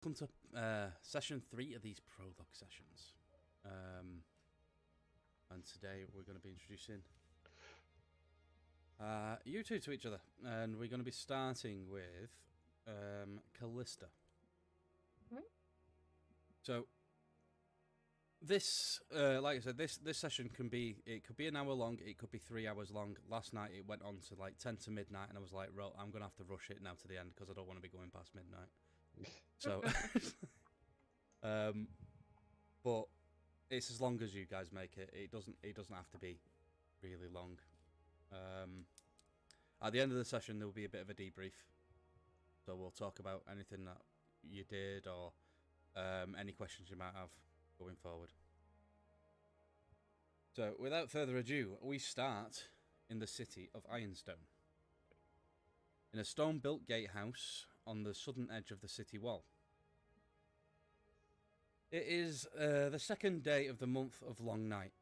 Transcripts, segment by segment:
welcome to session 3 of these prologue sessions. And today we're going to be introducing you two to each other, and we're going to be starting with Kallista. So this, like I said, this session could be an hour long, it could be 3 hours long. Last night it went on to like 10 to midnight, and I was like, "Well, I'm going to have to rush it now to the end because I don't want to be going past midnight." So, but it's as long as you guys make it. It doesn't have to be really long. At the end of the session, there will be a bit of a debrief. So we'll talk about anything that you did or any questions you might have going forward. So without further ado, we start in the city of Ironstone. In a stone-built gatehouse on the southern edge of the city wall. It is the second day of the month of Long Night.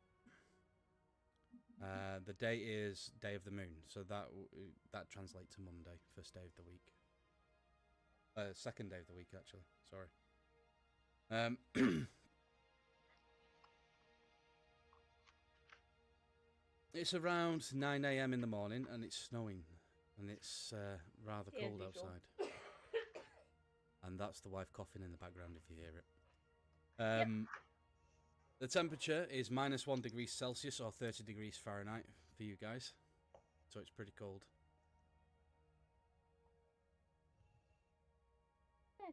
The day is Day of the Moon, so that translates to Monday, first day of the week. Second day of the week, actually. Sorry. It's around 9 a.m. in the morning, and it's snowing, and it's rather cold outside. And that's the wife coughing in the background if you hear it. Yep. The temperature is -1 degree Celsius or 30 degrees Fahrenheit for you guys, so it's pretty cold.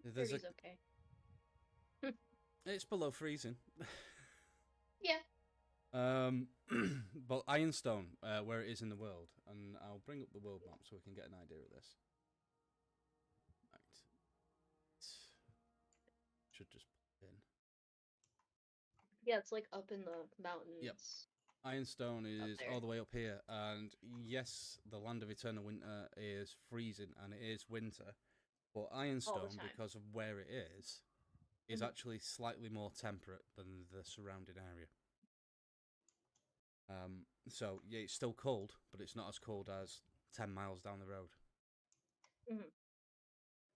There's okay. It's below freezing. Yeah. But Ironstone, where it is in the world, and I'll bring up the world map so we can get an idea of this. Right. Should just put in. Yeah, it's like up in the mountains. Yep. Ironstone is all the way up here, and yes, the land of eternal winter is freezing, and it is winter, but Ironstone, because of where it is actually slightly more temperate than the surrounding area. So yeah, it's still cold, but it's not as cold as 10 miles down the road.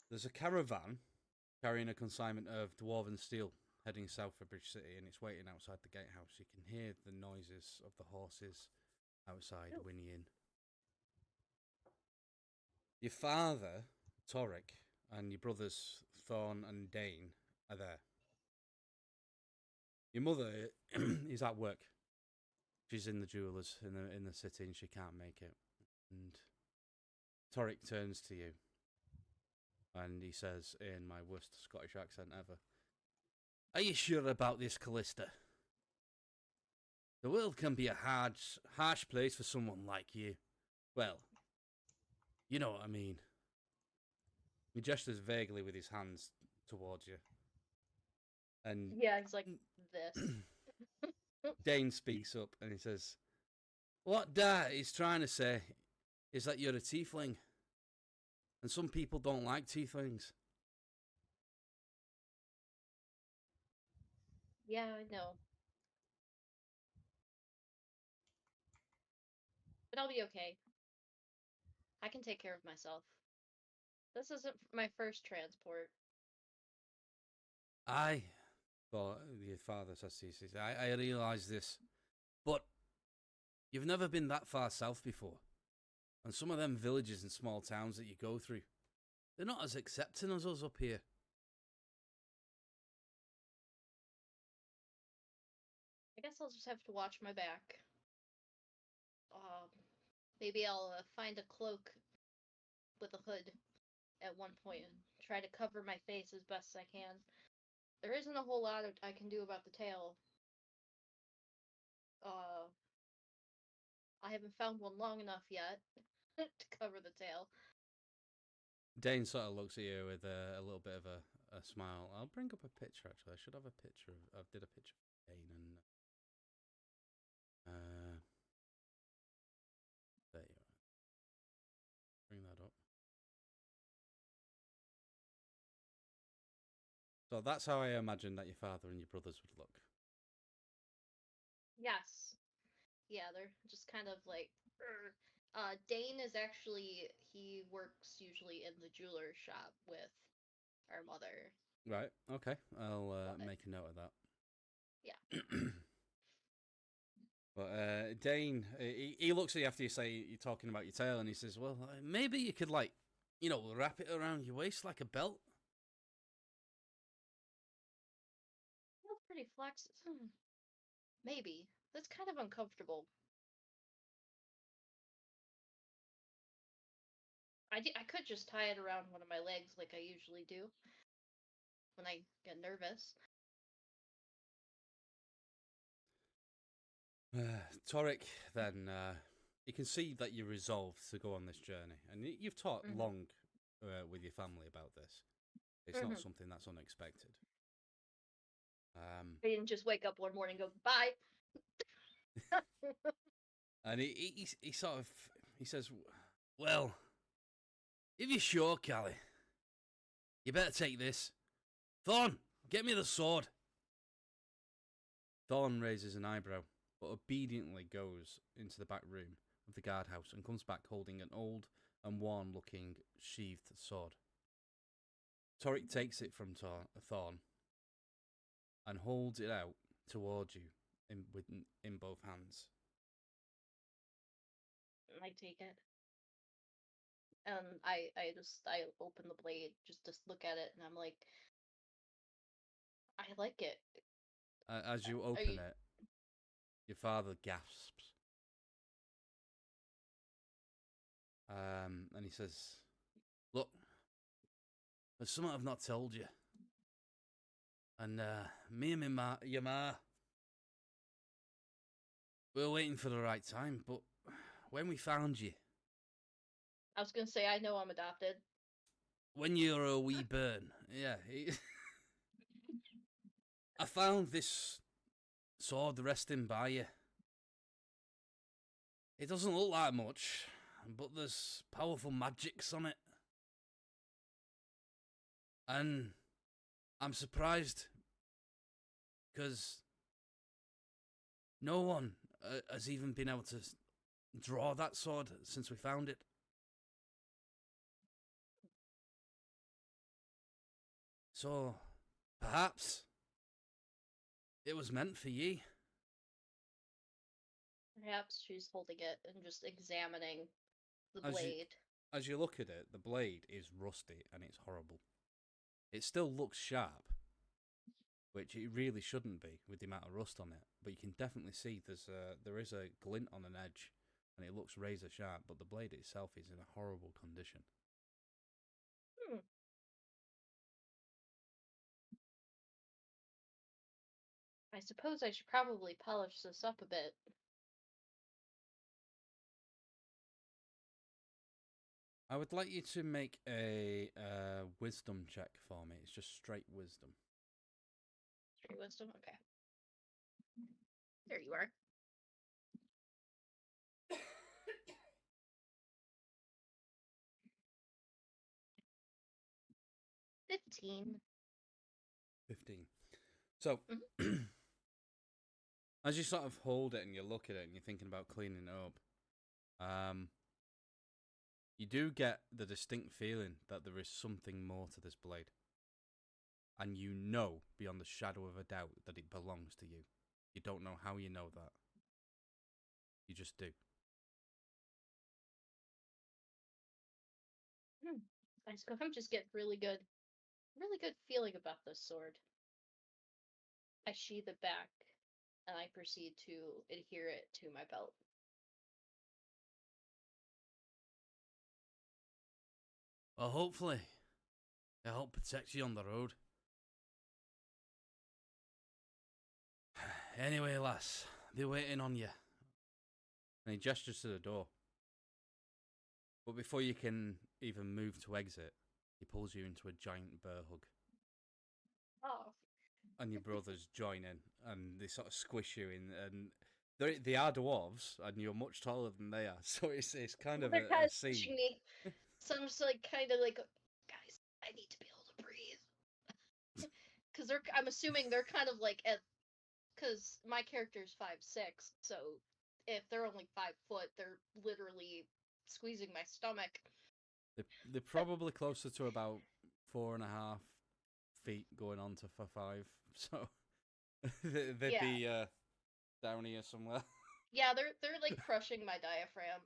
There's a caravan carrying a consignment of dwarven steel heading south for Bridge City, and it's waiting outside the gatehouse. You can hear the noises of the horses outside whinnying. Your father, Torek, and your brothers, Thorn and Dane, are there. Your mother is at work. She's in the jewelers in the city, and she can't make it. And Torek turns to you, and he says in my worst Scottish accent ever, "Are you sure about this, Kallista? The world can be a harsh place for someone like you. Well, you know what I mean." He gestures vaguely with his hands towards you. And yeah, it's like this. Dane speaks up and he says, "What Dad is trying to say is that you're a tiefling. And some people don't like tieflings." Yeah, I know. But I'll be okay. I can take care of myself. This isn't my first transport. Aye, but your father says to you, I realise this, but you've never been that far south before. And some of them villages and small towns that you go through, they're not as accepting as us up here. I guess I'll just have to watch my back. Maybe I'll find a cloak with a hood at one point and try to cover my face as best I can. There isn't a whole lot I can do about the tail. I haven't found one long enough yet to cover the tail. Dane sort of looks at you with a little bit of a smile. I'll bring up a picture, actually. I should have a picture. I did a picture of Dane and... there you are. Bring that up. So that's how I imagine that your father and your brothers would look. Yes. Yeah, they're just kind of like... Dane is actually... He works usually in the jeweler's shop with our mother. Right. Okay. I'll Love it. make a note of that. Yeah. But Dane, he looks at you after you say you're talking about your tail, and he says, "Well, maybe you could wrap it around your waist like a belt." Feels pretty flex. Maybe. That's kind of uncomfortable. I could just tie it around one of my legs like I usually do when I get nervous. Torek, then you can see that you're resolved to go on this journey, and you've talked Mm-hmm. long with your family about this. It's not something that's unexpected. I didn't just wake up one morning and go, bye. And he sort of he says, "Well, if you're sure, Callie, you better take this. Thorn, get me the sword." Thorn raises an eyebrow, but obediently goes into the back room of the guardhouse and comes back holding an old and worn-looking sheathed sword. Torek takes it from Thorn and holds it out towards you in both hands. I take it. And I open the blade just to look at it, and I'm like, I like it. As you open it, your father gasps. And he says, "Look, there's something I've not told you. And me and your ma, we were waiting for the right time, but when we found you, I was gonna say, I know I'm adopted. when you were a wee burn, yeah, I found this sword resting by you. It doesn't look like much, but there's powerful magics on it. And I'm surprised because no one has even been able to draw that sword since we found it. So, perhaps it was meant for ye." Perhaps she's holding it and just examining the blade. As you look at it, the blade is rusty and it's horrible. It still looks sharp, which it really shouldn't be with the amount of rust on it. But you can definitely see there is a glint on an edge, and it looks razor sharp. But the blade itself is in a horrible condition. I suppose I should probably polish this up a bit. I would like you to make a wisdom check for me. It's just straight wisdom. Straight wisdom? Okay. There you are. 15. 15. So, as you sort of hold it and you look at it and you're thinking about cleaning it up, you do get the distinct feeling that there is something more to this blade. And you know beyond the shadow of a doubt that it belongs to you. You don't know how you know that. You just do. I suppose I'm just getting really good feeling about this sword. I sheath it back, and I proceed to adhere it to my belt. Well, hopefully, it'll help protect you on the road. Anyway, lass, they're waiting on you. And he gestures to the door. But before you can even move to exit, he pulls you into a giant bear hug. Oh. And your brothers join in, and they sort of squish you in, and they are dwarves, and you're much taller than they are, so it's kind of They're a kind of scene. pushing me. So I'm just like, kind of like, guys, I need to be able to breathe. Because I'm assuming they're kind of like because my character's 5'6", so if they're only 5 foot, they're literally squeezing my stomach. They're probably closer to about 4.5, feet going on to for 5. So they'd be down here somewhere. Yeah, they're like crushing my diaphragm.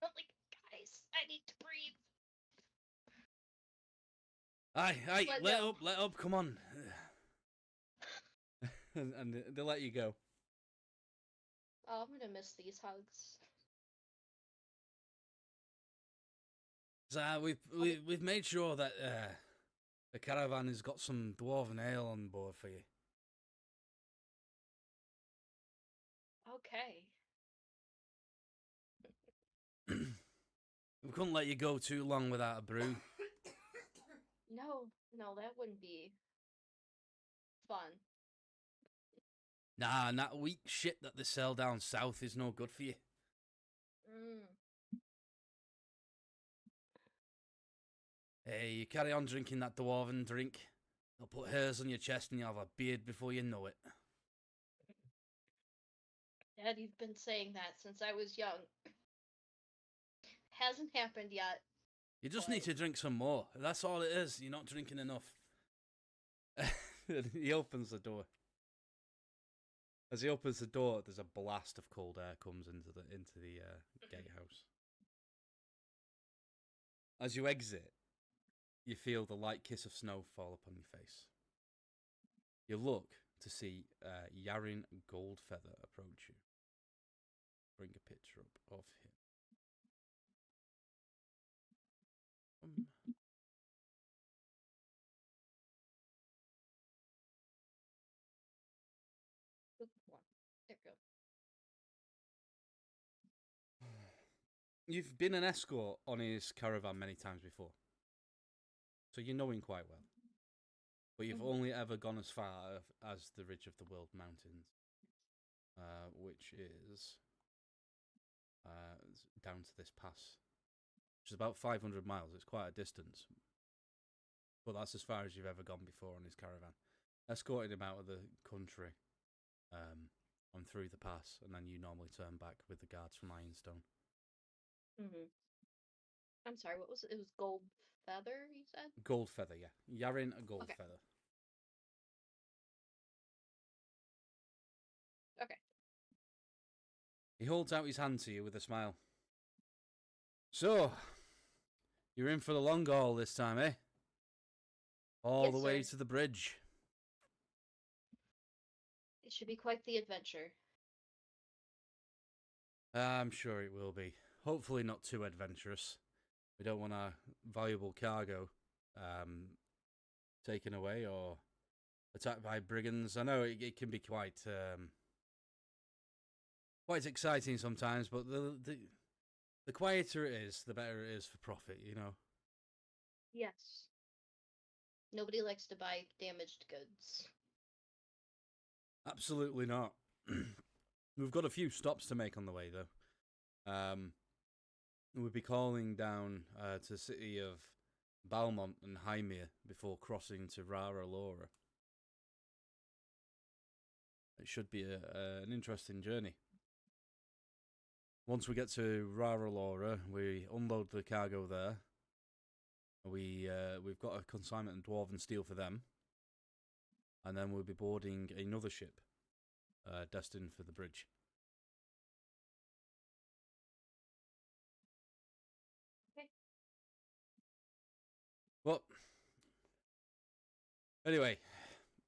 I'm like, guys, I need to breathe. Aye, let up, come on. and they let you go. Oh, I'm gonna miss these hugs. So we've made sure that the caravan has got some dwarven ale on board for you. Okay. We couldn't let you go too long without a brew. No, that wouldn't be fun. Nah, and that weak shit that they sell down south is no good for you. Hey, you carry on drinking that dwarven drink, they'll put hairs on your chest and you'll have a beard before you know it. Daddy's been saying that since I was young. Hasn't happened yet. You just need to drink some more. That's all it is. You're not drinking enough. He opens the door. As he opens the door, there's a blast of cold air comes into the gatehouse. As you exit, you feel the light kiss of snow fall upon your face. You look to see Yarin Goldfeather approach you. Bring a picture up of him. There we go. You've been an escort on his caravan many times before, so you know him quite well. But you've only ever gone as far as the Ridge of the World Mountains, which is down to this pass, which is about 500 miles. It's quite a distance, but that's as far as you've ever gone before on his caravan. Escorted him out of the country, on through the pass, and then you normally turn back with the guards from Ironstone. I'm sorry, what was it? It was Gold Feather, you said? Gold Feather, yeah. Yarin Gold Feather. Okay. He holds out his hand to you with a smile. So, you're in for the long haul this time, eh? All the way to the bridge. It should be quite the adventure. I'm sure it will be. Hopefully not too adventurous. We don't want our valuable cargo taken away or attacked by brigands. I know it can be quite exciting sometimes, but the quieter it is, the better it is for profit, you know? Yes. Nobody likes to buy damaged goods. Absolutely not. We've got a few stops to make on the way, though. We'll be calling down to the city of Balmont and Hymir before crossing to Rara Laura. It should be an interesting journey. Once we get to Rara Laura, we unload the cargo there. We've got a consignment of dwarven steel for them, and then we'll be boarding another ship destined for the bridge. Okay. Well, anyway,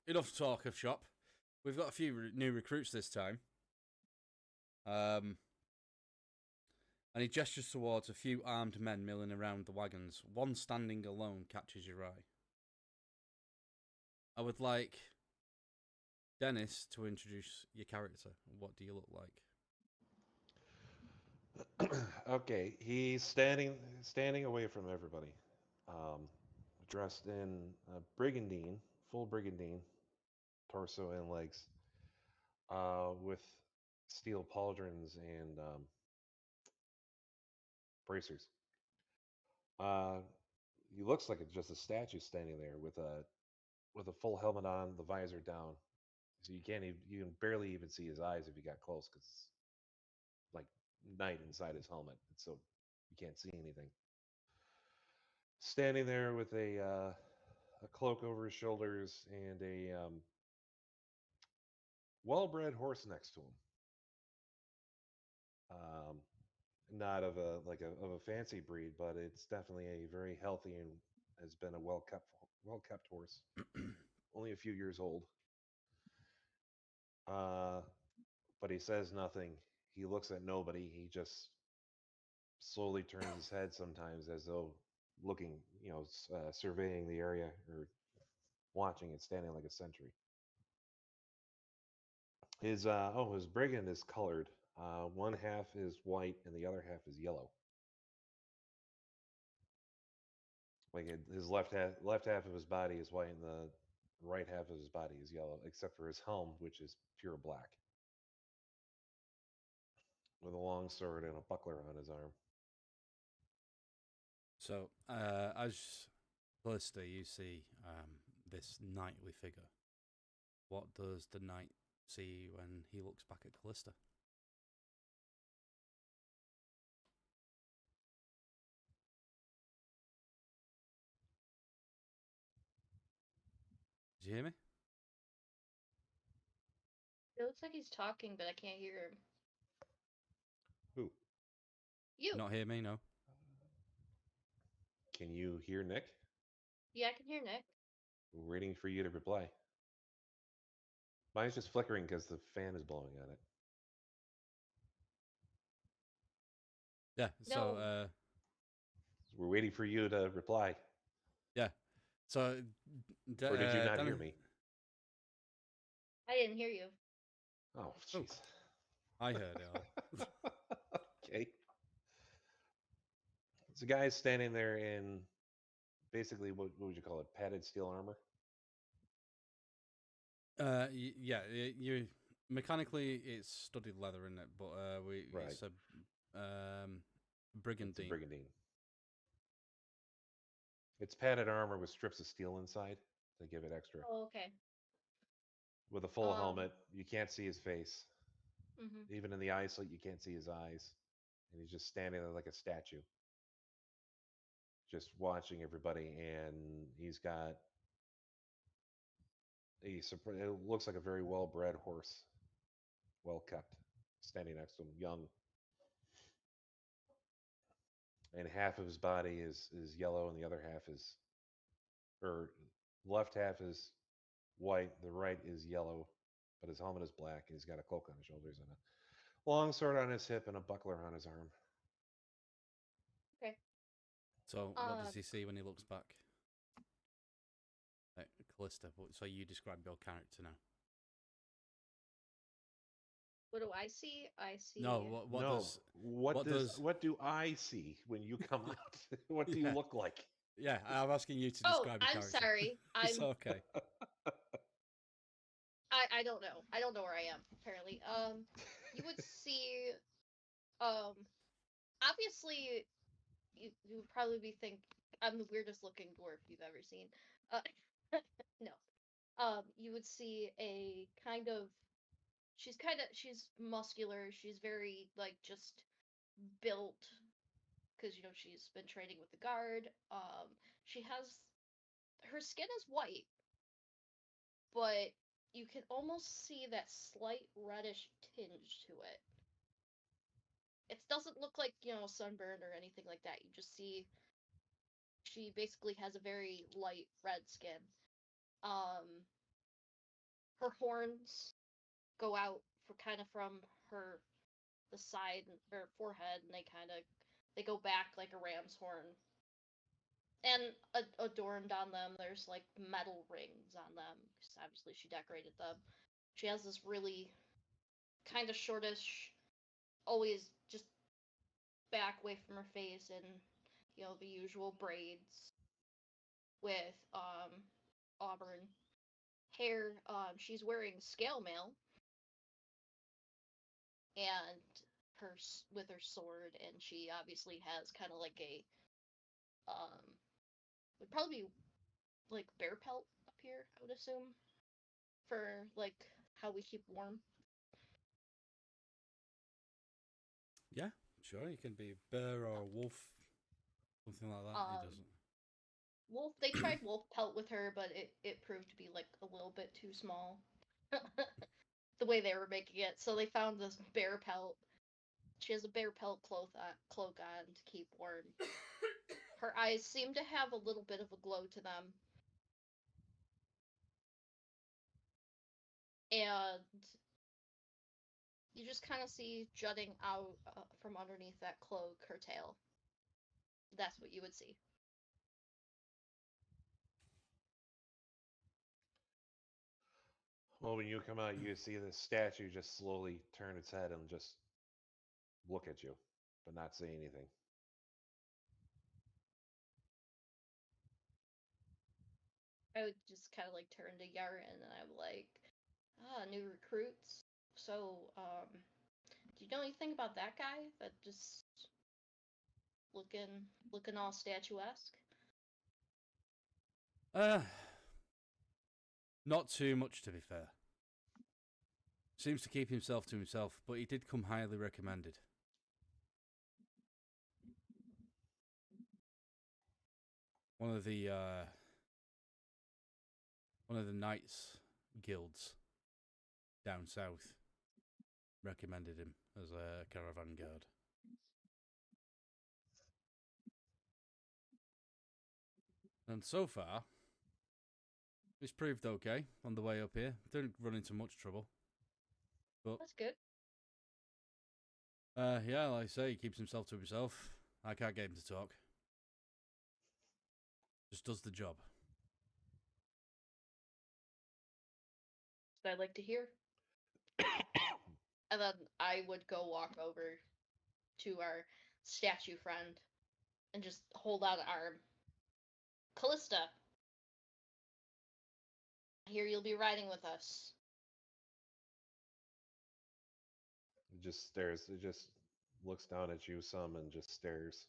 enough talk of shop. We've got a few new recruits this time. And he gestures towards a few armed men milling around the wagons. One standing alone catches your eye. I would like Dennis to introduce your character. What do you look like? Okay, he's standing away from everybody, dressed in brigandine, full brigandine, torso and legs, with steel pauldrons and bracers. He looks like it's just a statue standing there with a full helmet on, the visor down, so you can barely even see his eyes if you got close because it's like night inside his helmet, so you can't see anything. Standing there with a a cloak over his shoulders and a well-bred horse next to him. Um, not of a fancy breed, but it's definitely a very healthy and has been a well kept horse. Only a few years old. But he says nothing. He looks at nobody. He just slowly turns his head sometimes as though looking, surveying the area or watching it, standing like a sentry. His brigand is colored. One half is white and the other half is yellow. Like his left half of his body is white and the right half of his body is yellow, except for his helm, which is pure black, with a long sword and a buckler on his arm. So, as Kallista, you see this knightly figure. What does the knight see when he looks back at Kallista? Did you hear me? It looks like he's talking, but I can't hear him. Who? You. Not hear me? No. Can you hear Nick? Yeah, I can hear Nick. We're waiting for you to reply. Mine's just flickering because the fan is blowing on it. Yeah. So, No. We're waiting for you to reply. yeah. So, Or did you not hear me? I didn't hear you. Oh, jeez. I heard it all. Okay. So, guy's standing there in basically what would you call it? Padded steel armor. Yeah. You mechanically it's studded leather in it, but Right. it's a It's a brigandine. brigandine. It's padded armor with strips of steel inside to give it extra. Oh, okay. With a full helmet, you can't see his face. Mm-hmm. Even in the eye slit, you can't see his eyes. And he's just standing there like a statue, just watching everybody. And he's got it looks like a very well-bred horse, well kept, standing next to him, young. And half of his body is yellow, and the other half is, or left half is white, the right is yellow, but his helmet is black, and he's got a cloak on his shoulders and a long sword on his hip and a buckler on his arm. Okay. So, what does he see when he looks back at Kallista? So, you describe your character now. What do I see? I see. No, what do I see when you come out? What do you look like? Yeah, I'm asking you to describe your character. I'm sorry. It's okay. I don't know. I don't know where I am, apparently. You would see, obviously, you would probably be I'm the weirdest looking dwarf you've ever seen. No. You would see a she's muscular, she's very, like, just built, because, she's been training with the guard. Her skin is white, but you can almost see that slight reddish tinge to it. It doesn't look like, sunburned or anything like that. You just see she basically has a very light red skin. Her horns go out from the side or forehead, and they go back like a ram's horn. And adorned on them, there's like metal rings on them, because obviously she decorated them. She has this really kind of shortish, always just back away from her face, and the usual braids with auburn hair. She's wearing scale mail, and with her sword, and she obviously has kind of like a would probably be like bear pelt up here, I would assume, for like how we keep warm. Yeah, sure. You can be a bear or a wolf, something like that. He doesn't. wolf. They tried wolf pelt with her, but it proved to be like a little bit too small. The way they were making it, so they found this bear pelt. She has a bear pelt cloak on to keep warm. Her eyes seem to have a little bit of a glow to them. And you just kind of see jutting out from underneath that cloak her tail. That's what you would see. Well, when you come out, you see the statue just slowly turn its head and just look at you, but not say anything. I would just kind of like turn to Yaren and I'm like, new recruits. So, do you know anything about that guy that just looking all statuesque? Not too much, to be fair. Seems to keep himself to himself, but he did come highly recommended. One of the knights guilds down south recommended him as a caravan guard. And so far, he's proved okay on the way up here. Didn't run into much trouble. But That's good. yeah, like I say, he keeps himself to himself. I can't get him to talk. Just does the job. That I'd like to hear. And then I would go walk over to our statue friend and just hold out an arm. Kallista, I hear you'll be riding with us. It just stares. It just looks down at you some and just stares.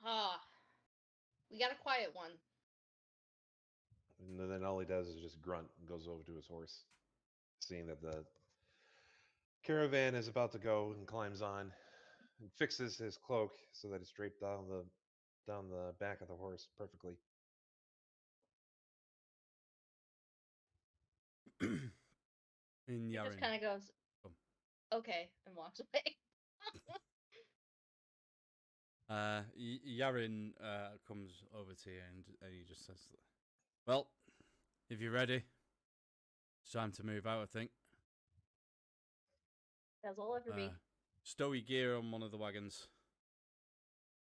Ah, we got a quiet one. And then all he does is just grunt and goes over to his horse, seeing that the caravan is about to go, and climbs on and fixes his cloak so that it's draped down the back of the horse perfectly. In He Yaren. just kind of goes, okay, and walks away. Yaren comes over to you and he just says, well, if you're ready, it's time to move out, I think. That's all ever be. Stow your gear on one of the wagons.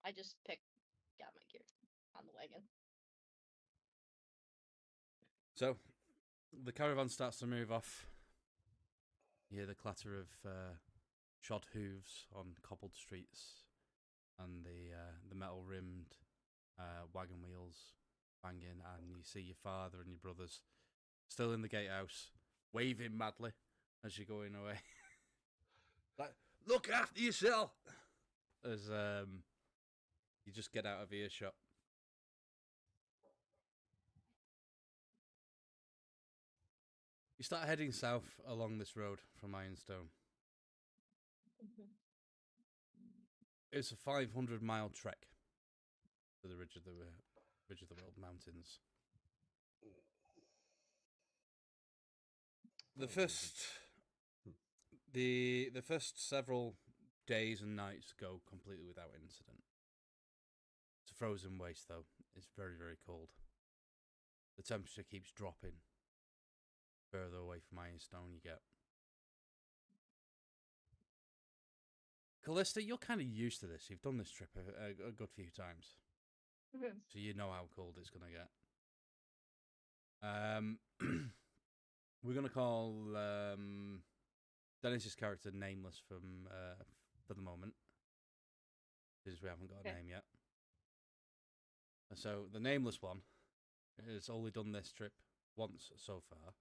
I just got my gear on the wagon. So, the caravan starts to move off. You hear the clatter of shod hooves on cobbled streets and the metal-rimmed wagon wheels banging, and you see your father and your brothers still in the gatehouse, waving madly as you're going away. Like, look after yourself! As you just get out of earshot. You start heading south along this road from Ironstone. Mm-hmm. It's a 500-mile trek to the Ridge of the World Mountains. The first several days and nights go completely without incident. It's a frozen waste, though. It's very, very cold. The temperature keeps dropping. Further away from Ironstone you get. Kallista, you're kind of used to this. You've done this trip a good few times. Mm-hmm. So you know how cold it's going to get. We're going to call Dennis's character Nameless for the moment, because we haven't got a name yet. So the Nameless one has only done this trip once so far,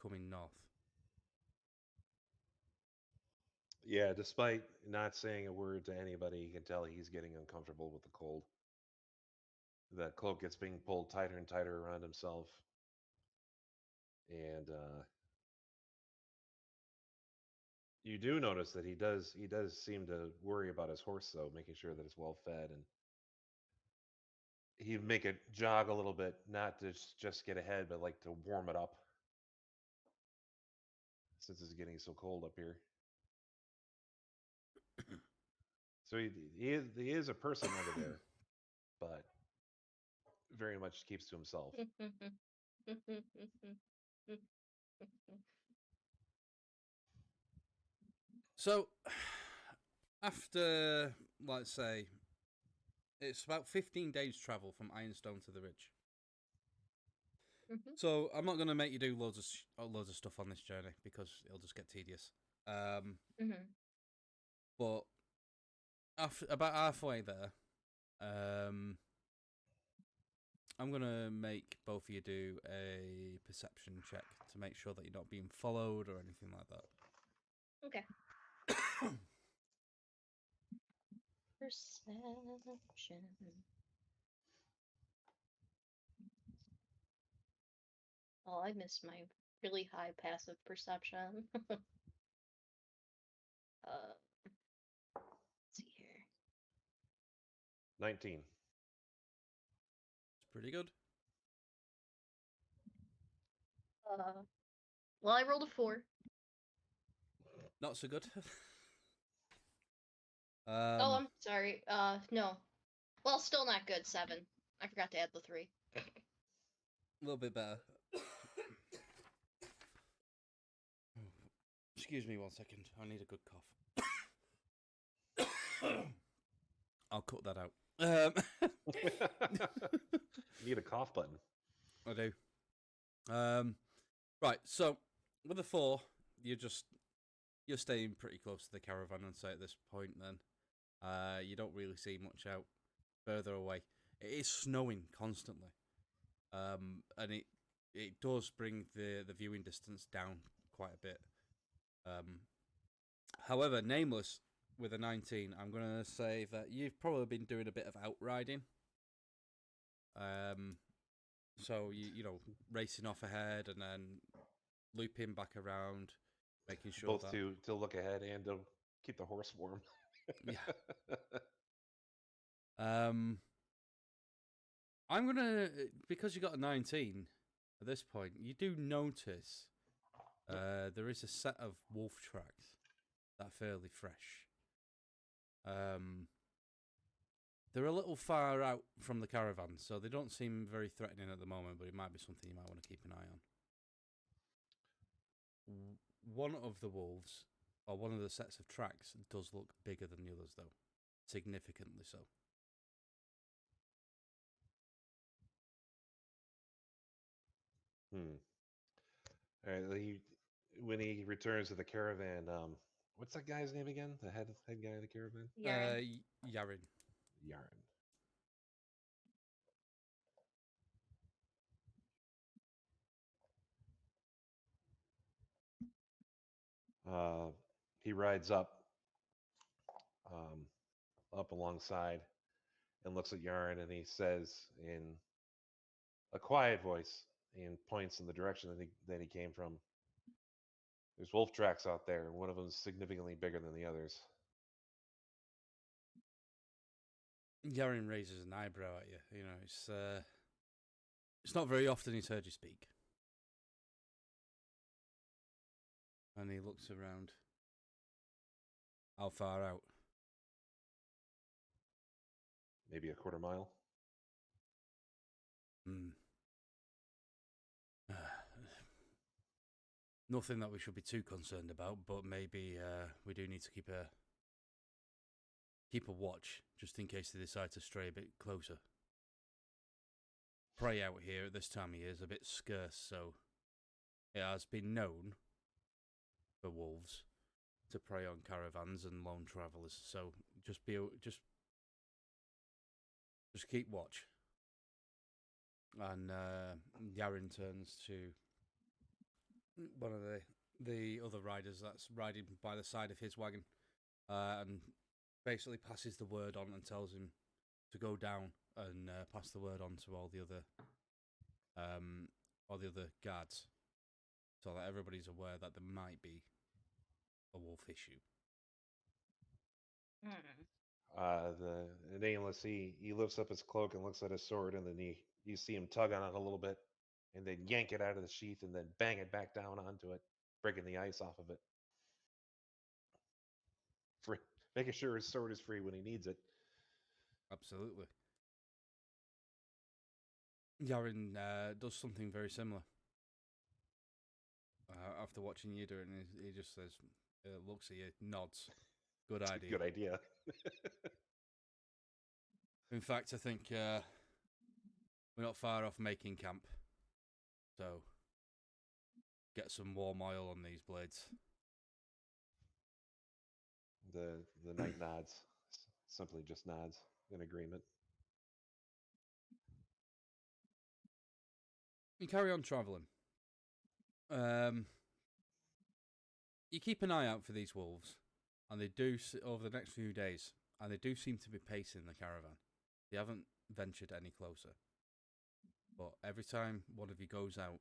coming north. Yeah, despite not saying a word to anybody, you can tell he's getting uncomfortable with the cold. The cloak gets being pulled tighter and tighter around himself. And you do notice that he does seem to worry about his horse, though, making sure that it's well fed. And he'd make it jog a little bit, not to just get ahead, but like to warm it up, since it's getting so cold up here. So he is a person over there, but very much keeps to himself. So, after, let's say, it's about 15 days travel from Ironstone to the Ridge. So I'm not going to make you do loads of stuff on this journey because it'll just get tedious. But about halfway there, I'm going to make both of you do a perception check to make sure that you're not being followed or anything like that. Okay. Perception. Oh, I missed my really high passive perception. Let's see here. 19. It's pretty good. Well, I rolled a 4. Not so good. Oh, I'm sorry. No. Well, still not good. 7. I forgot to add the 3. A little bit better. Excuse me 1 second. I need a good cough. I'll cut that out. You need a cough button. I do. Right, so with a 4, you're staying pretty close to the caravan, and say at this point then. You don't really see much out further away. It is snowing constantly. And it does bring the viewing distance down quite a bit. However, Nameless with a 19, I'm going to say that you've probably been doing a bit of outriding. So you know, racing off ahead and then looping back around, making sure both to look ahead and to keep the horse warm. Yeah. I'm gonna, because you got a 19 at this point, you do notice there is a set of wolf tracks that are fairly fresh. They're a little far out from the caravan, so they don't seem very threatening at the moment, but it might be something you might want to keep an eye on. One of the wolves, or one of the sets of tracks, does look bigger than the others, though. Significantly so. All right. When he returns to the caravan, what's that guy's name again? The head guy of the caravan? Yarin. Yarn. He rides up alongside and looks at Yarn, and he says in a quiet voice and points in the direction that he came from. There's wolf tracks out there, and one of them is significantly bigger than the others. Yarin raises an eyebrow at you. You know, it's not very often he's heard you speak. And he looks around. How far out? Maybe a quarter mile. Nothing that we should be too concerned about, but maybe we do need to keep a watch, just in case they decide to stray a bit closer. Prey out here at this time of year is a bit scarce, so it has been known for wolves to prey on caravans and lone travellers. So just keep watch. And Yarin turns to one of the other riders that's riding by the side of his wagon, and basically passes the word on and tells him to go down and pass the word on to all the other guards, so that everybody's aware that there might be a wolf issue. The Nameless, he lifts up his cloak and looks at his sword, and then you see him tug on it a little bit, and then yank it out of the sheath, and then bang it back down onto it, breaking the ice off of it, for making sure his sword is free when he needs it. Absolutely. Yaren does something very similar. After watching you do it, and he just says, looks at you, nods. Good idea. Good idea. In fact, I think we're not far off making camp. So, get some warm oil on these blades. The knight nods, simply just nods in agreement. You carry on travelling. You keep an eye out for these wolves, and they do over the next few days, and they do seem to be pacing the caravan. They haven't ventured any closer. But every time one of you goes out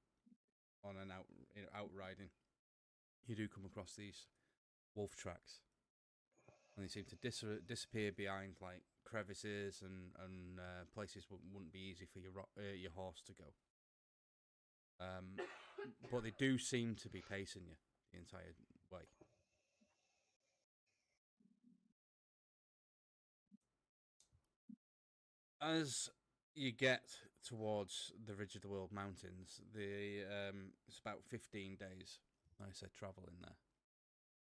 on an out riding, you do come across these wolf tracks, and they seem to disappear behind like crevices and places wouldn't be easy for your horse to go. But they do seem to be pacing you the entire way. As you get towards the Ridge of the World Mountains, it's about 15 days, like I said, travel in there.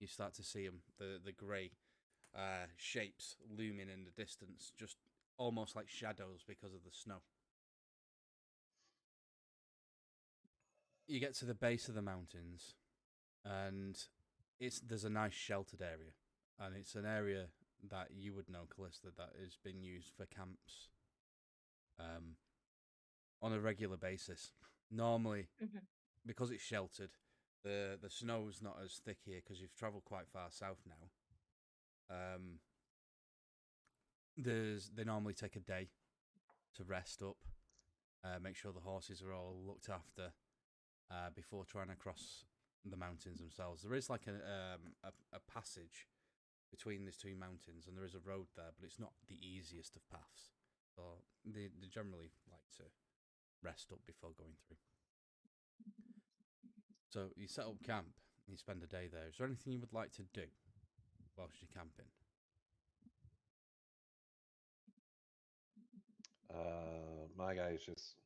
You start to see them, the grey shapes looming in the distance, just almost like shadows because of the snow. You get to the base of the mountains, and there's a nice sheltered area, and it's an area that you would know, Kallista, that has been used for camps on a regular basis. Normally, because it's sheltered, the snow's not as thick here because you've travelled quite far south now. They normally take a day to rest up, make sure the horses are all looked after before trying to cross the mountains themselves. There is like a passage between these two mountains, and there is a road there, but it's not the easiest of paths. So they generally like to rest up before going through. So you set up camp and you spend a day there. Is there anything you would like to do whilst you're camping? My guy is just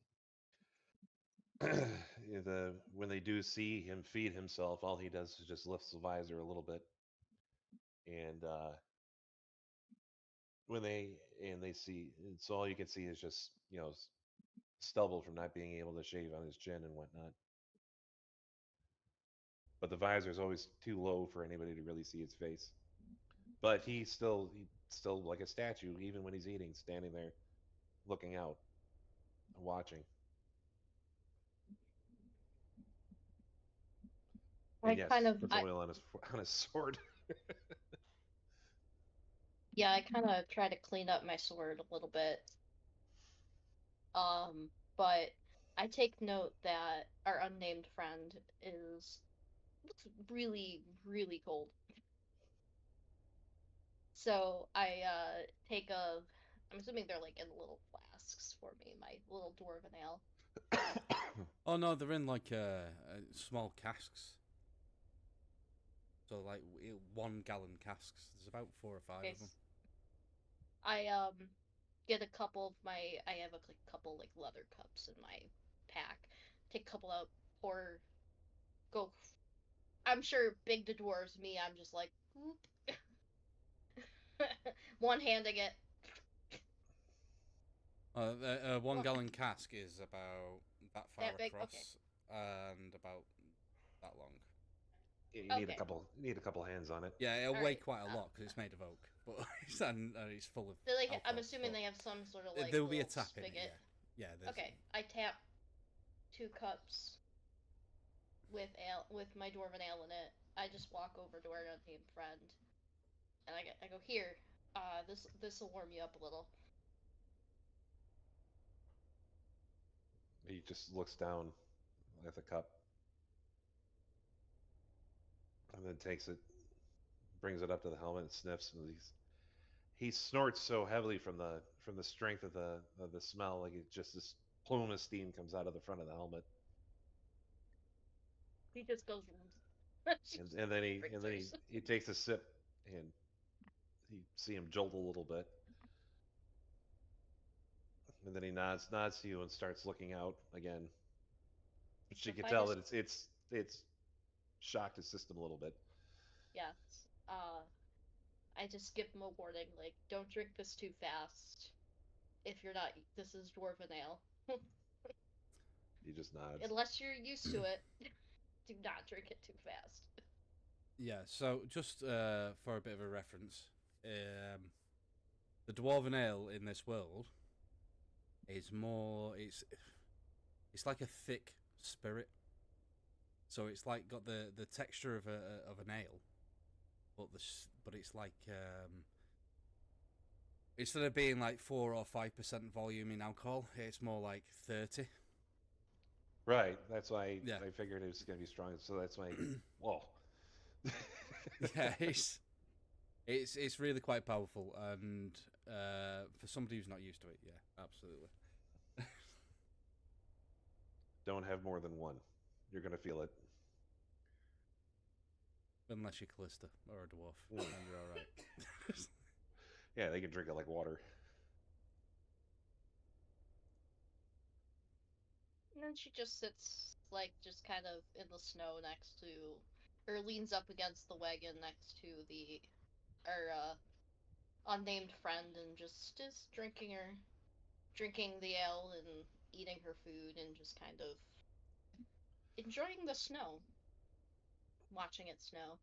when they do see him feed himself, all he does is just lifts the visor a little bit, and when they see, so all you can see is just stubble from not being able to shave on his chin and whatnot. But the visor is always too low for anybody to really see his face. But he's still like a statue, even when he's eating, standing there, looking out, watching. And yes, puts oil on his sword. Yeah, I kind of try to clean up my sword a little bit. But I take note that our unnamed friend looks really, really cold. So I I'm assuming they're like in little flasks for me, my little dwarven ale. Oh no, they're in like small casks. So like 1 gallon casks. There's about 4 or 5 of them. I get a couple of I have a couple like leather cups in my pack. Take a couple out, go. I'm sure big to dwarves, me, I'm just like whoop. One-handing it. 1 gallon cask is about that far That big? across Okay. and about that long. You need a couple hands on it. Yeah, it'll All weigh right. quite a lot because it's made of oak, but it's full of. I'm assuming they have some sort of like. There will be a tap in it. Yeah. Okay, I tap 2 cups with my dwarven ale in it. I just walk over to our unnamed friend, and I go here. This will warm you up a little. He just looks down at the cup and then takes it, brings it up to the helmet and sniffs, and he snorts so heavily from the strength of the smell, like it just this plume of steam comes out of the front of the helmet, He just goes. and then he takes a sip, and you see him jolt a little bit, and then he nods to you and starts looking out again. But you If can I tell just, that it's shocked his system a little bit. yes, I just give him a warning, like, don't drink this too fast. If you're not, this is dwarven ale. He just nods. Unless you're used to it, do not drink it too fast. Yeah, so just for a bit of a reference, the dwarven ale in this world is more. It's like a thick spirit, so it's like got the texture of an ale, but it's like instead of being like 4 or 5% volume in alcohol, it's more like 30. Right. That's why Yeah. I figured it was going to be strong. So that's why. Whoa. Yeah, it's really quite powerful, and for somebody who's not used to it, yeah, absolutely. Don't have more than one. You're going to feel it. Unless you're Kallista or a dwarf, then you're all right. Yeah, they can drink it like water. And then she just sits, like, just kind of in the snow next to, or leans up against the wagon next to our unnamed friend, and just is drinking the ale and eating her food and just kind of enjoying the snow, watching it snow.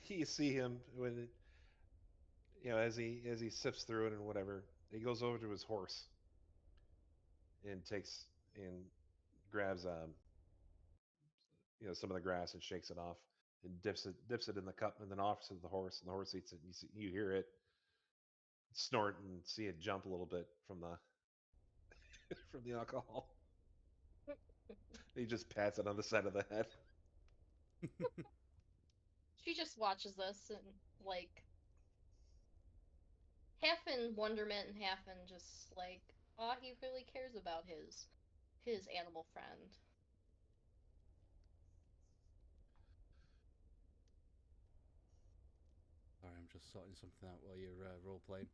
You see him when as he sips through it and whatever. He goes over to his horse and grabs some of the grass and shakes it off and dips it in the cup and then offers it to the horse, and the horse eats it. And you hear it snort and see it jump a little bit from the from the alcohol. He just pats it on the side of the head. She just watches this and, like, half in wonderment and half in just like, oh, he really cares about his animal friend. Sorry, I'm just sorting something out while you're role playing.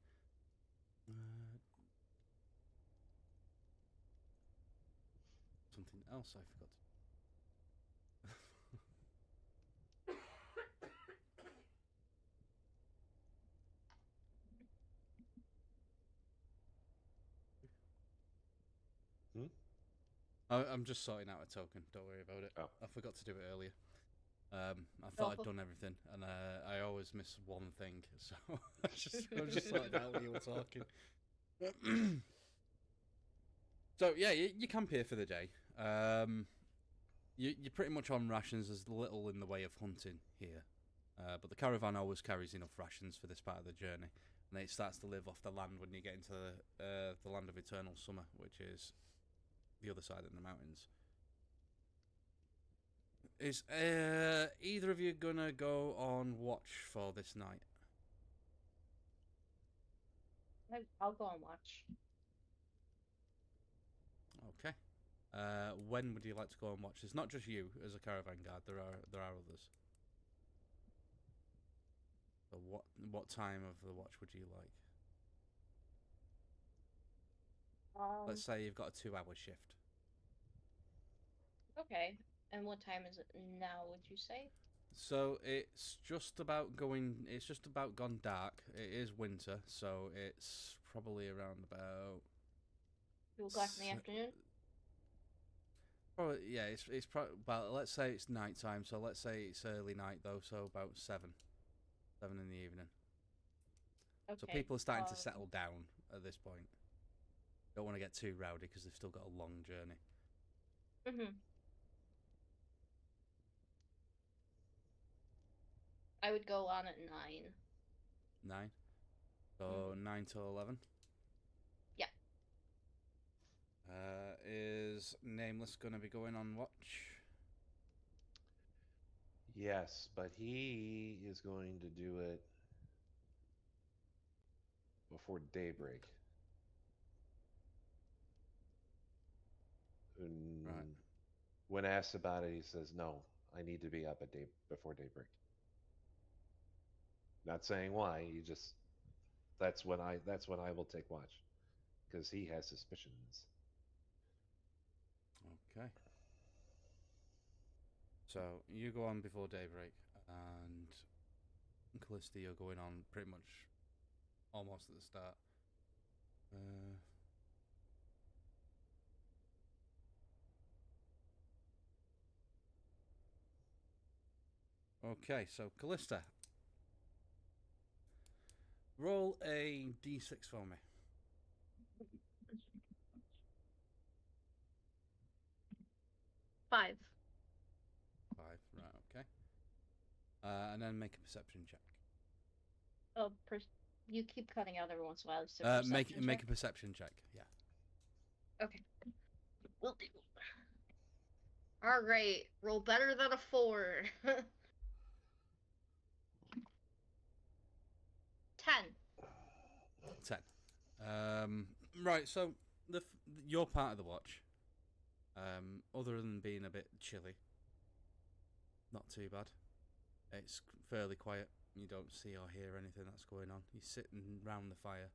Something else I forgot. I'm just sorting out a token. Don't worry about it. Oh. I forgot to do it earlier. I thought I'd done everything, and I always miss one thing, so I'm just sorting out while you were talking. So yeah, you camp here for the day. You're pretty much on rations. There's little in the way of hunting here, but the caravan always carries enough rations for this part of the journey, and it starts to live off the land when you get into the land of eternal summer, which is the other side of the mountains. Is either of you gonna go on watch for this night? I'll go and watch. Okay. When would you like to go and watch? It's not just you as a caravan guard. There are others. So what time of the watch would you like? Let's say you've got a 2-hour shift. Okay. And what time is it now, would you say? So it's just about gone dark. It is winter, so it's probably around about 2 o'clock in the afternoon? Probably, yeah. It's probably, well, let's say it's night time. So let's say it's early night though. So about 7 in the evening. Okay. So people are starting to settle down at this point. Don't want to get too rowdy because they've still got a long journey. Mhm. I would go on at 9. 9. So 9 till 11. Yeah. Is Nameless going to be going on watch? Yes, but he is going to do it before daybreak. And Right. when asked about it, he says, "No, I need to be up at before daybreak." Not saying why. He just that's when I will take watch because he has suspicions. Okay. So you go on before daybreak, and Kallista, you're going on pretty much almost at the start. Okay, so Kallista, roll a d6 for me. 5. 5, right, okay. And then make a perception check. Oh, you keep cutting out every once in a while. So Make a perception check, yeah. Okay. Will do. Alright, roll better than a 4. 10. 10. Right, so your part of the watch, other than being a bit chilly, not too bad. It's fairly quiet. You don't see or hear anything that's going on. You're sitting round the fire,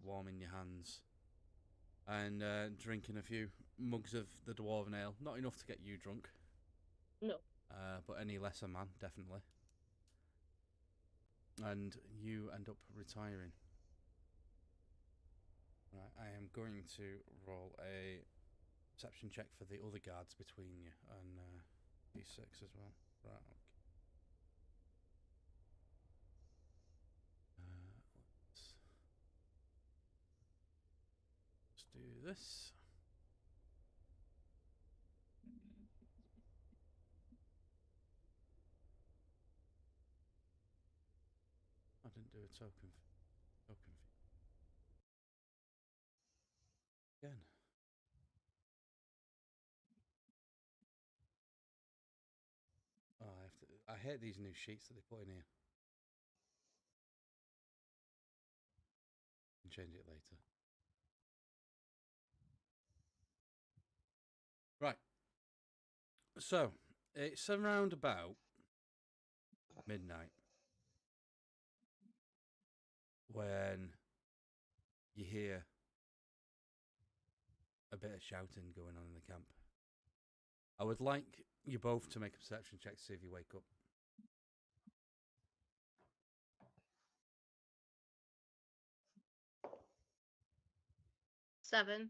warming your hands, and drinking a few mugs of the dwarven ale. Not enough to get you drunk. No. But any lesser man, definitely. And you end up retiring. Right, I am going to roll a perception check for the other guards between you and D6 as well. Right, okay. Let's do this. I didn't do a token. Again. Oh, I hate these new sheets that they put in here. Can change it later. Right. So it's around about midnight when you hear a bit of shouting going on in the camp. I would like you both to make a perception check to see if you wake up. 7.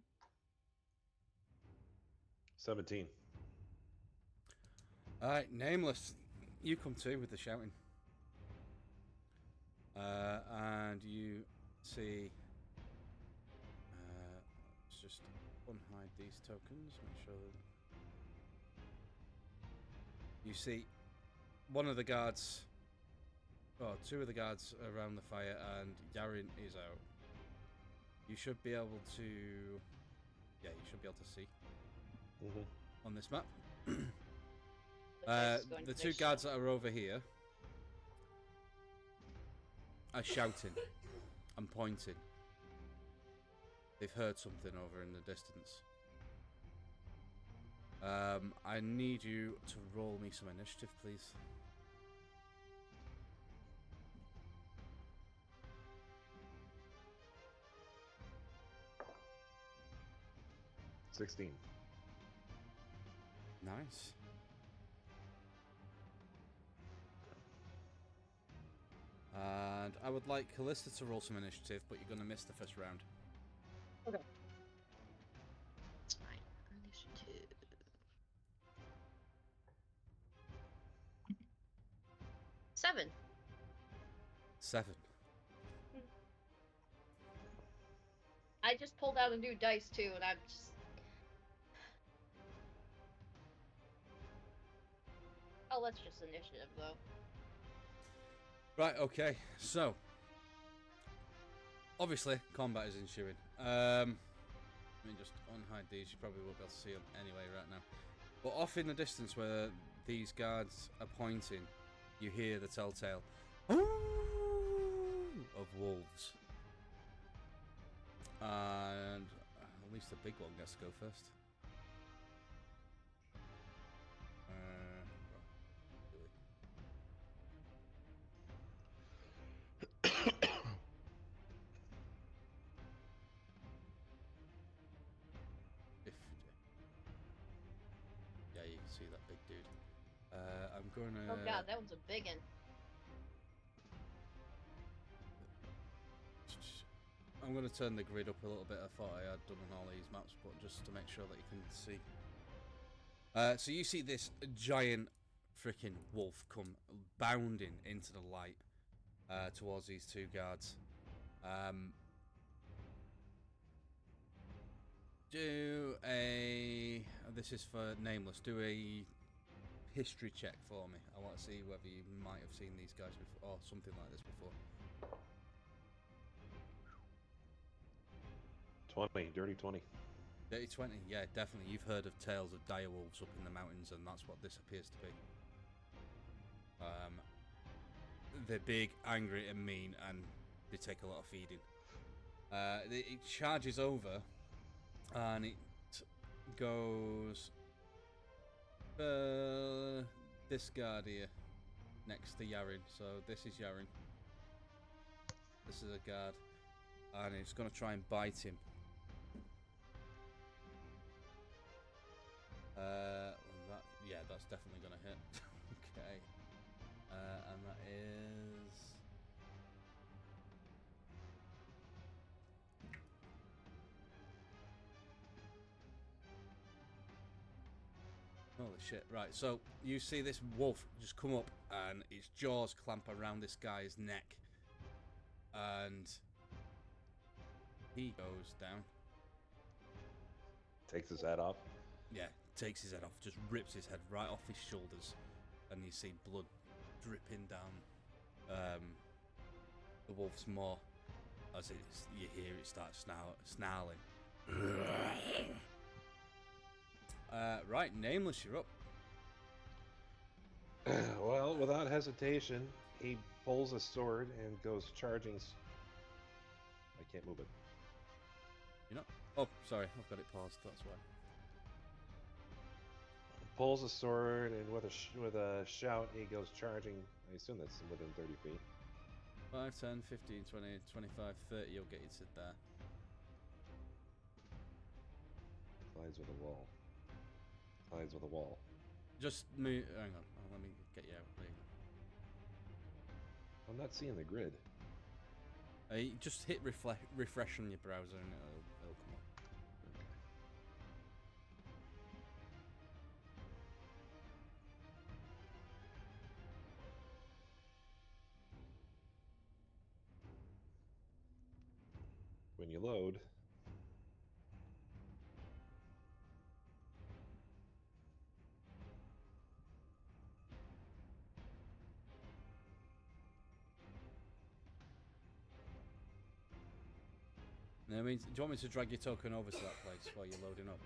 17. Alright, Nameless, you come to with the shouting. And you see... let's just unhide these tokens, make sure that... You see one of the guards... Oh, two of the guards around the fire, and Yarin is out. You should be able to... Yeah, you should be able to see on this map. The two guards that are over here are shouting and pointing. They've heard something over in the distance. I need you to roll me some initiative, please. $16. Nice. And I would like Kallista to roll some initiative, but you're going to miss the first round. Okay. That's fine. Initiative. 7. 7. I just pulled out a new dice too, and I'm just... Oh, that's just initiative, though. Right, okay. So, obviously, combat is ensuing. Let me just unhide these. You probably won't be able to see them anyway right now. But off in the distance where these guards are pointing, you hear the telltale of wolves least the big one gets to go first. Yeah, you can see that big dude. I'm gonna. Oh god, that one's a big one. I'm gonna turn the grid up a little bit. I thought I had done on all these maps, but just to make sure that you can see. So you see this giant freaking wolf come bounding into the light towards these two guards. Do a. This is for Nameless. Do a history check for me. I want to see whether you might have seen these guys before or something like this before. 20, dirty 20. Dirty 20, yeah, definitely. You've heard of tales of dire wolves up in the mountains, and that's what this appears to be. They're big, angry, and mean, and they take a lot of feeding. It charges over, and it goes this guard here, next to Yarin. So this is Yarin. This is a guard, and it's going to try and bite him. Yeah, that's definitely gonna hit. Okay, and that is holy shit! Right, so you see this wolf just come up, and its jaws clamp around this guy's neck, and he goes down. Takes his head off. Yeah, takes his head off, just rips his head right off his shoulders, and you see blood dripping down the wolf's maw as you hear it start snarling. Right, Nameless, you're up. Well, without hesitation, he pulls a sword and goes charging. I can't move it. You're not? Oh, sorry, I've got it paused, that's why. Pulls a sword, and with a shout, he goes charging. I assume that's within 30 feet. 5, 10, 15, 20, 25, 30, you'll get you to there. Collides with a wall. Collides with a wall. Just move. Hang on, let me get you out. There you I'm not seeing the grid. go. Just hit refresh on your browser and it'll come up. When you load, I mean, do you want me to drag your token over to that place while you're loading up?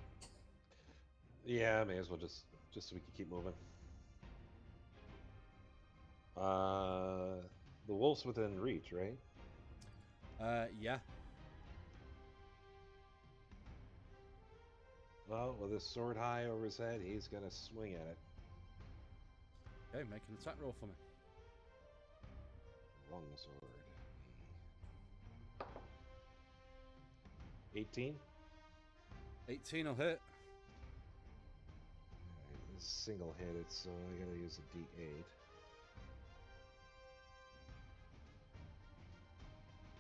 yeah, I may as well just so we can keep moving. The wolf's within reach, right? Yeah. Well, with his sword high over his head, he's gonna swing at it. Okay, make an attack roll for me. Wrong sword. 18. 18 will hit. Alright, this single hit it, so I gotta use a D8.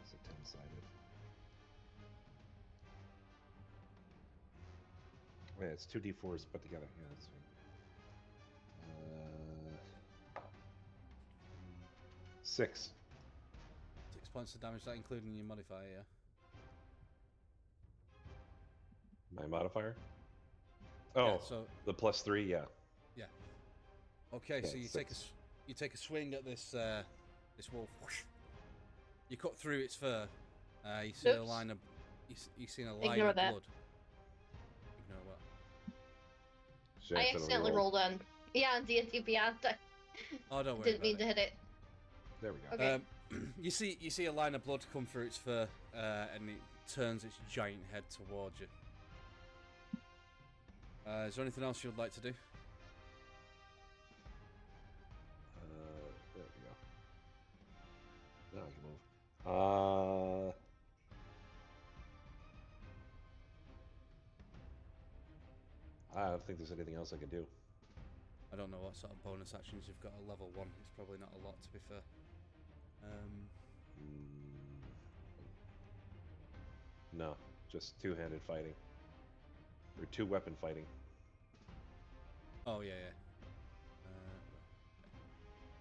It's a 10-sided. Oh, yeah, it's 2 D4s put together. Yeah, that's right. 6. 6 points of damage, that including your modifier, yeah? My modifier? Oh, Yeah, so the +3, yeah. yeah. Okay, Yeah, so you 6. take a swing at this this wolf. You cut through its fur. You see a Oops. line of you seen a line Ignore of that. blood. Ignore what? Should I accidentally accidentally roll? rolled on. Yeah, on D&D Beyond. I Oh, don't worry. didn't about mean it. to hit it. There we go. Okay. You see a line of blood come through its fur, and it turns its giant head towards you. Is there anything else you'd like to do? There we go. Now I can move. I don't think there's anything else I can do. I don't know what sort of bonus actions you've got at level 1. It's probably not a lot, to be fair. No, just two-handed fighting. Or two-weapon fighting. Oh, yeah.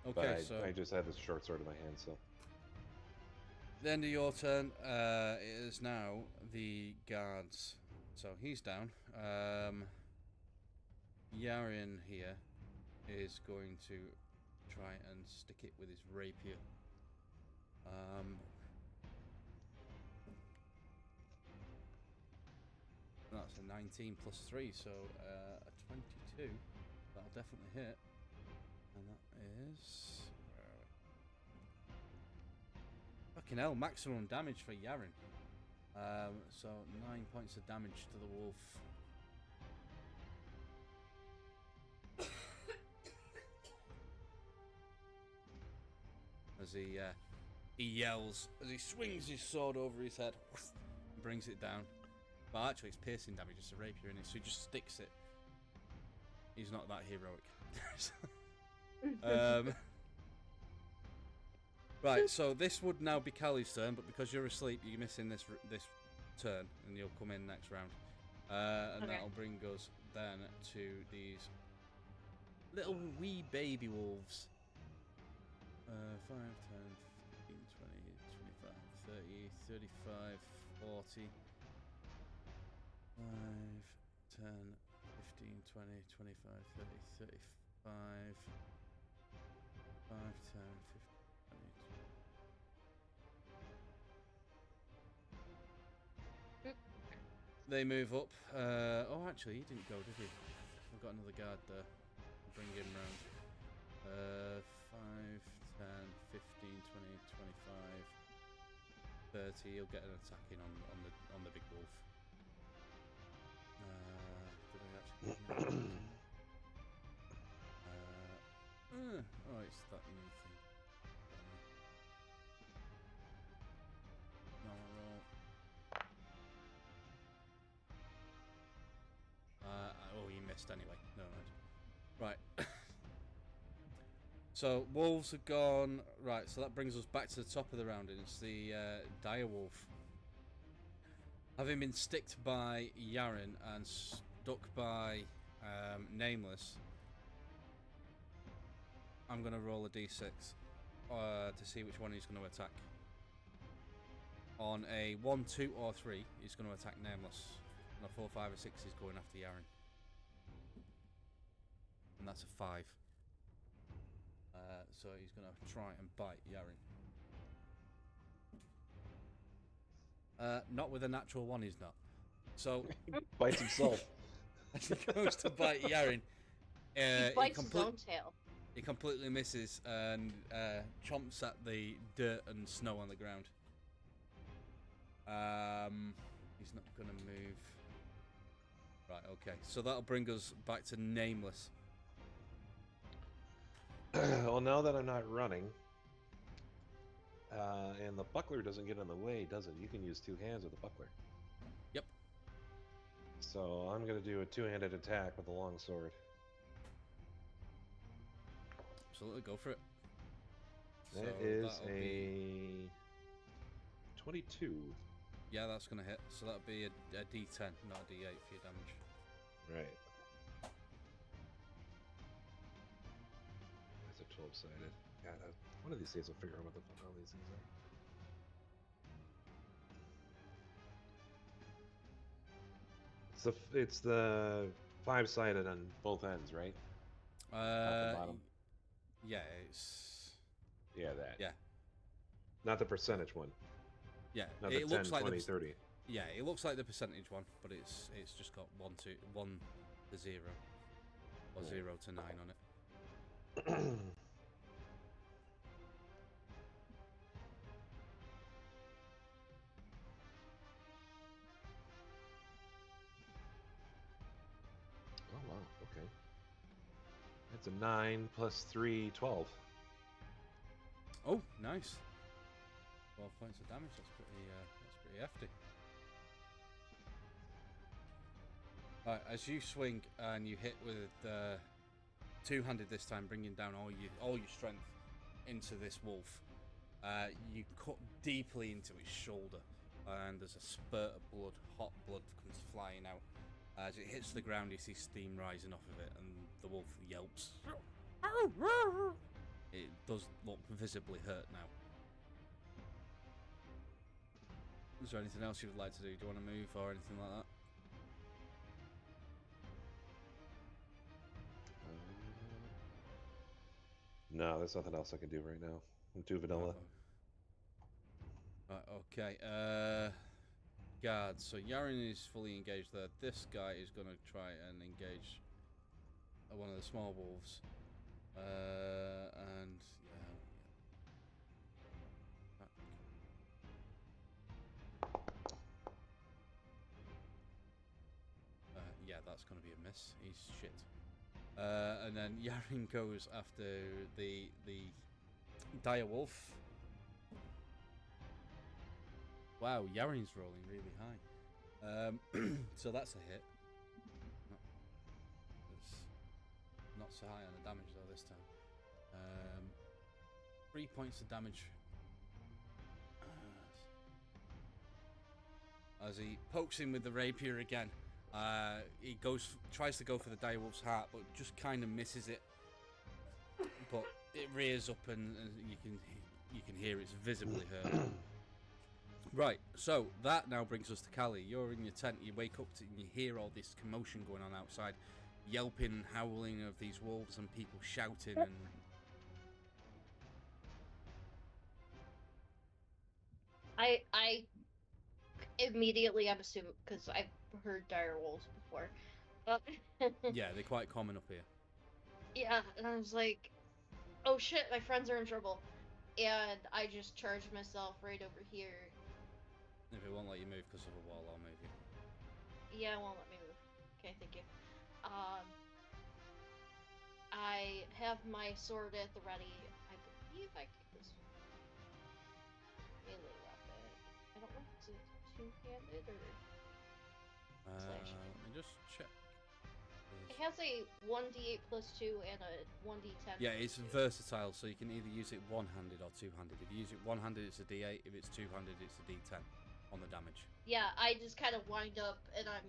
But Okay, so... I just had this short sword in my hand, so... The end of your turn, it is now the guards. So he's down. Yarian here is going to try and stick it with his rapier. That's a 19 plus 3, so a 22. That'll definitely hit. And that is... Fucking hell, maximum damage for Yaren. So 9 points of damage to the wolf. As he yells, as he swings his sword over his head, and brings it down. Well, actually, it's piercing damage, it's a rapier in it, so he just sticks it. He's not that heroic. Right, so this would now be Callie's turn, but because you're asleep, you're missing this turn, and you'll come in next round. And Okay. that'll bring us then to these little wee baby wolves. 5, 10, 15, 20, 25, 30, 35, 40, 5, 10, 15, 20, 25, 30, 35, 5, 10, 15, 20. They move up. Oh, actually, he didn't go, did he? I've got another guard there. I'll bring him round. 5, 10, 15, 20, 25, 30. He'll get an attack in on the big wolf. Did I actually? Oh, it's that new thing. Normal roll. Oh, he missed anyway. No mind. Right. So wolves are gone. Right, so that brings us back to the top of the round, and it's the dire wolf. Having been sticked by Yaren and stuck by Nameless, I'm going to roll a d6 to see which one he's going to attack. On a 1, 2, or 3, he's going to attack Nameless. On a 4, 5, or 6, he's going after Yaren. And that's a 5. So he's going to try and bite Yaren. Not with a natural 1, he's not. So Bites himself. as he goes to bite Yaren, He bites his own tail. he completely misses and chomps at the dirt and snow on the ground. He's not going to move. Right, okay. So that'll bring us back to Nameless. Well, now that I'm not running, and the buckler doesn't get in the way, does it? You can use two hands with the buckler. Yep. So I'm going to do a two-handed attack with the long sword. Absolutely, go for it. That So is that'll a be- 22. Yeah, that's going to hit. So that'll be a D10, not a D8 for your damage. Right. That's a 12-sided. God, one of these days I'll figure out what the fuck all these things are. It's the 5-sided on both ends, right? Top and bottom. Yeah, it's... Yeah, that. Yeah. Not the percentage one. Yeah, Not it the 10, looks like 20, 30. Yeah, it looks like the percentage one, but it's just got 1 to 0 or 0 to 9 on it. a 9 plus 3, 12. Oh, nice. 12 points of damage. That's pretty hefty. Right, as you swing and you hit with two-handed this time, bringing down all your strength into this wolf, you cut deeply into its shoulder, and there's a spurt of blood, hot blood comes flying out. As it hits the ground, you see steam rising off of it, and the wolf yelps. It does look visibly hurt now. Is there anything else you would like to do? Do you want to move or anything like that? No, there's nothing else I can do right now. I'm too vanilla. Right, okay. Guard. So Yaren is fully engaged there. This guy is going to try and engage one of the small wolves. And yeah, that's going to be a miss. He's shit. And then Yaren goes after the dire wolf. Wow, Yaren's rolling really high. So that's a hit. Not so high on the damage though this time. 3 points of damage. As he pokes him with the rapier again. He tries to go for the direwolf's heart, but just kind of misses it. But it rears up, and you can hear it's visibly hurt. Right, so that now brings us to Callie. You're in your tent. You wake up and you hear all this commotion going on outside, yelping, howling of these wolves, and people shouting. And I immediately, I'm assuming, because I've heard dire wolves before. yeah, they're quite common up here. Yeah, and I was like, oh shit, my friends are in trouble. And I just charged myself right over here. If it won't let you move because of a wall, I'll move you. Yeah, it won't let me move. Okay, thank you. I have my sword at the ready. I believe I can this melee weapon. I don't know if it's a two-handed or slash. Let me just check. It has a 1d8 plus 2 and a 1d10. Yeah, it's versatile, so you can either use it one-handed or two-handed. If you use it one-handed, it's a d8. If it's two-handed, it's a d10 on the damage. Yeah, I just kind of wind up and I'm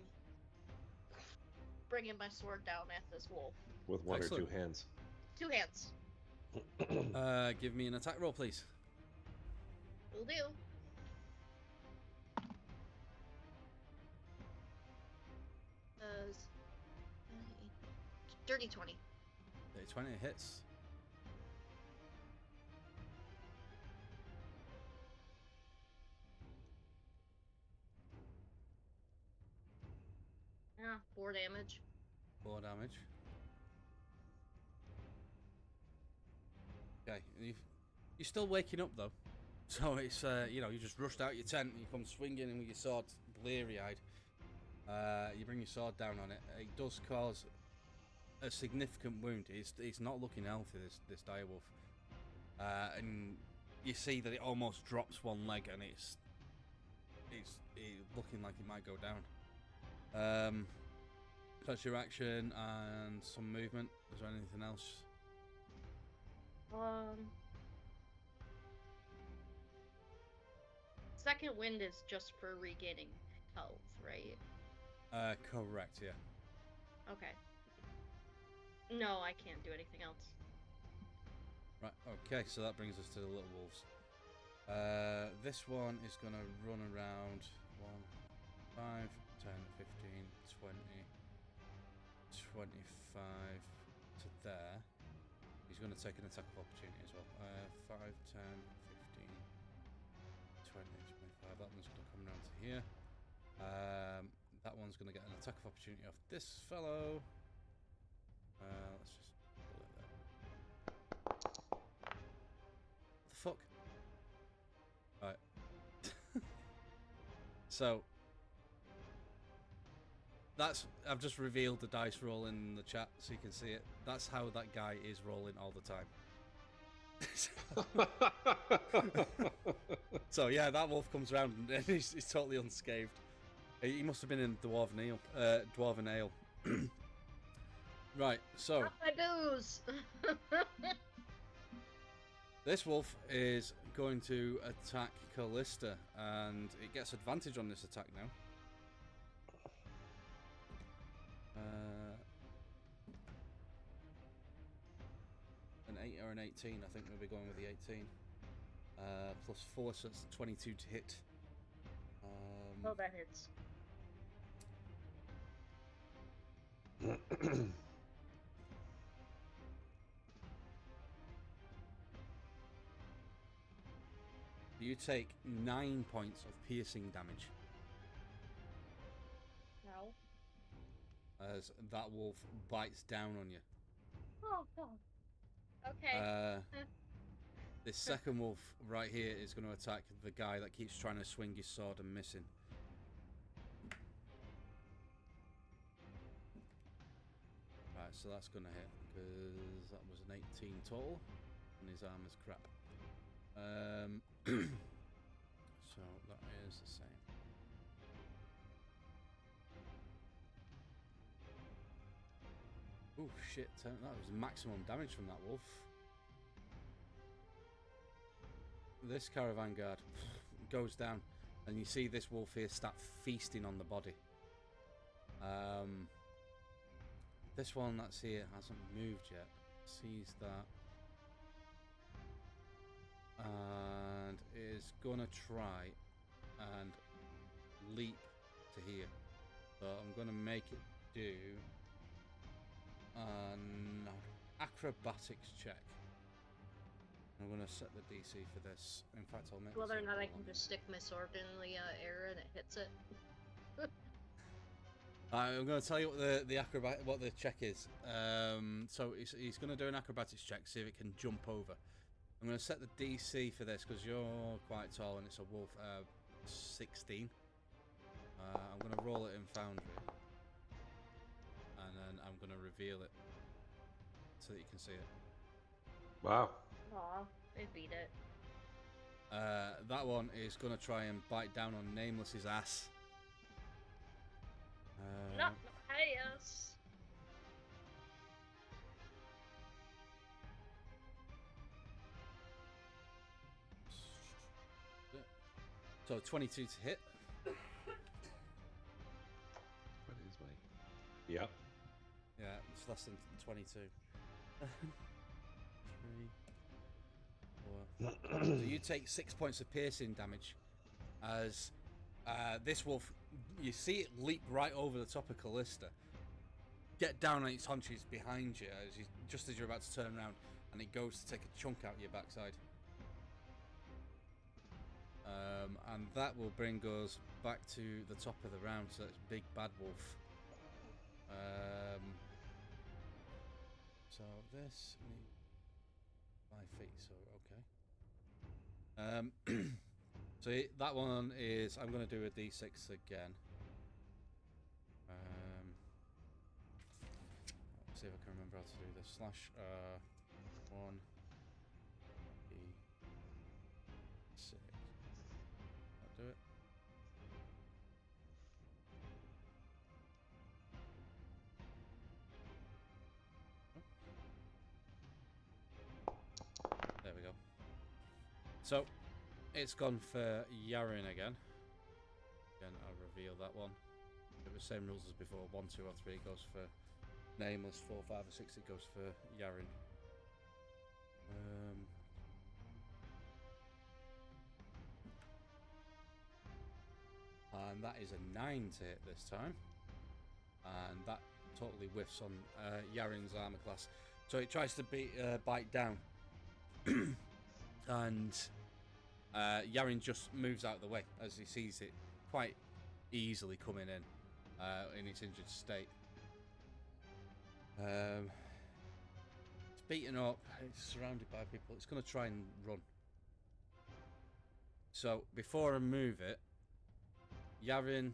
bringing my sword down at this wolf. With one Excellent. or two hands. 2 hands. Give me an attack roll, please. Will do. Dirty 20. 20 hits. Yeah, 4 damage. 4 damage. Okay, you're still waking up though, so it's you just rushed out your tent and you come swinging in with your sword, bleary-eyed. You bring your sword down on it. It does cause a significant wound. It's not looking healthy, this direwolf, and you see that it almost drops one leg and it's looking like it might go down. That's your action and some movement. Is there anything else? Second wind is just for regaining health, right? Correct, yeah. Okay. No, I can't do anything else. Right, okay, so that brings us to the little wolves. This one is going to run around 1, 5, 10, 15, 20, 25 to there. He's going to take an attack of opportunity as well. 5, 10, 15, 20, 25. That one's going to come around to here. That one's going to get an attack of opportunity off this fellow. Let's just pull it there. What the fuck? Right. So That's I've just revealed the dice roll in the chat so you can see it. That's how that guy is rolling all the time. So yeah, that wolf comes around and he's totally unscathed. He must have been in Dwarven Ale. Right, so Not my booze. this wolf is going to attack Kallista, and it gets advantage on this attack now. An 8 or an 18, I think we'll be going with the 18. Plus 4, so it's 22 to hit. Oh, that hits. You take 9 points of piercing damage No. as that wolf bites down on you. Oh, God. Okay. This second wolf right here is going to attack the guy that keeps trying to swing his sword and missing. Right, so that's going to hit because that was an 18 total, and his armor's crap. So that is the same. Oh shit, that was maximum damage from that wolf. This caravan guard goes down, and you see this wolf here start feasting on the body. This one that's here hasn't moved yet. Sees that. And is gonna try and leap to here. So I'm gonna make it do an acrobatics check. I'm gonna set the DC for this. In fact, I'll make Whether or this not I equal can on just stick my sword in the air and it hits it. I'm going to tell you what the check is. So he's going to do an acrobatics check, see if it can jump over. I'm going to set the DC for this because you're quite tall and it's a wolf. 16. I'm going to roll it in Foundry, and then I'm going to reveal it so that you can see it. Wow. Aw, they beat it. That one is going to try and bite down on Nameless's ass. Not my ass. So 22 to hit. What is my... Yep. Yeah, it's less than 22. 3, 4. So you take 6 points of piercing damage as this wolf, you see it leap right over the top of Kallista, get down on its haunches behind you just as you're about to turn around, and it goes to take a chunk out your backside. And that will bring us back to the top of the round, so it's Big Bad Wolf. So this 5 feet, so okay. So that one is, I'm going to do a d6 again. Let's see if I can remember how to do this. /1 d6. I'll do it. There we go. So it's gone for Yaren again. Again, I'll reveal that one. It was the same rules as before. 1, 2, or 3 goes for Nameless. 4, 5, or 6 it goes for Yaren. And that is a 9 to hit this time. And that totally whiffs on Yaren's armor class. So it tries to bite down. And Yaren just moves out of the way as he sees it quite easily coming in its injured state. It's beaten up, it's surrounded by people, it's going to try and run. So before I move it, Yaren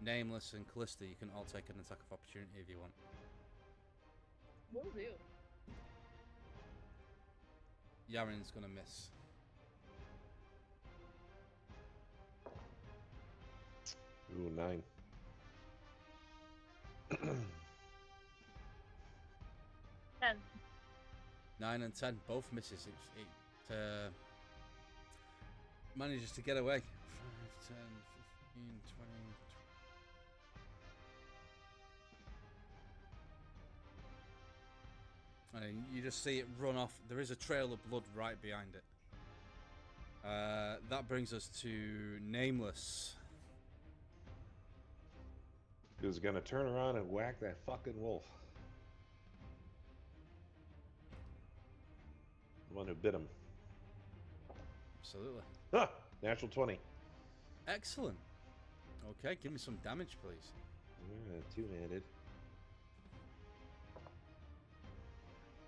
Nameless and Kallista, you can all take an attack of opportunity if you want. Will do. Yaren's gonna miss. Ooh, 9. 10. 9 and 10, both misses. It manages to get away. 5, 10, 15, 20. And you just see it run off. There is a trail of blood right behind it. That brings us to Nameless. Who's gonna turn around and whack that fucking wolf? The one who bit him. Absolutely. Huh! Natural 20. Excellent. Okay, give me some damage, please. Yeah, two-handed.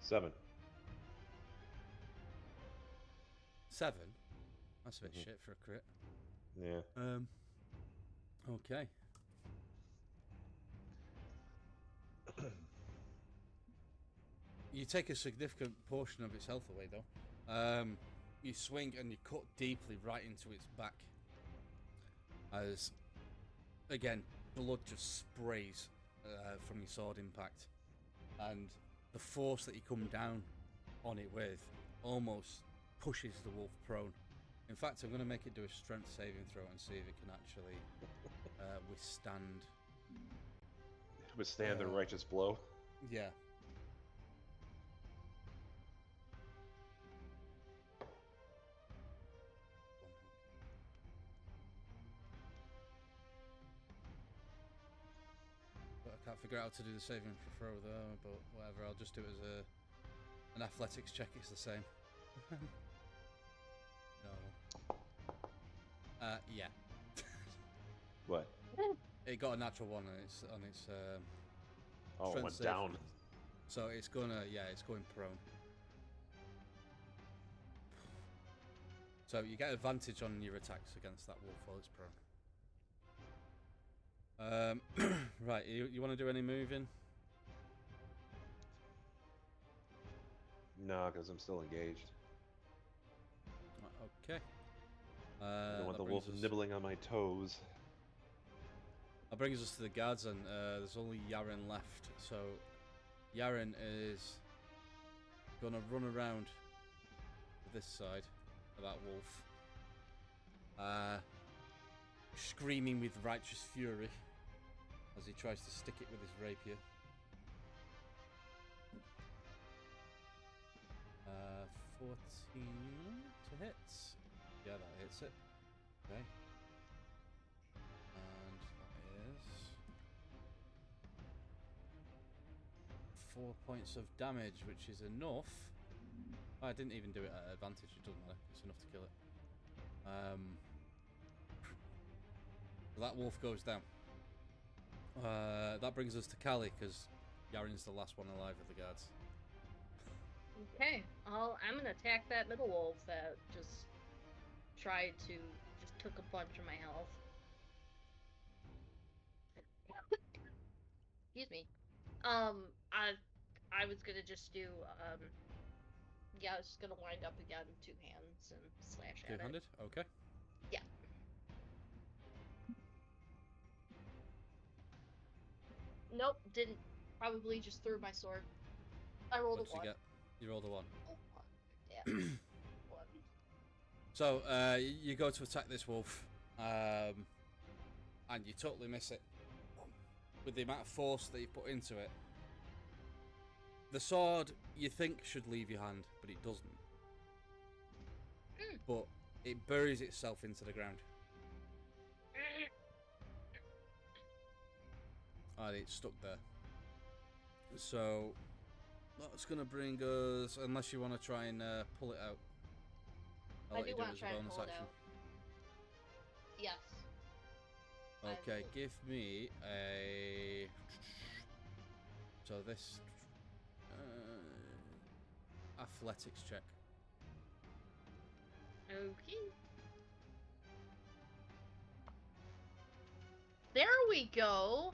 7. 7? That's a bit shit for a crit. Yeah. Okay. You take a significant portion of its health away, though. You swing and you cut deeply right into its back. As, again, blood just sprays from your sword impact. And the force that you come down on it with almost pushes the wolf prone. In fact, I'm going to make it do a strength saving throw and see if it can actually withstand. Withstand the righteous blow. Yeah. But I can't figure out how to do the saving throw though, but whatever, I'll just do it as an athletics check, it's the same. No. Yeah. What? It got a natural one on its Oh, it strength went save. down. So it's gonna, it's going prone. So you get advantage on your attacks against that wolf while it's prone. Right, you want to do any moving? No, because I'm still engaged. Okay. I don't want that the wolf brings us- nibbling on my toes. That brings us to the guards, and there's only Yaren left. So Yaren is gonna run around to this side of that wolf, screaming with righteous fury as he tries to stick it with his rapier. 14 to hit. Yeah, that hits it. Okay. And that is 4 points of damage, which is enough. I didn't even do it at advantage, it doesn't matter. It's enough to kill it. That wolf goes down. That brings us to Callie, because Yaren's the last one alive of the guards. Okay, I'm gonna attack that middle wolf that just took a bunch of my health. Excuse me. I was gonna just do, I was just gonna wind up again, 2 hands and slash at it. Two-handed? Okay. Yeah. Nope, didn't. Probably just threw my sword. I rolled What a did 1. you get? You rolled a 1. Yeah. 1. So, you go to attack this wolf, and you totally miss it. With the amount of force that you put into it. The sword, you think, should leave your hand, but it doesn't. But it buries itself into the ground. And it's stuck there. So, that's going to bring us, unless you want to try and pull it out. I'll I let do you do it want as to a try and bonus pull it action. out. Yes. Okay, give me a... So this... athletics check. Okay. There we go.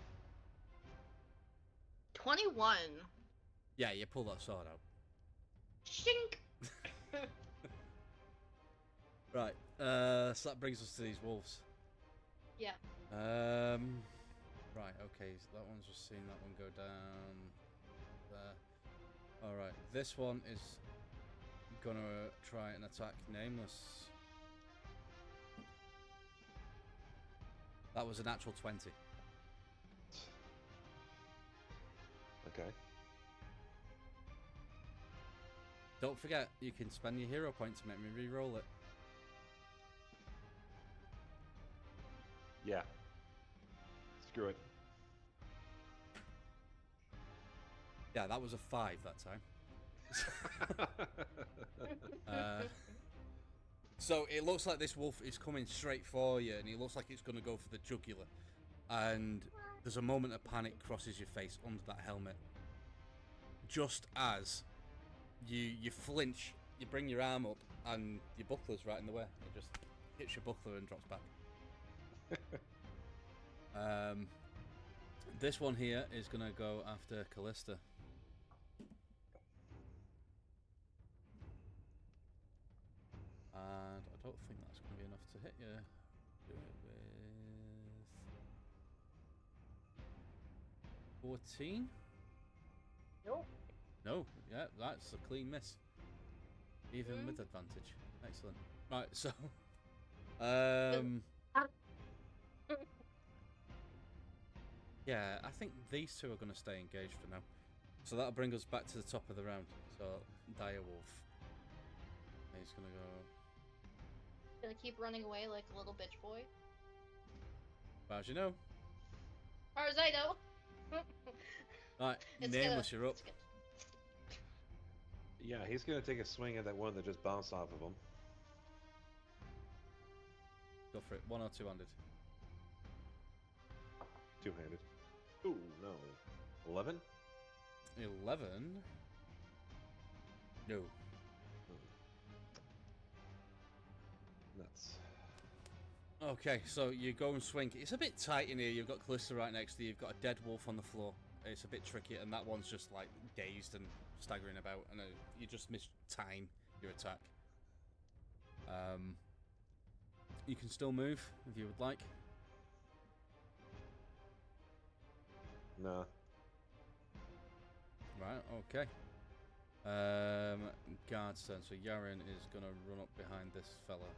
21. Yeah, you pull that sword out. Shink. Right. So that brings us to these wolves. Yeah. Right. Okay. So that one's just seen that one go down there. All right. This one is gonna try and attack Nameless. That was a natural 20. Okay. Don't forget, you can spend your hero point to make me re-roll it. Yeah. Screw it. Yeah, that was a 5 that time. So it looks like this wolf is coming straight for you, and it looks like it's going to go for the jugular. And there's a moment of panic crosses your face under that helmet. Just as you flinch, you bring your arm up, and your buckler's right in the way. It just hits your buckler and drops back. This one here is going to go after Kallista. And I don't think that's going to be enough to hit you. Do it with 14. Nope. No, yeah, that's a clean miss. Even with advantage. Excellent. Right, so yeah, I think these two are going to stay engaged for now. So that'll bring us back to the top of the round. So Direwolf. He's going to go. Gonna keep running away like a little bitch boy. As far as you know. As far as I know. Right, Nameless, you're up. Yeah, he's gonna take a swing at that one that just bounced off of him. Go for it. One or two-handed. Two-handed. Ooh, no. 11? 11? No. Nuts. Okay, so you go and swing. It's a bit tight in here. You've got Kallista right next to you. You've got a dead wolf on the floor. It's a bit tricky, and that one's just like dazed and staggering about, and you just mistime your attack. You can still move if you would like. Nah. Right, okay. Guard's turn. So Yaren is going to run up behind this fella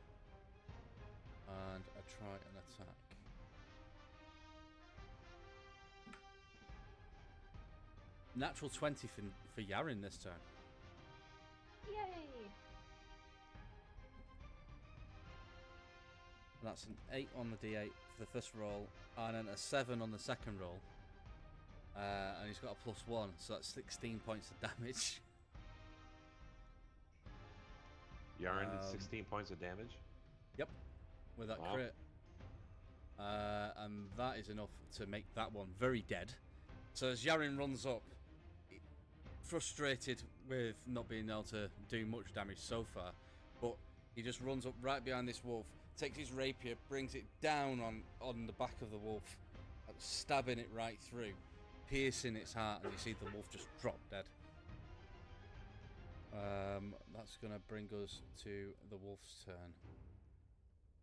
and try an attack. Natural 20 for Yaren this turn. Yay! That's an 8 on the D8 for the first roll, and then a 7 on the second roll. And he's got a +1, so that's 16 points of damage. Yaren did 16 points of damage? Yep, with that crit. And that is enough to make that one very dead. So as Yaren runs up, frustrated with not being able to do much damage so far, but he just runs up right behind this wolf, takes his rapier, brings it down on the back of the wolf, stabbing it right through, piercing its heart, and you see the wolf just drop dead. That's going to bring us to the wolf's turn.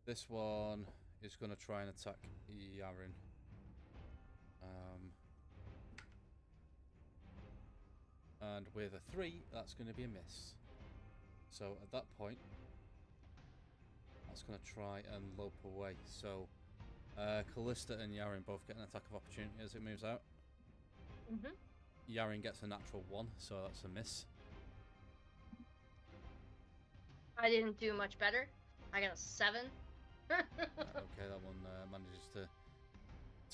This one is going to try and attack Yaren. And with a 3, that's going to be a miss. So at that point, that's going to try and lope away. So Kallista and Yaren both get an attack of opportunity as it moves out. Yaren gets a natural 1, so that's a miss. I didn't do much better. I got a 7. Okay, that one manages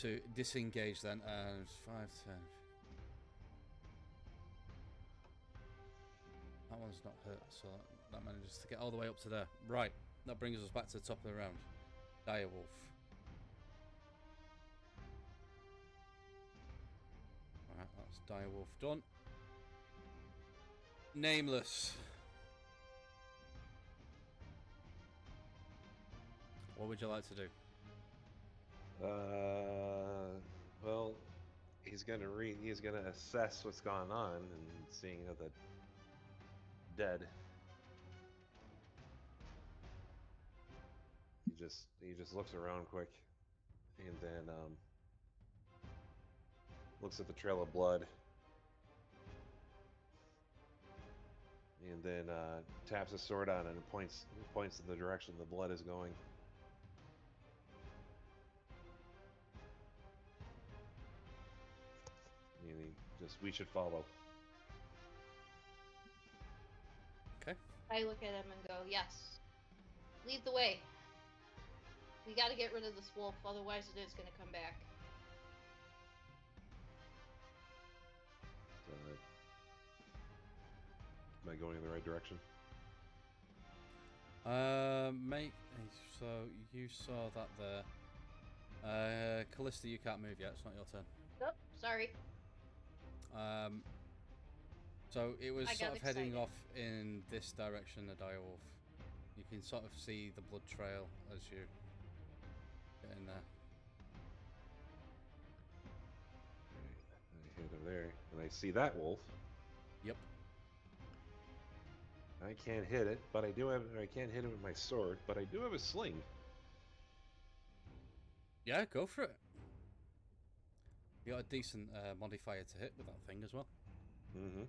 to disengage then, and 5, 10. That one's not hurt, so that manages to get all the way up to there. Right, that brings us back to the top of the round. Direwolf. Alright, that's Direwolf done. Nameless. What would you like to do? Well, he's gonna assess what's going on and seeing the dead. He just looks around quick, and then looks at the trail of blood, and then taps his sword on it and points in the direction the blood is going. And we should follow. Okay. I look at him and go, yes. Lead the way. We gotta get rid of this wolf, otherwise it is gonna come back. Am I going in the right direction? Mate, so you saw that there. Kallista, you can't move yet. It's not your turn. Nope, sorry. So it was I sort got of heading excited. off in this direction, the direwolf. You can sort of see the blood trail as you get in there. I hit him there, and I see that wolf. Yep. I can't hit it, but I can't hit him with my sword, but I do have a sling. Yeah, go for it. You got a decent modifier to hit with that thing as well. Mm-hmm.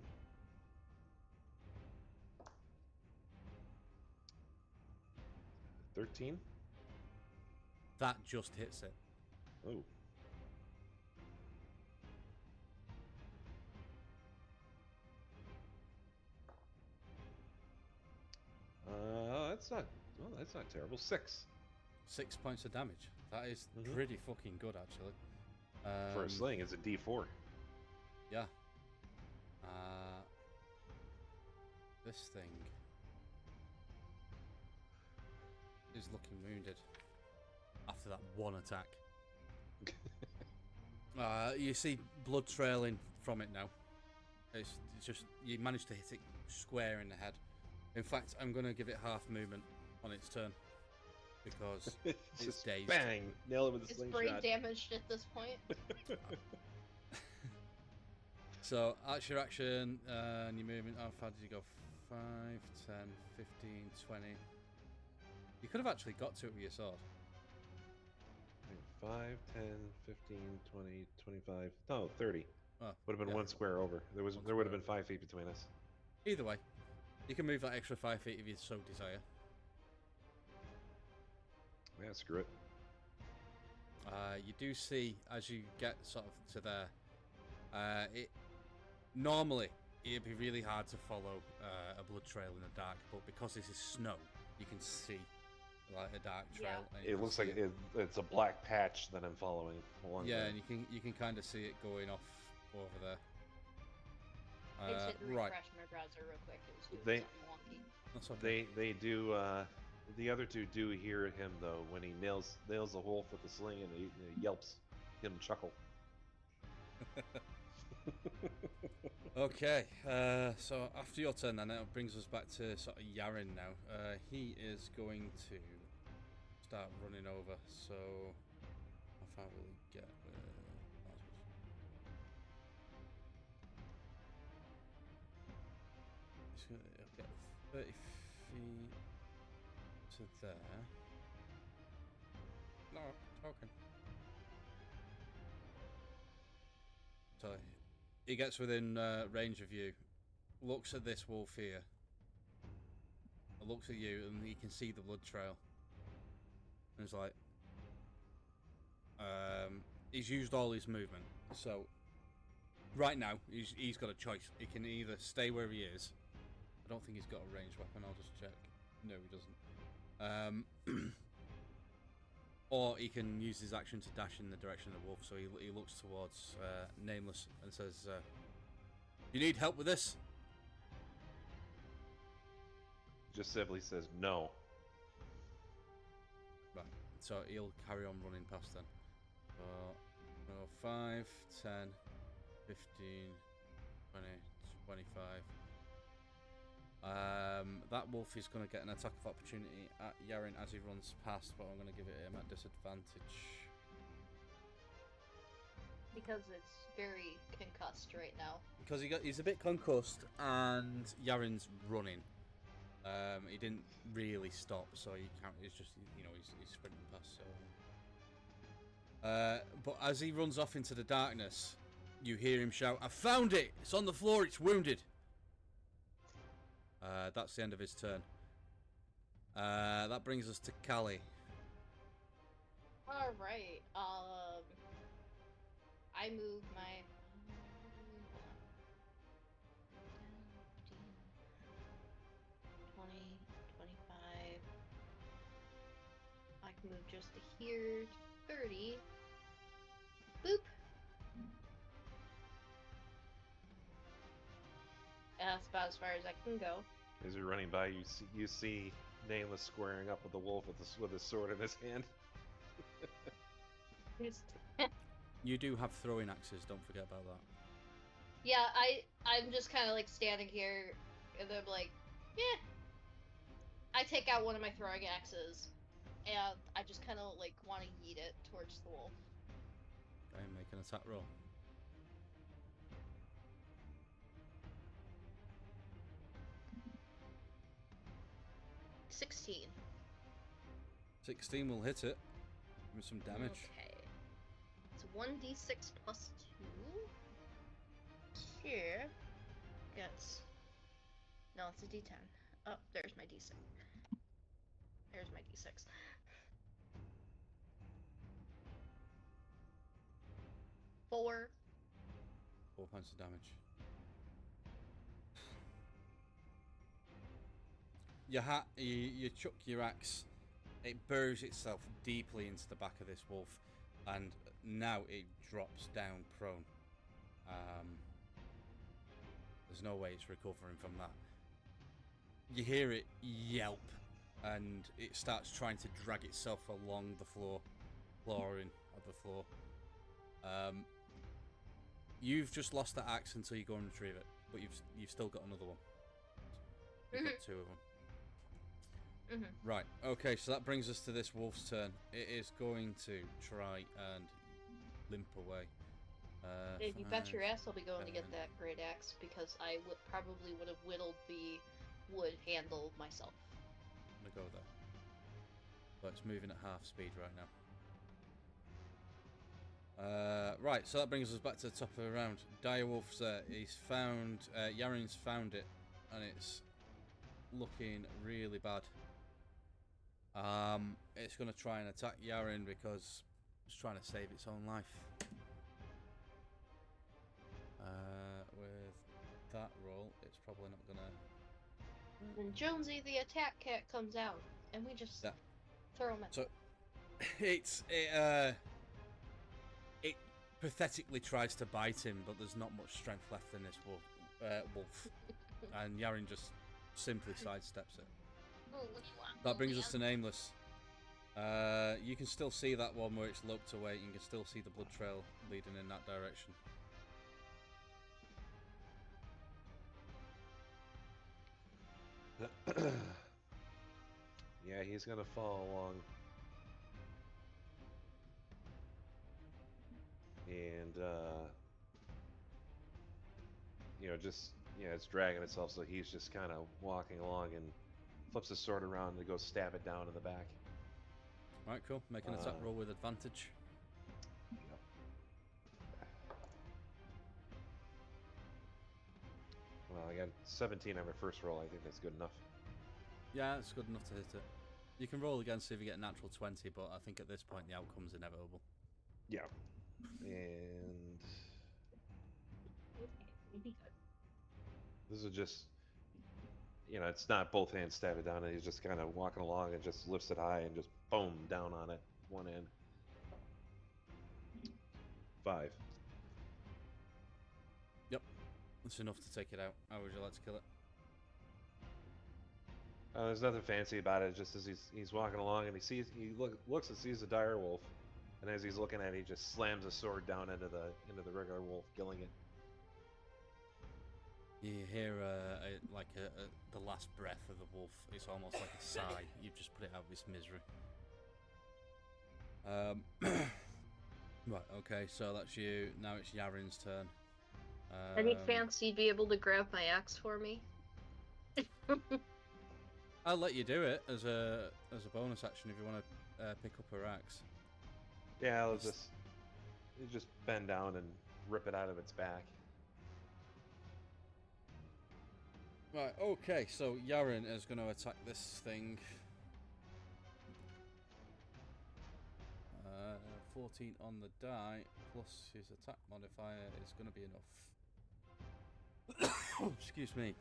13? That just hits it. Oh. That's not terrible. 6. 6 points of damage. That is pretty fucking good, actually. For a sling, it's a D4. Yeah. This thing is looking wounded after that one attack. You see blood trailing from it now. It's just, you managed to hit it square in the head. In fact, I'm going to give it half movement on its turn because it's just dazed. Bang! Nail it with a It's slingshot. brain damaged at this point. So, that's your action, and your movement. How far did you go? 5, 10, 15, 20. You could have actually got to it with your sword. 5, 10, 15, 20, 25. No, 30. Oh, Would have been one square over. There would have been 5 feet between us. Either way, you can move that extra 5 feet if you so desire. Yeah, screw it. You do see, as you get sort of to there, normally it'd be really hard to follow a blood trail in the dark, but because this is snow, you can see like a dark trail. Yeah. It looks like it's a black patch that I'm following along. Yeah, and you can kind of see it going off over there. I just hit Right. refresh my browser real quick. It was doing something wonky. That's okay. They do. The other two do hear him though when he nails the wolf with the sling and he yelps. Him chuckle. Okay, so after your turn, then it brings us back to sort of Yaren now. He is going to start running over. So how far will he get? He'll get 30 feet to there. No, talking. So he gets within range of you, looks at this wolf here, looks at you, and he can see the blood trail. And it's like, he's used all his movement, so right now he's got a choice. He can either stay where he is. I don't think he's got a ranged weapon. I'll just check. No, he doesn't. Or he can use his action to dash in the direction of the wolf. So he looks towards Nameless and says, "You need help with this?" Just simply says no. Right. So he'll carry on running past then. 5, 10, 15, 20, 25. That wolf is going to get an attack of opportunity at Yaren as he runs past, but I'm going to give it him at disadvantage. Because it's very concussed right now. Because he's a bit concussed, and Yaren's running. He didn't really stop, so he can't. It's just he's sprinting past. So, but as he runs off into the darkness, you hear him shout, "I found it! It's on the floor. It's wounded." That's the end of his turn. That brings us to Callie. All right. I move my. Hold on. 20, 25. I can move just to here. 30. Boop. That's about as far as I can go. As you're running by, you see Nameless squaring up with the wolf with his sword in his hand. You do have throwing axes. Don't forget about that. Yeah, I'm just kind of like standing here, and I'm like, yeah. I take out one of my throwing axes, and I just kind of like want to yeet it towards the wolf. Okay, make an attack roll. 16. 16 will hit it. Give me some damage. Okay. It's 1d6 plus 2. Here. Gets. No, it's a d10. Oh, there's my d6. There's my d6. 4. 4 points of damage. You chuck your axe. It burrows itself deeply into the back of this wolf, and now it drops down prone. There's no way it's recovering from that. You hear it yelp, and it starts trying to drag itself along the flooring of the floor. You've just lost that axe until you go and retrieve it, but you've still got another one. You've got 2 of them. Right, okay, so that brings us to this wolf's turn. It is going to try and limp away. If you bet your ass I'll be going to 10. get that great axe, because I probably would have whittled the wood handle myself. I'm gonna go there. But it's moving at half speed right now. Right, so that brings us back to the top of the round. Direwolf's there. He's found... Yaren's found it, and it's looking really bad. It's going to try and attack Yaren because it's trying to save its own life. With that roll, it's probably not going to... Then Jonesy the attack cat comes out, and we just throw him at So, it pathetically tries to bite him, but there's not much strength left in this wolf. And Yaren just simply sidesteps it. Oh, what do you want? That brings us to Nameless. You can still see that one where it's looked away. You can still see the blood trail leading in that direction. Yeah, he's gonna follow along. And it's dragging itself, so he's just kind of walking along and flips his sword around to go stab it down in the back. Alright, cool. Make an attack roll with advantage. Yep. Well, I got 17 on my first roll. I think that's good enough. Yeah, it's good enough to hit it. You can roll again, see if you get a natural 20, but I think at this point the outcome's inevitable. Yeah. And this is just, it's not both hands stab it down, and he's just kind of walking along and just lifts it high and just boom, down on it, one end. 5. Yep, that's enough to take it out. How would you like to kill it? There's nothing fancy about it. Just as he's walking along and he looks and sees the dire wolf, and as he's looking at it, he just slams his sword down into the regular wolf, killing it. You hear the last breath of the wolf. It's almost like a sigh. You've just put it out of its misery. Right, okay, so that's you. Now it's Yaren's turn. Any chance you'd be able to grab my axe for me? I'll let you do it as a bonus action if you want to pick up her axe. Yeah, I'll just bend down and rip it out of its back. Right, okay, so Yaren is going to attack this thing. 14 on the die, plus his attack modifier is going to be enough. Excuse me.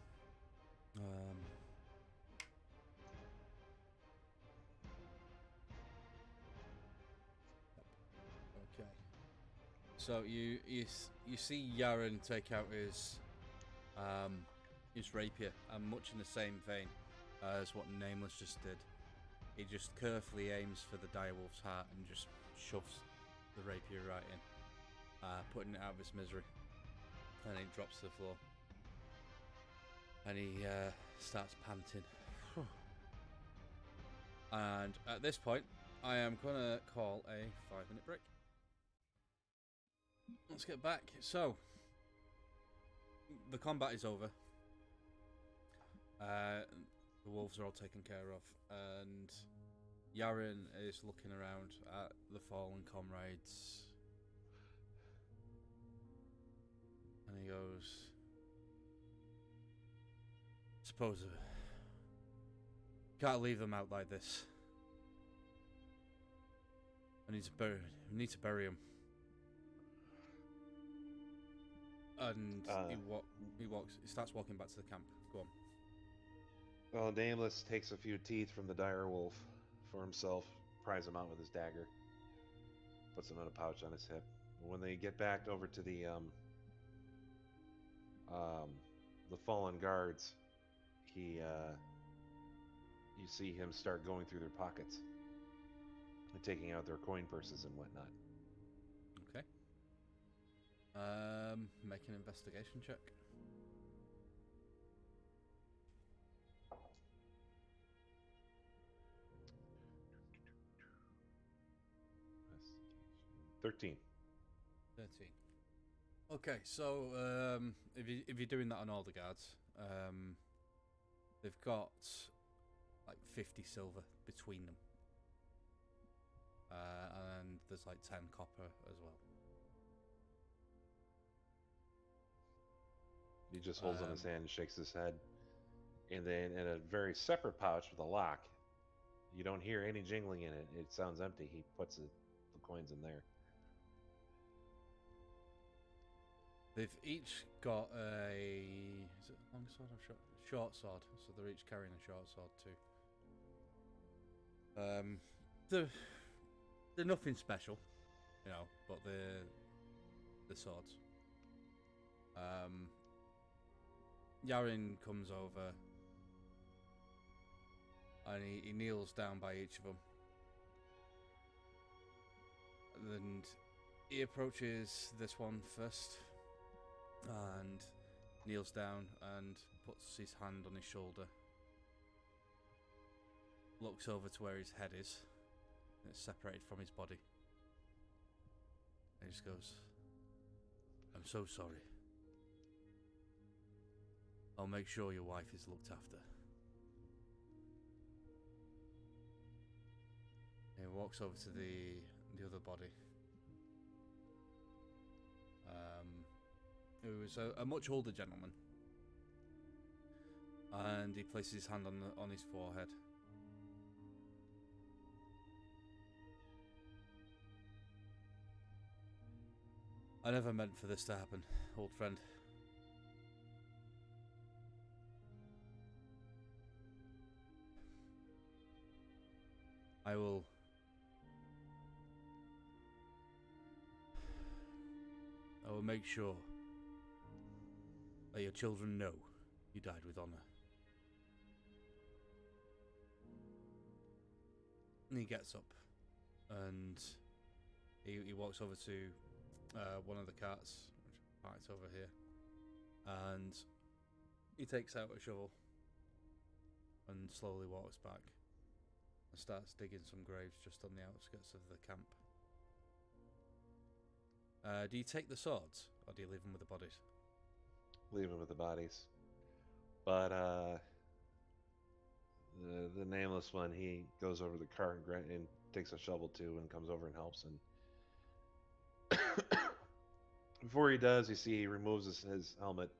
Okay. So you see Yaren take out his rapier, and much in the same vein as what Nameless just did. He just carefully aims for the direwolf's heart and just shoves the rapier right in, putting it out of its misery. And it drops to the floor. And he starts panting. And at this point, I am going to call a 5-minute break. Let's get back. So, the combat is over. The wolves are all taken care of, and Yaren is looking around at the fallen comrades, and he goes, "Suppose can't leave them out like this. I need to bury him." And he starts walking back to the camp. Go on. Well, Nameless takes a few teeth from the dire wolf for himself, pries them out with his dagger, puts them in a pouch on his hip. When they get back over to the fallen guards, you see him start going through their pockets and taking out their coin purses and whatnot. Okay. Make an investigation check. $13. 13. Okay, so if you're doing that on all the guards, they've got like 50 silver between them, and there's like 10 copper as well. He just holds on his hand and shakes his head. And then in a very separate pouch with a lock, you don't hear any jingling in it. It sounds empty. He puts the coins in there. They've each got is it a long sword or short sword? So they're each carrying a short sword too. They're nothing special, you know, but they're swords. Yaren comes over and he kneels down by each of them, and he approaches this one first and kneels down and puts his hand on his shoulder, looks over to where his head is, and it's separated from his body, and he just goes, "I'm so sorry. I'll make sure your wife is looked after." And he walks over to the other body, who was a much older gentleman, and he places his hand on his forehead. "I never meant for this to happen, old friend. I will make sure that your children know you died with honor." And he gets up and he walks over to one of the carts, which parked over here, and he takes out a shovel and slowly walks back and starts digging some graves just on the outskirts of the camp. Do you take the swords, or do you leave them with the bodies? Leave him with the bodies. But the nameless one, he goes over to the cart and takes a shovel too, and comes over and helps. And before he does, you see he removes his helmet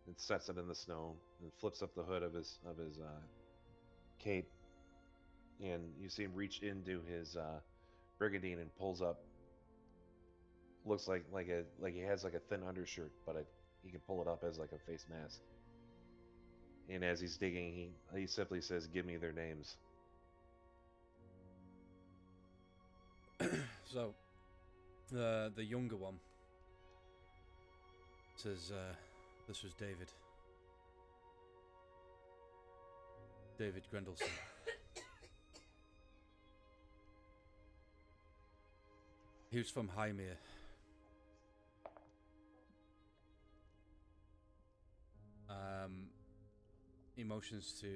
and sets it in the snow, and flips up the hood of his cape, and you see him reach into his brigandine and pulls up. Looks like he has like a thin undershirt, but he can pull it up as like a face mask. And as he's digging, he simply says, "Give me their names." So, the younger one says, "This was David. David Grendelson." He was from Hymir. He motions to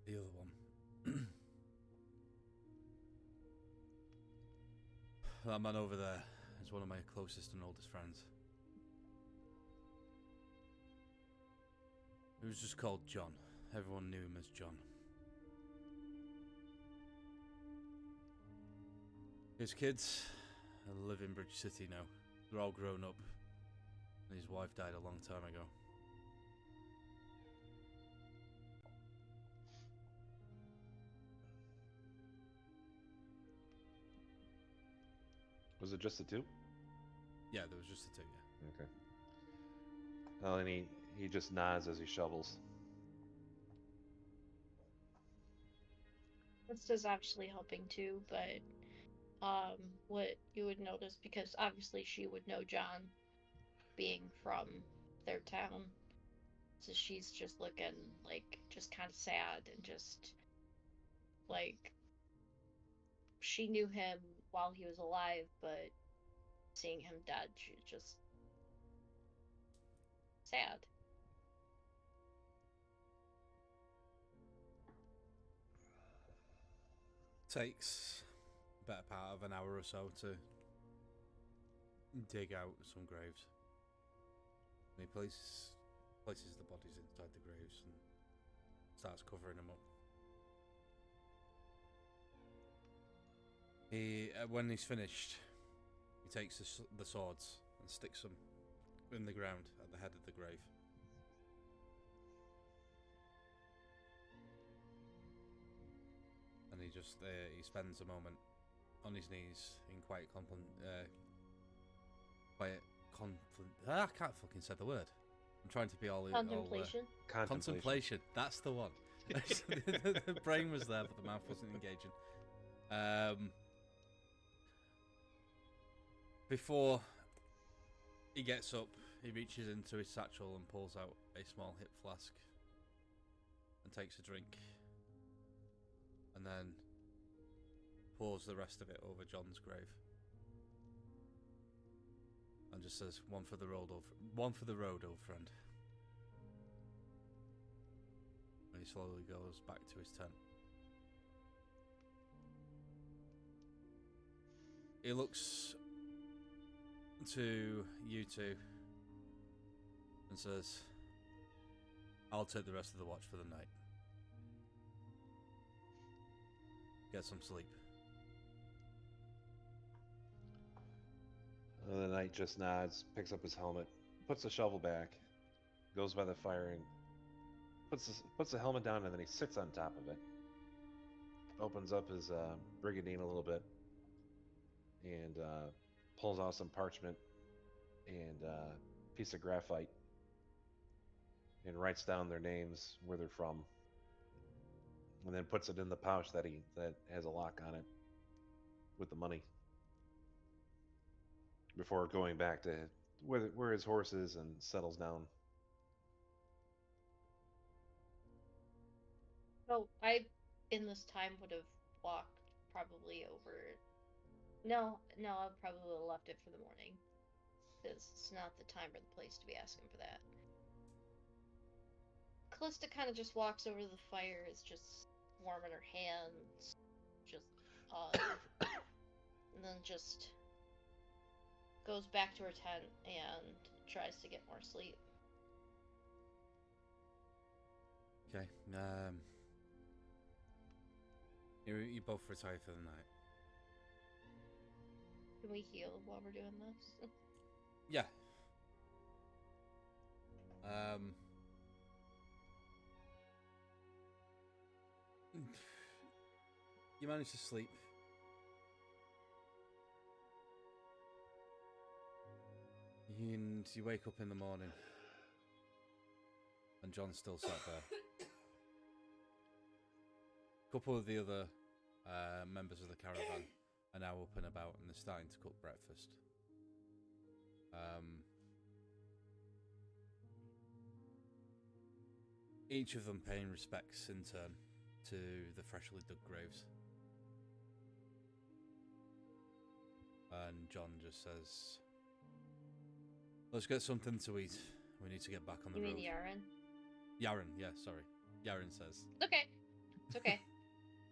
the other one. That man over there is one of my closest and oldest friends. He was just called John. Everyone knew him as John. His kids live in Bridge City now. They're all grown up. And his wife died a long time ago. Was it just the two? Yeah, there was just the two, yeah. Okay. Well, and he just nods as he shovels. Krista's actually helping too, but what you would notice, because obviously she would know John being from their town, so she's just looking like just kind of sad and just like she knew him while he was alive, but seeing him dead, she's just sad. Takes a better part of an hour or so to dig out some graves. And he places the bodies inside the graves and starts covering them up. When he's finished, he takes the swords and sticks them in the ground at the head of the grave. And he just he spends a moment on his knees in quiet I can't fucking say the word. I'm trying to be all Contemplation. Contemplation. That's the one. The brain was there, but the mouth wasn't engaging. Before he gets up, he reaches into his satchel and pulls out a small hip flask and takes a drink. And then pours the rest of it over John's grave. And just says, one for the road, old friend. And he slowly goes back to his tent. He looks to you two and says, I'll take the rest of the watch for the night. Get some sleep. The knight just nods, picks up his helmet, puts the shovel back, goes by the fire and puts the helmet down, and then he sits on top of it. Opens up his brigandine a little bit and pulls out some parchment and a piece of graphite and writes down their names, where they're from, and then puts it in the pouch that has a lock on it with the money, before going back to where his horse is and settles down. Well, I, in this time, would have walked probably over. No, I probably would have left it for the morning, because it's not the time or the place to be asking for that. Kallista kind of just walks over to the fire, is just warming her hands, just and then just goes back to her tent and tries to get more sleep. Okay. You both retire for the night. Can we heal while we're doing this? Yeah. You manage to sleep. And you wake up in the morning. And John's still sat there. A couple of the other members of the caravan are now up and about, and they're starting to cook breakfast. Each of them paying respects in turn to the freshly dug graves. And John just says, "Let's get something to eat. We need to get back on the road." You mean Yaren? Yaren, yeah, sorry. Yaren says. It's okay. It's okay.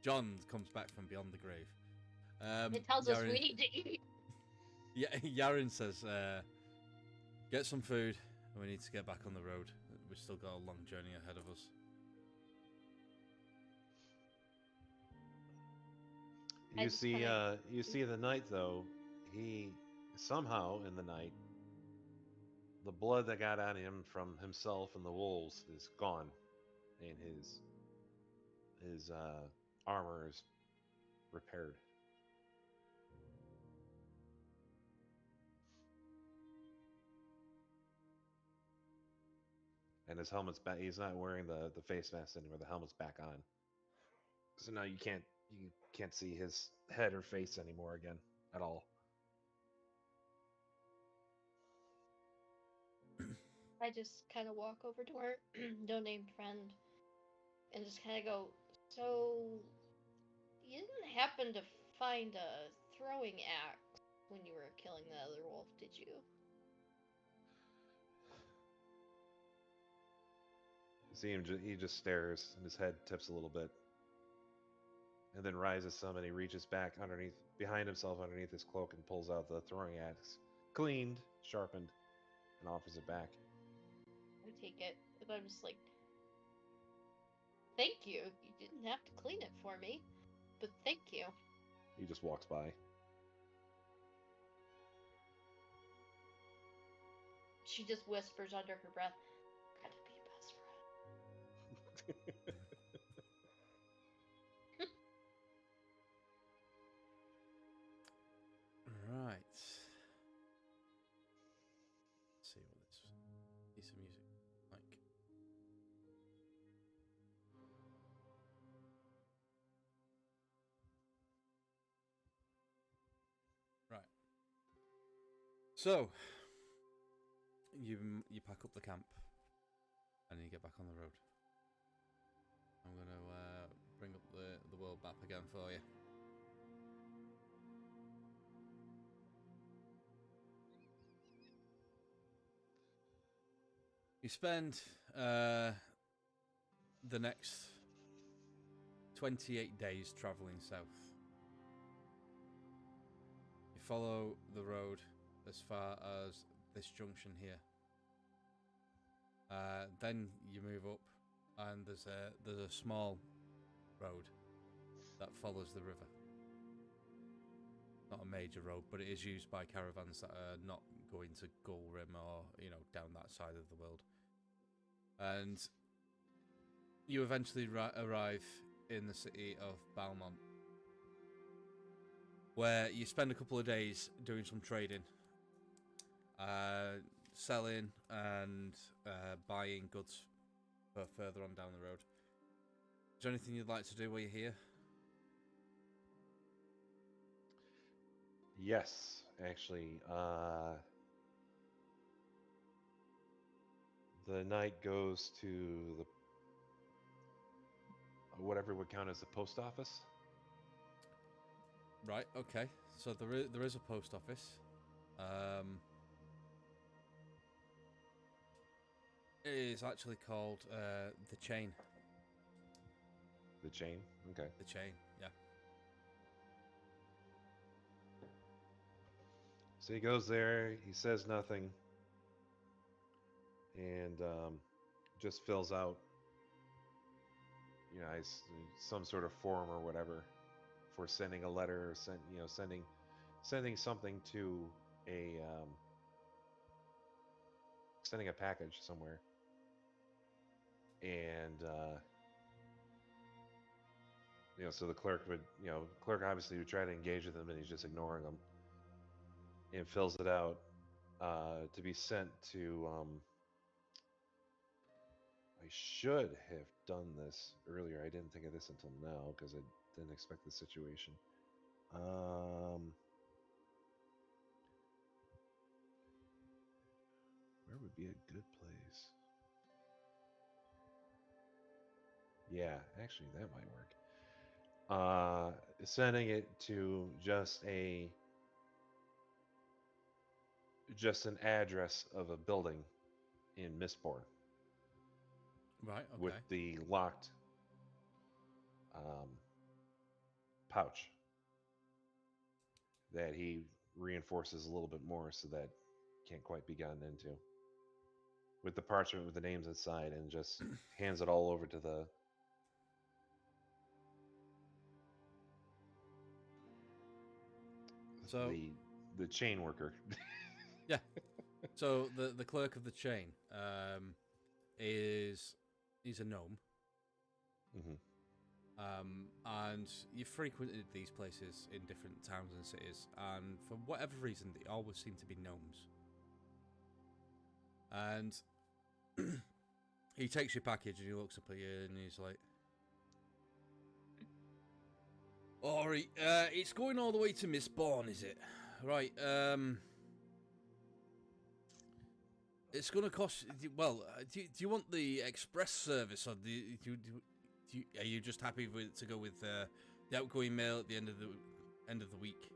John comes back from beyond the grave. It tells us Yaren, we need to eat. Yeah, Yaren says, "Get some food, and we need to get back on the road. We've still got a long journey ahead of us." You see the knight though. He somehow in the night, the blood that got on him from himself and the wolves is gone, and his armor is repaired. And his helmet's back. He's not wearing the face mask anymore. The helmet's back on. So now you can't see his head or face anymore again at all. I just kind of walk over to her no-named friend and just kind of go, "So, you didn't happen to find a throwing axe when you were killing the other wolf, did you?" You see him, he just stares, and his head tips a little bit. And then rises some, and he reaches back behind himself underneath his cloak and pulls out the throwing axe. Cleaned, sharpened, and offers it back. I take it, and I'm just like, "Thank you. You didn't have to clean it for me, but thank you." He just walks by. She just whispers under her breath, "Gotta be best friend." Right. Let's see what this piece of music is like. Right. So you pack up the camp and you get back on the road. I'm gonna bring up the world map again for you. You spend the next 28 days traveling south. You follow the road as far as this junction here. Then you move up, and there's a small road that follows the river. Not a major road, but it is used by caravans that are not going to Gulrim or down that side of the world. And you eventually arrive in the city of Balmont, where you spend a couple of days doing some trading, selling and buying goods for further on down the road. Is there anything you'd like to do while you're here? Yes, actually. The knight goes to the whatever would count as the post office. Right, okay. So there is a post office. It is actually called the Chain. The Chain? Okay. The Chain, yeah. So he goes there. He says nothing, and just fills out, some sort of form or whatever for sending a letter, or sending something to a sending a package somewhere. And so the clerk obviously would try to engage with him, and he's just ignoring him, and fills it out to be sent to. I should have done this earlier. I didn't think of this until now because I didn't expect the situation. Where would be a good place? Yeah, actually, that might work. Sending it to just an address of a building in Mistborn. Right. Okay. With the locked pouch that he reinforces a little bit more so that can't quite be gotten into. With the parchment with the names inside, and just hands it all over to the chain worker. Yeah. So the clerk of the chain he's a gnome. Mm-hmm. And you've frequented these places in different towns and cities, and for whatever reason, they always seem to be gnomes. And he takes your package and he looks up at you and he's like, "Alright, it's going all the way to Mistborn, is it? Right, it's going to cost. Well, do you want the express service, or are you just happy to go with the outgoing mail at the end of the week?"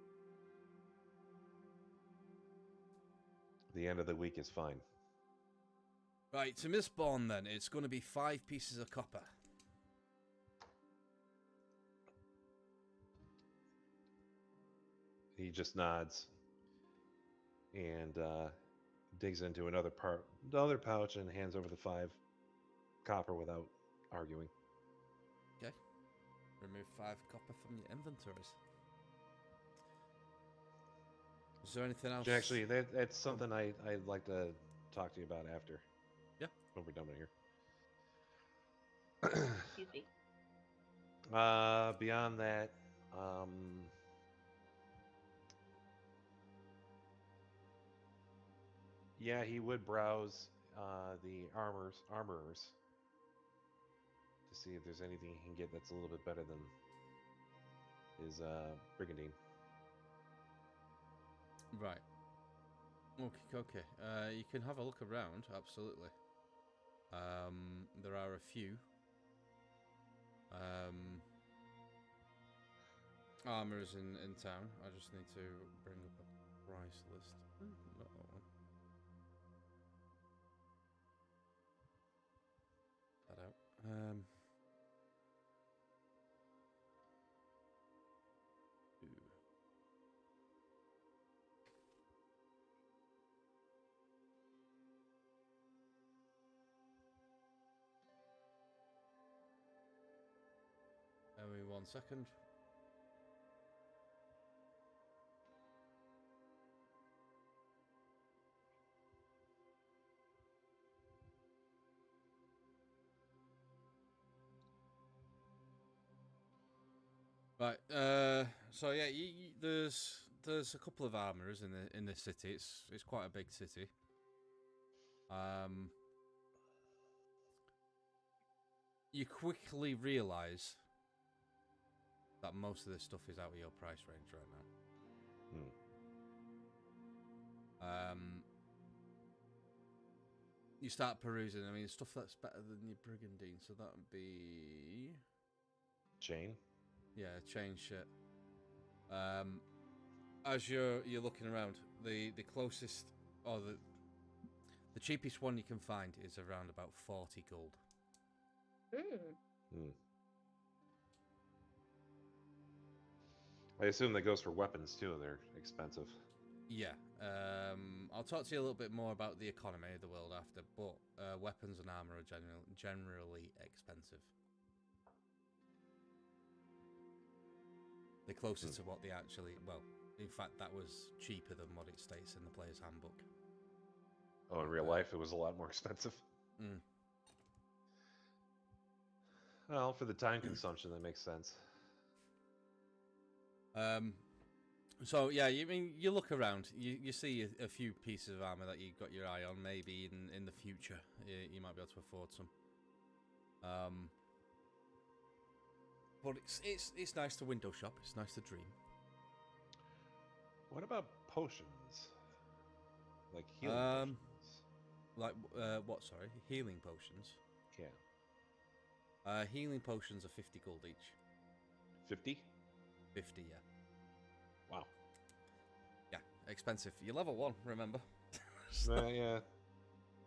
The end of the week is fine. Right, to Mistborn then, it's going to be 5 pieces of copper. He just nods and digs into another pouch, and hands over the 5 copper without arguing. Okay. Remove 5 copper from your inventories. Is there anything else? Actually, that's something I'd like to talk to you about after. Yeah. When we're done with here. Excuse me. Beyond that, yeah, he would browse the armorers to see if there's anything he can get that's a little bit better than his brigandine. Right. Okay. You can have a look around, absolutely. There are a few armorers in town. I just need to bring up a price list. Not that one. That out. Give me 1 second. Right. So yeah, there's a couple of armorers in this city. It's quite a big city. You quickly realise that most of this stuff is out of your price range right now. You start perusing. I mean, stuff that's better than your brigandine. So that would be Chain. Yeah, chain shit. As you're looking around, the closest, or the cheapest one you can find is around about 40 gold. I assume that goes for weapons too. They're expensive. Yeah. I'll talk to you a little bit more about the economy of the world after, but weapons and armor are generally expensive. They're closer to what they actually... Well, in fact, that was cheaper than what it states in the player's handbook. Oh, in real life, it was a lot more expensive. Mm. Well, for the time consumption, that makes sense. So yeah, you look around, you see a few pieces of armor that you've got your eye on. Maybe in the future, you might be able to afford some. But it's nice to window shop. It's nice to dream. What about potions? Like healing potions? Like what? Sorry, healing potions. Yeah. Healing potions are 50 gold each. 50? 50, yeah. Wow. Yeah, expensive. You're level 1, remember? Yeah.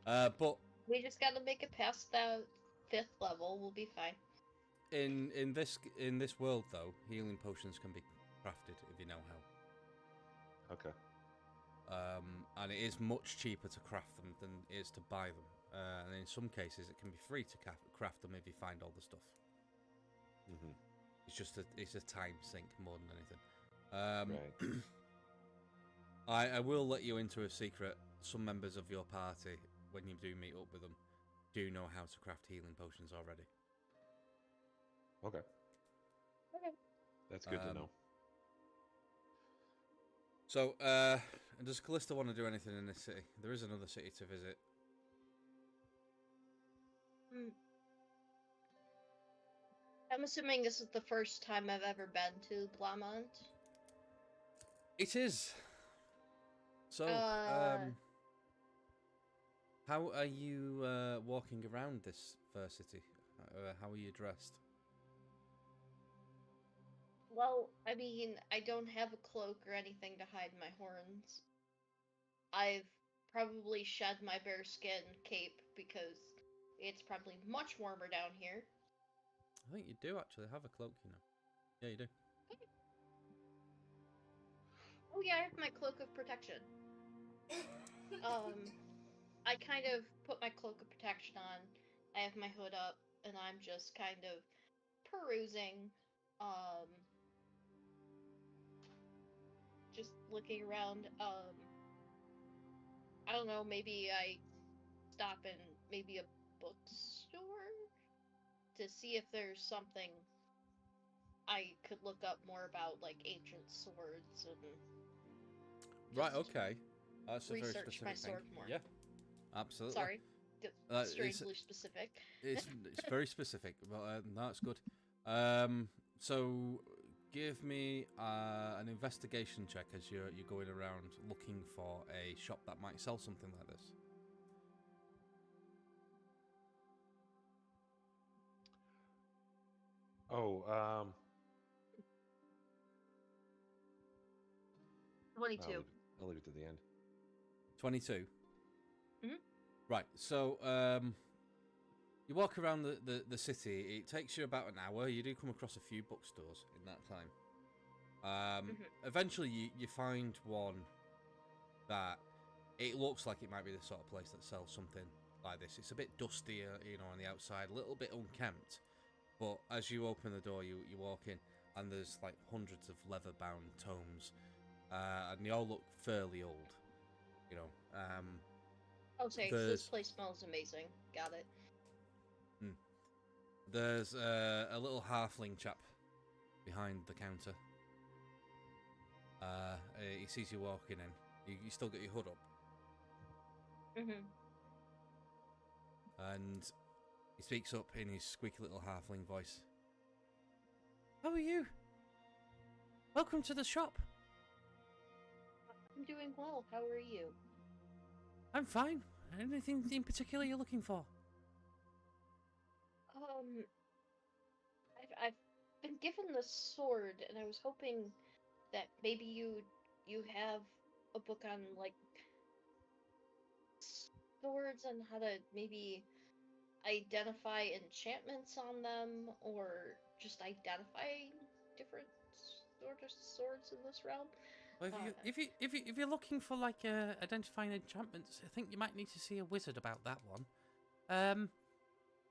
But We just gotta make it past that 5th level. We'll be fine. in this world though, healing potions can be crafted if you know how. Okay. And it is much cheaper to craft them than it is to buy them. And in some cases, it can be free to craft them if you find all the stuff. Mm-hmm. It's a time sink more than anything. Right. I will let you into a secret. Some members of your party, when you do meet up with them, do know how to craft healing potions already. Okay. That's good to know. So, does Kallista want to do anything in this city? There is another city to visit. I'm assuming this is the first time I've ever been to Blamont. It is. So, how are you walking around this first city? How are you dressed? Well, I mean, I don't have a cloak or anything to hide my horns. I've probably shed my bearskin cape because it's probably much warmer down here. I think you do actually have a cloak, you know. Yeah, you do. Oh yeah, I have my cloak of protection. I kind of put my cloak of protection on. I have my hood up, and I'm just kind of perusing, just looking around. I don't know, maybe I stop in maybe a bookstore to see if there's something I could look up more about, like ancient swords and. Right. Okay. That's a very research my specific sword thing. more. Yeah. Absolutely. Sorry, strangely specific. It's very specific, but no, it's good. So give me an investigation check as you're going around looking for a shop that might sell something like this. Oh, 22. I'll leave it to the end. 22. Mhm. Right. So you walk around the city. It takes you about an hour. You do come across a few bookstores in that time. Eventually, you find one that it looks like it might be the sort of place that sells something like this. It's a bit dusty, on the outside, a little bit unkempt. But as you open the door, you walk in, and there's like hundreds of leather-bound tomes, and they all look fairly old. Okay, so this place smells amazing. Got it. There's a little halfling chap behind the counter. He sees you walking in. You still got your hood up. And he speaks up in his squeaky little halfling voice. How are you? Welcome to the shop. I'm doing well. How are you? I'm fine. Anything in particular you're looking for? I've been given this sword, and I was hoping that maybe you have a book on like swords and how to maybe identify enchantments on them, or just identify different swords in this realm. Well, if you're looking for like identifying enchantments, I think you might need to see a wizard about that one.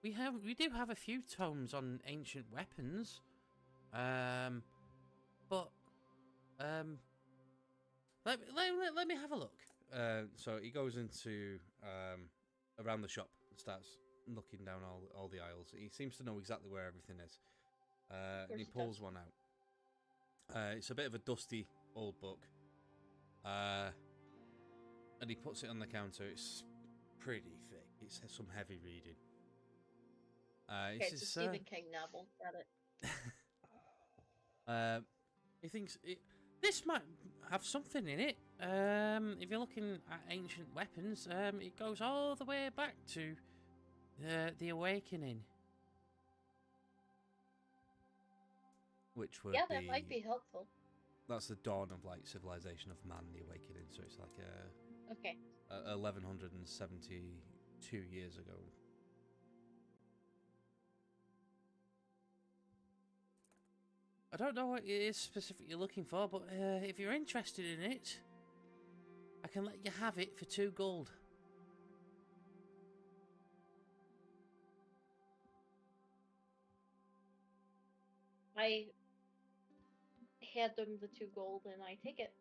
We do have a few tomes on ancient weapons. But let me have a look. So he goes into around the shop and starts looking down all the aisles. He seems to know exactly where everything is. And he pulls one out. It's a bit of a dusty old book. And he puts it on the counter. It's pretty thick. It's some heavy reading. Okay, it's a Stephen King novel. Got it. He thinks this might have something in it. If you're looking at ancient weapons, it goes all the way back to the Awakening. Which would that might be helpful. That's the dawn of like civilization of man, the Awakening. So it's like 1172 years ago. I don't know what it is specifically you're looking for, but if you're interested in it, I can let you have it for 2 gold. I hand them the 2 gold and I take it.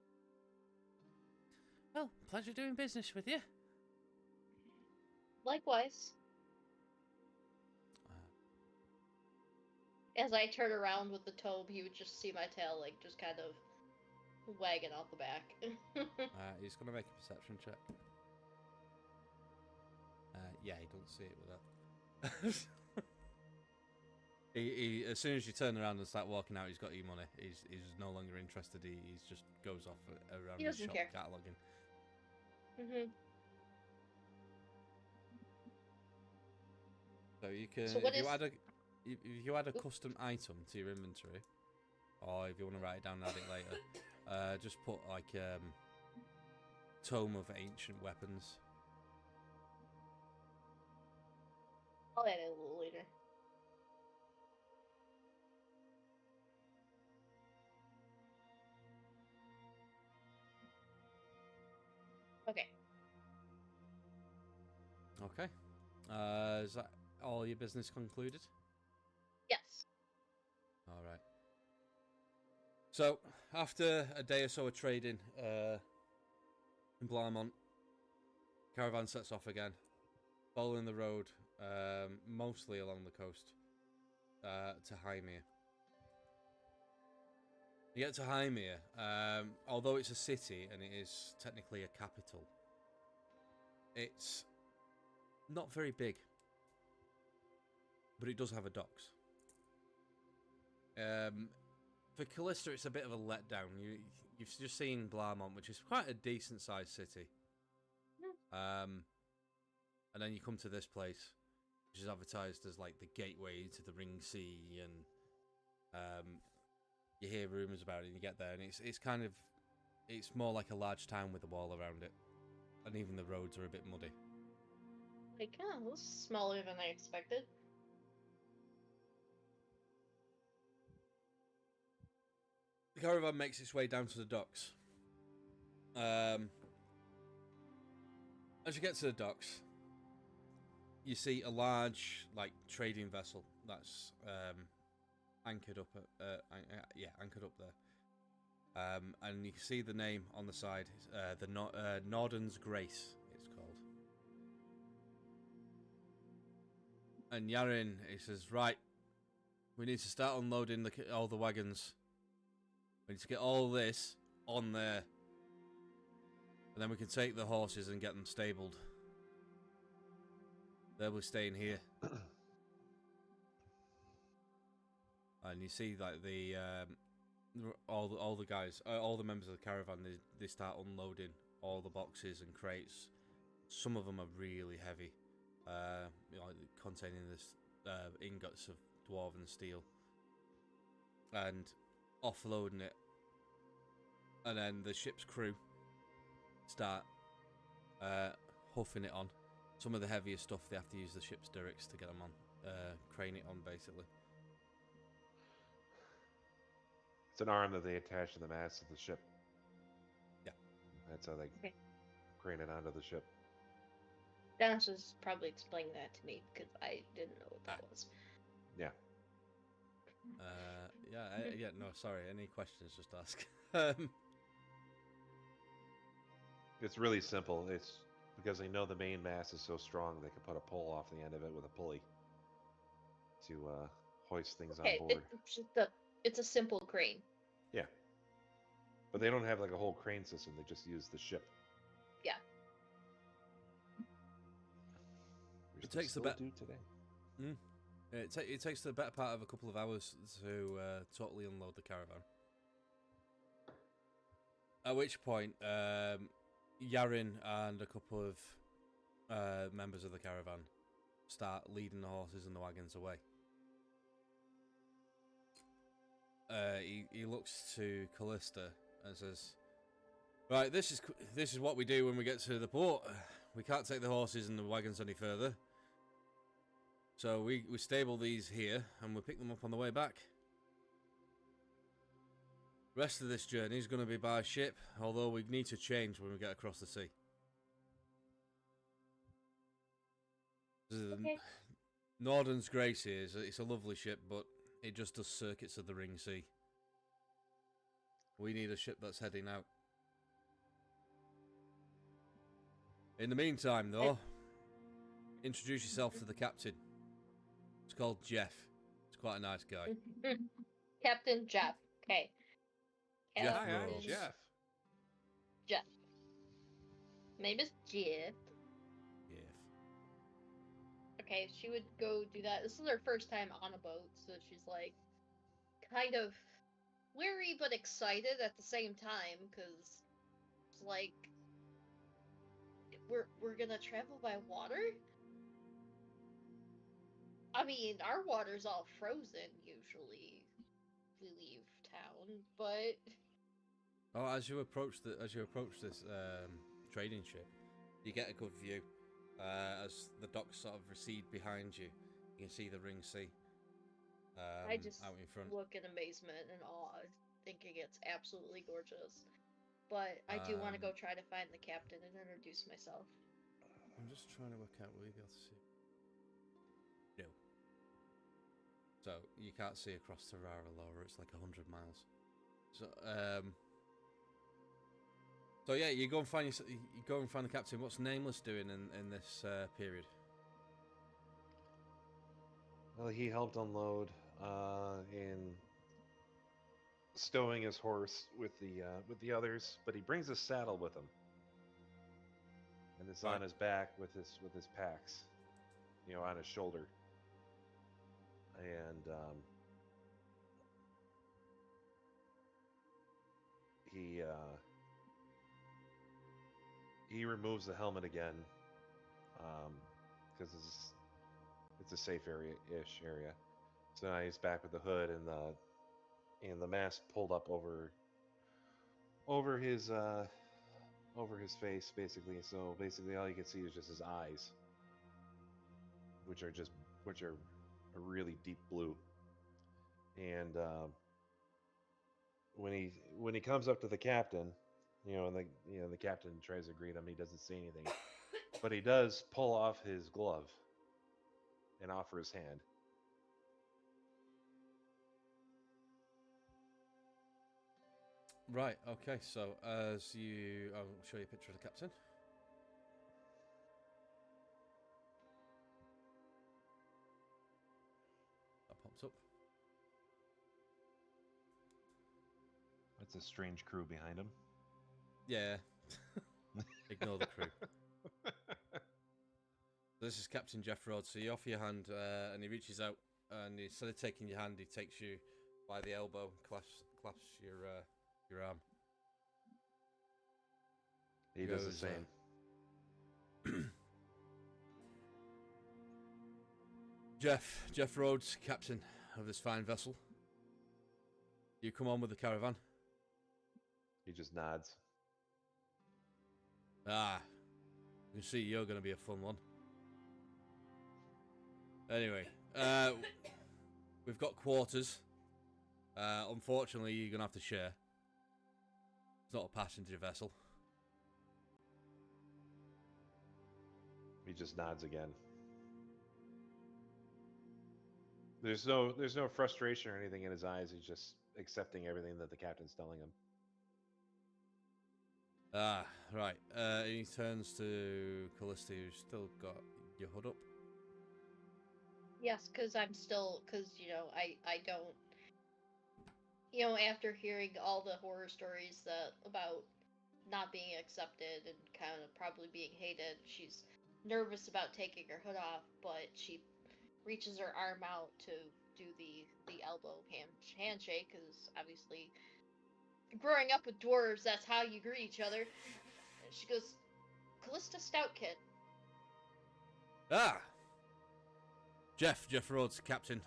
Well, pleasure doing business with you. Likewise. As I turn around with the tome, he would just see my tail, like, just kind of wagging out the back. He's going to make a perception check. Yeah, he doesn't see it with that. He as soon as you turn around and start walking out, he's got your money. He's no longer interested. He just goes off around his shop cataloguing. So you can, so if you add a custom item to your inventory, or if you want to write it down and add it later, just put like Tome of Ancient Weapons. I'll add it a little later. Okay. Okay. Is that all your business concluded? Yes. All right. So, after a day or so of trading in Blarmont, caravan sets off again, following the road, mostly along the coast, to Hymir. You get to Hymir, although it's a city and it is technically a capital, it's not very big, but it does have a docks. For Kallista, it's a bit of a letdown. You've just seen Blarmont, which is quite a decent-sized city. And then you come to this place, which is advertised as like the gateway to the Ring Sea, and you hear rumours about it, and you get there, and it's more like a large town with a wall around it, and even the roads are a bit muddy. Like, oh, this is smaller than I expected. The caravan makes its way down to the docks. As you get to the docks, you see a large, like, trading vessel that's anchored up anchored up there. And you can see the name on the side, the Norden's Grace, it's called. And Yarin, he says, right, we need to start unloading all the wagons. We need to get all this on there. And then we can take the horses and get them stabled. They'll be staying here. And you see like all the guys, all the members of the caravan, they start unloading all the boxes and crates. Some of them are really heavy, containing this ingots of dwarven steel, and offloading it. And then the ship's crew start huffing it on. Some of the heavier stuff, they have to use the ship's derricks to get them on, crane it on, basically. It's an arm that they attach to the mast of the ship. That's how they Okay. crane it onto the ship. Dennis was probably explaining that to me because I didn't know what that was. Yeah. No, sorry. Any questions, just ask. It's really simple. It's because they know the main mast is so strong they can put a pole off the end of it with a pulley to hoist things on board. It's a simple crane. Yeah. But they don't have like a whole crane system. They just use the ship. Yeah. Which It takes the do today. It takes the better part of a couple of hours to totally unload the caravan. At which point, Yarin and a couple of members of the caravan start leading the horses and the wagons away. He looks to Kallista and says, "Right, this is what we do when we get to the port. We can't take the horses and the wagons any further. So we stable these here and we pick them up on the way back. Rest of this journey is going to be by ship, although we need to change when we get across the sea." Okay. Norden's Gracie it's a lovely ship, but it just does circuits of the Ring Sea. We need a ship that's heading out. In the meantime, though, introduce yourself to the captain. It's called Jeff. He's quite a nice guy. Captain Jeff. Okay. Jeff Hi, I'm Rhodes. Jeff. Jeff. Name is Jeff. Okay, she would go do that. This is her first time on a boat, so she's like kind of weary but excited at the same time because it's like we're gonna travel by water. I mean, our water's all frozen usually. We leave town, but Oh, as you approach this trading ship, you get a good view. As the docks sort of recede behind you, you can see the Ring Sea. I just out in front. look in amazement and awe, thinking it's absolutely gorgeous. But I do want to go try to find the captain and introduce myself. I'm just trying to work out where you be able to see. No. So you can't see across to Rara Laura. It's like 100 miles. So yeah, you go and find the captain. What's Nameless doing in this period? Well, he helped unload in stowing his horse with the others, but he brings his saddle with him, and it's on his back with his packs, on his shoulder, and he removes the helmet again, because it's a safe area-ish area. So now he's back with the hood and the mask pulled up over his face, basically. So basically, all you can see is just his eyes, which are a really deep blue. And when he comes up to the captain, and the captain tries to greet him, he doesn't say anything, but he does pull off his glove and offer his hand. Right. Okay. So I'll show you a picture of the captain. That pops up. That's a strange crew behind him. Yeah. Ignore the crew. This is Captain Jeff Rhodes. So you offer your hand, and he reaches out, and instead of taking your hand, he takes you by the elbow, clasps your arm. He does the same. Jeff Rhodes, captain of this fine vessel. You come on with the caravan. He just nods. Ah, you can see you're going to be a fun one. Anyway, we've got quarters. Unfortunately, you're going to have to share. It's not a passenger vessel. He just nods again. There's no frustration or anything in his eyes. He's just accepting everything that the captain's telling him. Ah, right. He turns to Kallista, who's still got your hood up. Yes, because I'm still, because, I don't, after hearing all the horror stories about not being accepted and kind of probably being hated, she's nervous about taking her hood off, but she reaches her arm out to do the elbow handshake, because obviously, growing up with dwarves, that's how you greet each other. And she goes, Kallista Stoutkit. Ah! Jeff Rhodes, Captain.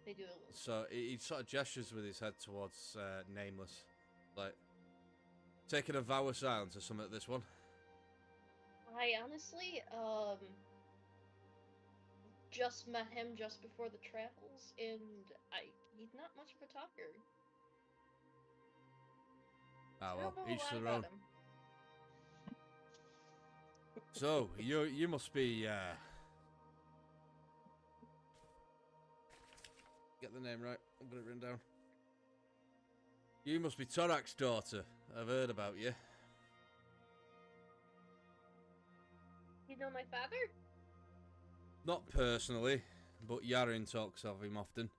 They do a little. So he sort of gestures with his head towards Nameless. Like, taking a vow of silence or something at this one. I honestly, just met him just before the travels, and he's not much of a talker. Ah, I well, don't know a each lot to their about own. him. So, you must be, get the name right, I've got it written down. You must be Torak's daughter. I've heard about you. You know my father? Not personally, but Yarin talks of him often.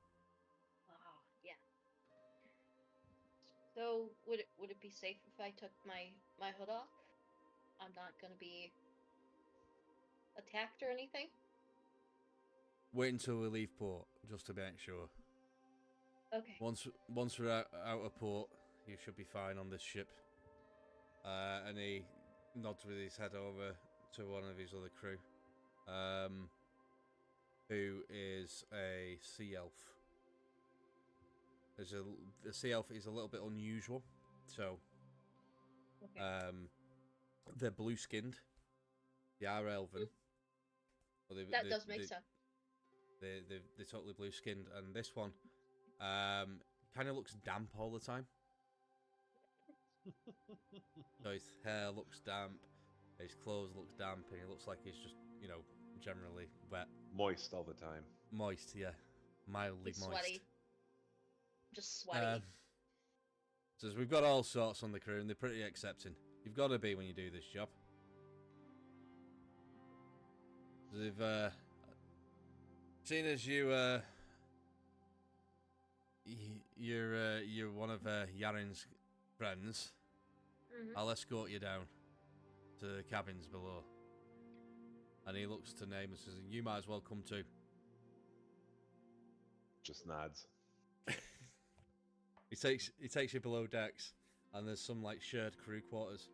Oh, yeah. So, would it be safe if I took my hood off? I'm not gonna be attacked or anything? Wait until we leave port, just to make sure. Okay. Once we're out of port, you should be fine on this ship. And he nods with his head over to one of his other crew, who is a sea elf. The sea elf is a little bit unusual, so Okay. they're blue skinned. They are elven. Well, That does make sense. They're totally blue skinned, and this one kind of looks damp all the time. So his hair looks damp, his clothes look damp, and he looks like he's just, generally wet. Moist all the time. Moist, yeah. Mildly He's moist. sweaty. Just sweaty. Says we've got all sorts on the crew, and they're pretty accepting. You've got to be when you do this job. They've seen as you're one of Yarin's friends. Mm-hmm. I'll escort you down to the cabins below. And he looks to Name and says, "You might as well come too." Just nods. He takes you below decks, and there's some like shared crew quarters.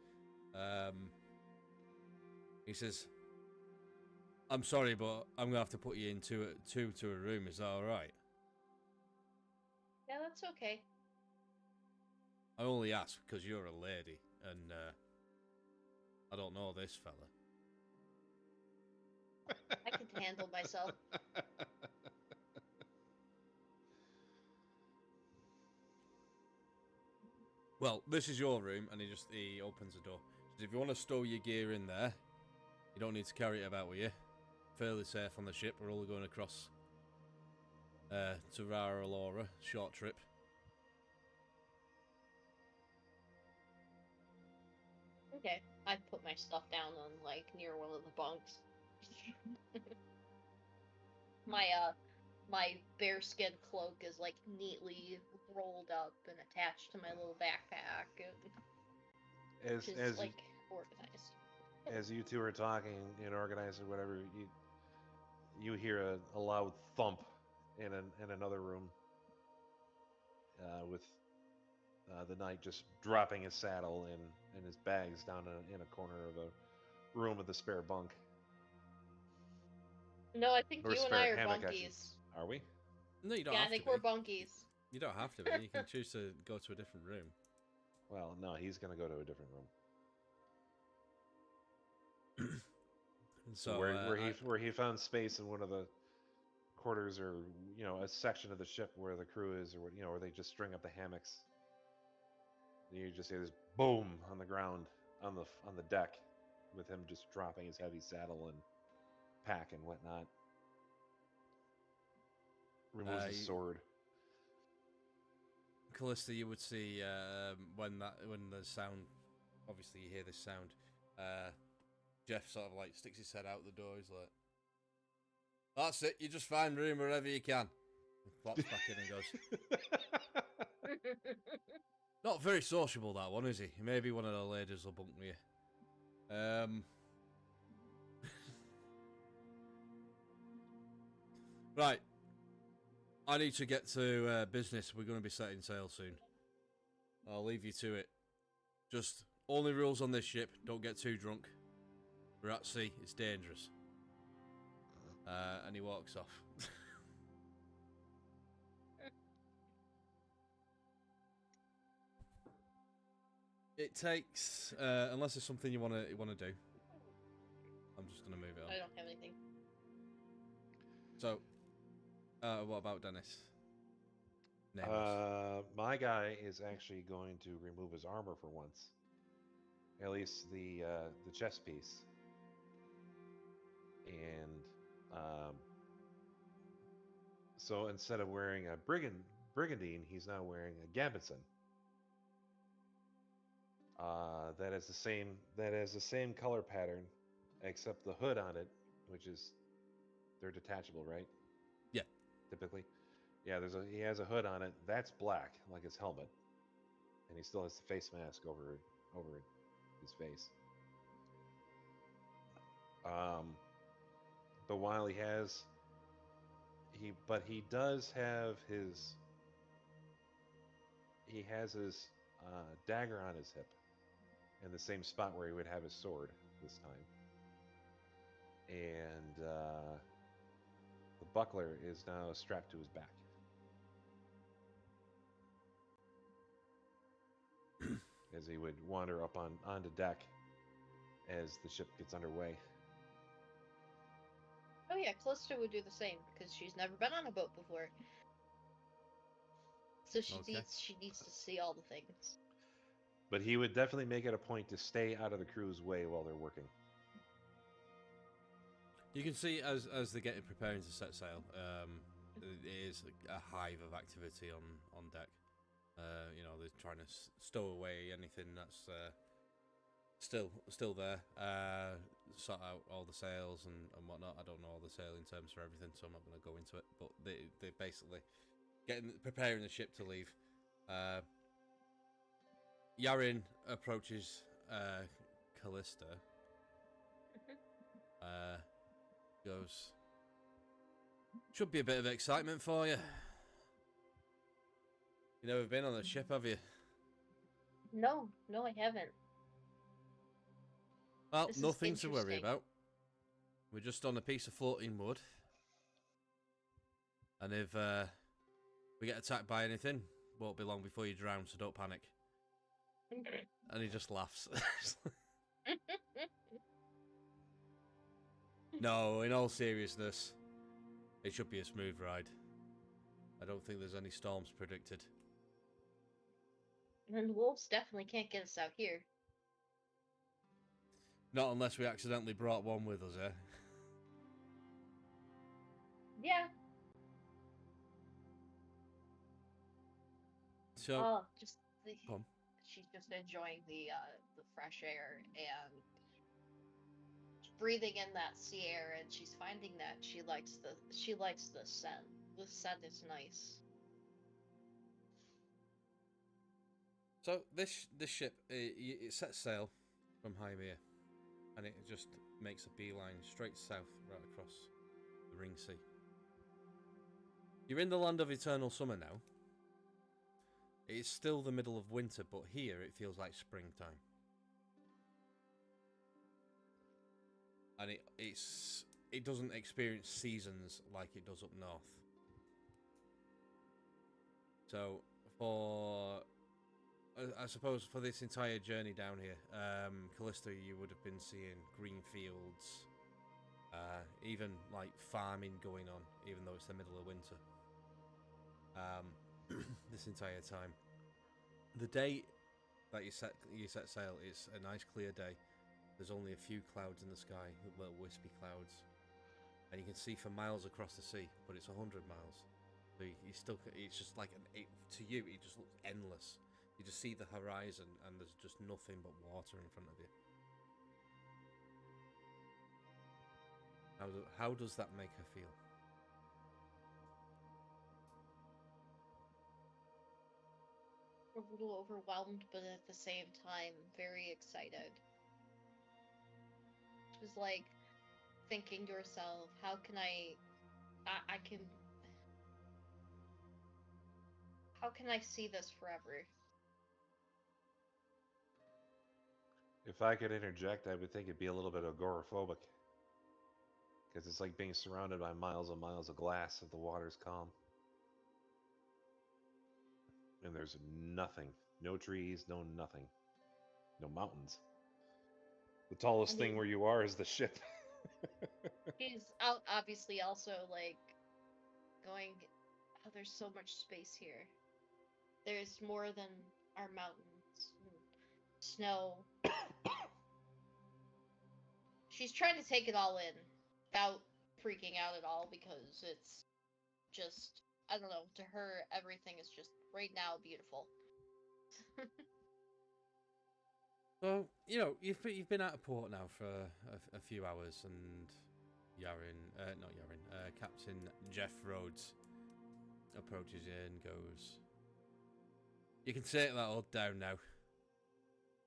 He says, "I'm sorry, but I'm gonna have to put you in two to a room. Is that all right?" Yeah, that's okay. I only ask because you're a lady, and I don't know this fella. I can handle myself. Well, this is your room, and he opens the door. Says, "If you want to stow your gear in there, you don't need to carry it about with you. Fairly safe on the ship. We're all going across to Rara Alora, short trip." Okay. I put my stuff down on near one of the bunks. My bearskin cloak is neatly rolled up and attached to my little backpack, which is organized. As you two are talking and organizing whatever, you hear a loud thump in another room, with the knight just dropping his saddle and his bags down in a corner of a room with a spare bunk. No, I think Or you and I spare are hammock, bunkies. Are we? No, you don't Yeah, have I think to we're be. bunkies. You don't have to be. You can choose to go to a different room. Well, no, he's going to go to a different room. So where he found space in one of the quarters, or a section of the ship where the crew is, or where they just string up the hammocks. You just hear this boom on the ground. on the deck, with him just dropping his heavy saddle and pack and whatnot. Removes his sword. Kallista, you would see when the sound, obviously you hear this sound. Jeff sort of like sticks his head out the door. He's like, "That's it. You just find room wherever you can." And flops back in and goes, "Not very sociable, that one, is he? Maybe one of the ladies will bunk me." Right. I need to get to business. We're going to be setting sail soon. I'll leave you to it. Just only rules on this ship: don't get too drunk. We're at sea. It's dangerous. And he walks off. It takes, unless there's something you want to do. I'm just gonna move it on. I don't have anything. So, what about Dennis? Nameless. My guy is actually going to remove his armor for once. At least the chest piece. And so instead of wearing a brigandine, he's now wearing a gambison. That is the same color pattern, except the hood on it, which is, they're detachable, right? Yeah. Typically. Yeah, he has a hood on it that's black, like his helmet, and he still has the face mask over his face. But while he does have his dagger on his hip, in the same spot where he would have his sword this time, and the buckler is now strapped to his back. As he would wander up onto deck as the ship gets underway. Oh yeah, Kallista would do the same because she's never been on a boat before. So she needs to see all the things. But he would definitely make it a point to stay out of the crew's way while they're working. You can see as they're getting preparing to set sail, it is a hive of activity on deck. They're trying to stow away anything that's still there. Sort out all the sails and whatnot. I don't know all the sailing terms for everything, so I'm not going to go into it. But they're basically preparing the ship to leave. Yarin approaches Kallista. Goes, "Should be a bit of excitement for you. You never been on a ship, have you?" No, I haven't. Well, This is nothing to worry interesting. about. We're just on a piece of floating wood. And if we get attacked by anything, won't be long before you drown, so don't panic. And he just laughs. No, in all seriousness, it should be a smooth ride. I don't think there's any storms predicted. And wolves definitely can't get us out here. Not unless we accidentally brought one with us, eh? Yeah. So, she's just enjoying the fresh air and breathing in that sea air, and she's finding that she likes the scent. The scent is nice. So this ship, it sets sail from Hymir, and it just makes a beeline straight south right across the Ring Sea. You're in the land of eternal summer now. It's still the middle of winter, but here it feels like springtime. And it doesn't experience seasons like it does up north. So I suppose for this entire journey down here, Kallista, you would have been seeing green fields, even like farming going on, even though it's the middle of winter. This entire time, the day that you set sail. It's a nice clear day. There's only a few clouds in the sky, little wispy clouds, and you can see for miles across the sea. But it's 100 miles. So you still, it's just like to you, it just looks endless. You just see the horizon, and there's just nothing but water in front of you. How does that make her feel? A little overwhelmed, but at the same time, very excited. Just like thinking to herself, how can how can I see this forever? If I could interject, I would think it'd be a little bit agoraphobic. Because it's like being surrounded by miles and miles of glass if the water's calm. And there's nothing. No trees, no nothing. No mountains. The tallest thing where you are is the ship. She's obviously also like going, oh, there's so much space here. There's more than our mountains and snow. She's trying to take it all in without freaking out at all because it's just, I don't know, to her, everything is just right now beautiful. So, you know, you've been out of port now for a few hours, and Captain Jeff Rhodes approaches you and goes, "You can take that all down now."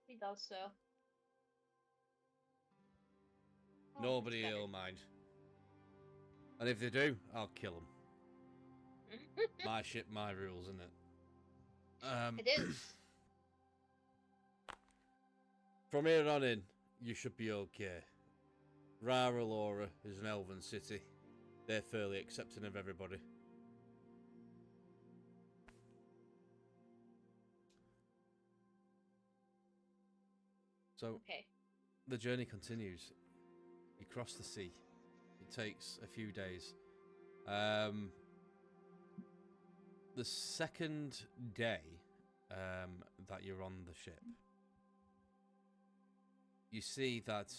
He does so. Oh, Nobody that's better. will mind. And if they do, I'll kill them. My ship, my rules, isn't it? It is. From here on in, you should be okay. Rara Laura is an elven city. They're fairly accepting of everybody. So, Okay. the journey continues. You cross the sea. It takes a few days. The second day that you're on the ship, you see that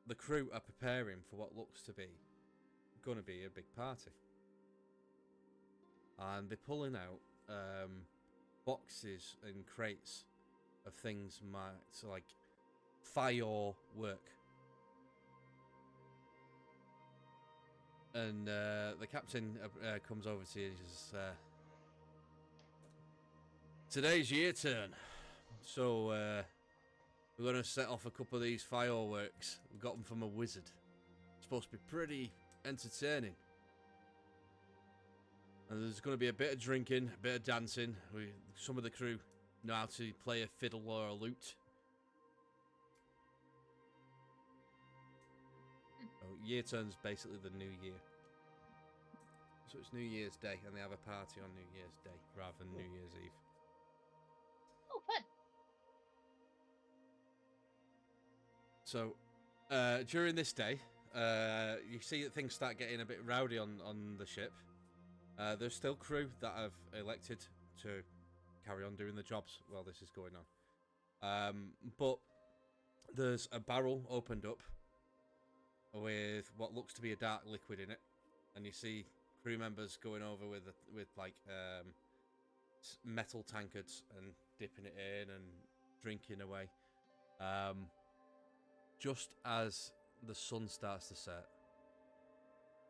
the crew are preparing for what looks to be going to be a big party. And they're pulling out boxes and crates of things like firework. And the captain comes over to you and says, "Today's your turn. So we're going to set off a couple of these fireworks. We got them from a wizard. It's supposed to be pretty entertaining. And there's going to be a bit of drinking, a bit of dancing. Some of the crew know how to play a fiddle or a lute. So year turn's basically the new year. So it's New Year's Day, and they have a party on New Year's Day rather than New Year's Eve. Oh, fun. So during this day, you see that things start getting a bit rowdy on the ship. There's still crew that have elected to carry on doing the jobs while this is going on. But there's a barrel opened up with what looks to be a dark liquid in it, and you see crew members going over with like metal tankards and dipping it in and drinking away. Just as the sun starts to set,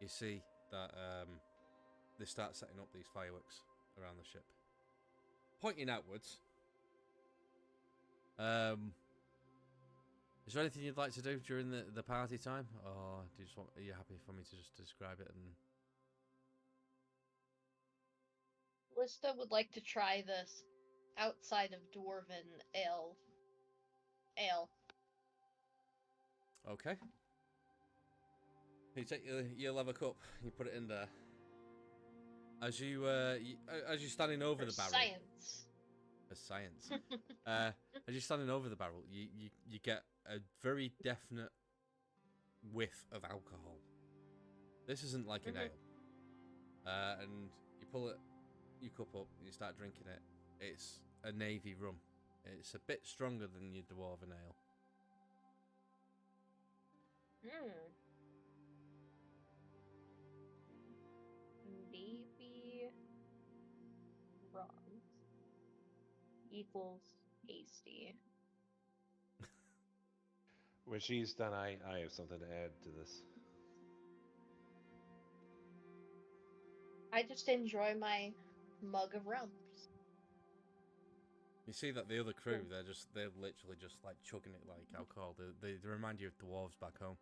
you see that they start setting up these fireworks around the ship, pointing outwards. Is there anything you'd like to do during the party time, or are you happy for me to just describe it? And Kallista would like to try this outside of Dwarven ale. okay, you take your leather cup, you put it in there. As you're standing over For the barrel. Science. For science. As you're standing over the barrel, you get a very definite whiff of alcohol. This isn't like an ale. And you pull your cup up and you start drinking it. It's a navy rum. It's a bit stronger than your dwarven ale. Maybe rum equals tasty. When she's done, I have something to add to this. I just enjoy my mug of rum. You see that the other crew, they're literally just like chugging it like alcohol. They remind you of dwarves back home.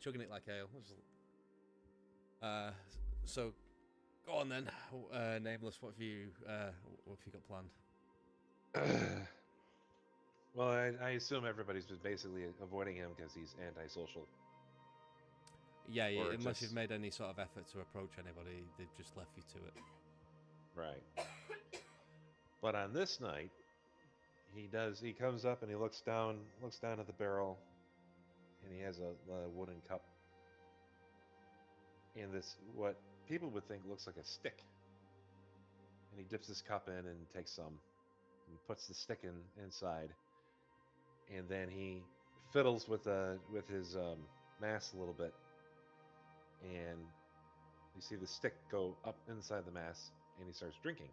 chugging it like ale. So go on then, Nameless. What have you got planned? Well, I assume everybody's been basically avoiding him because he's antisocial. Yeah, Or unless just- you've made any sort of effort to approach anybody, they've just left you to it. Right. But on this night, he comes up and he looks down at the barrel, and he has a wooden cup. And this, what people would think looks like a stick. And he dips his cup in and takes some, and puts the stick inside. And then he fiddles with his mass a little bit, and you see the stick go up inside the mass, and he starts drinking.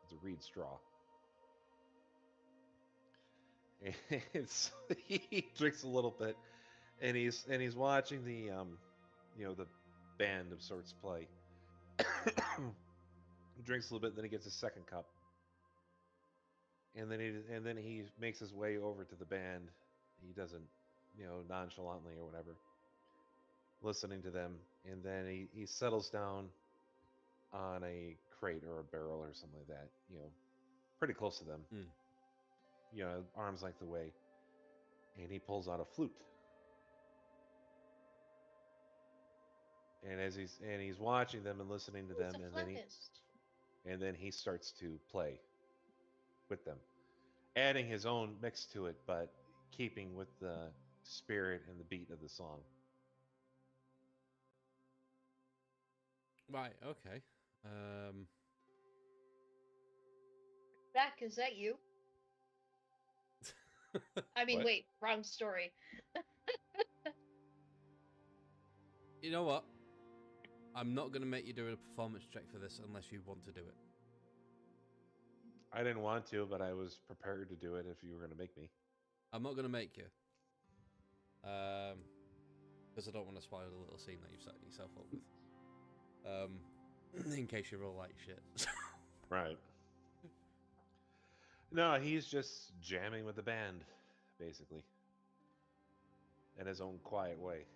It's a reed straw. And he drinks a little bit, and he's watching the the band of sorts play. He drinks a little bit, then he gets a second cup, and then he makes his way over to the band. He doesn't, nonchalantly or whatever, listening to them, and then he settles down on a crate or a barrel or something like that, pretty close to them, arm's length away, and he pulls out a flute. And he's watching them and listening to them, and then he starts to play with them, adding his own mix to it, but keeping with the spirit and the beat of the song. Right. Okay. Beck, is that you? I mean, What? wait, wrong story. You know what? I'm not going to make you do a performance check for this unless you want to do it. I didn't want to, but I was prepared to do it if you were going to make me. I'm not going to make you. Because I don't want to spoil the little scene that you've set yourself up with. In case you roll like shit. Right. No, he's just jamming with the band, basically, in his own quiet way.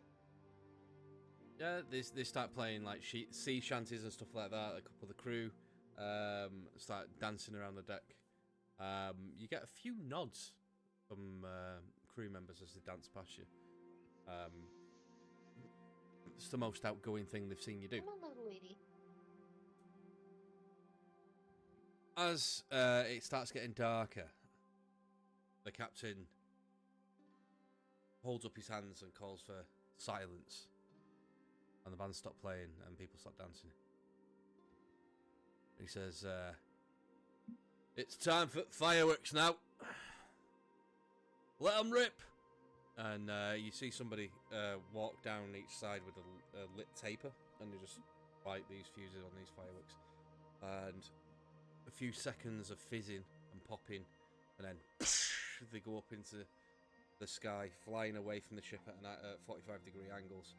Yeah, they start playing like sea shanties and stuff like that. A couple of the crew start dancing around the deck. You get a few nods from crew members as they dance past you. It's the most outgoing thing they've seen you do. Come on, little lady. As it starts getting darker, the captain holds up his hands and calls for silence. And the band stop playing and people start dancing. He says, "It's time for fireworks now. Let them rip." And you see somebody walk down each side with a lit taper, and they just light these fuses on these fireworks. And a few seconds of fizzing and popping, and then they go up into the sky, flying away from the ship at 45-degree angles.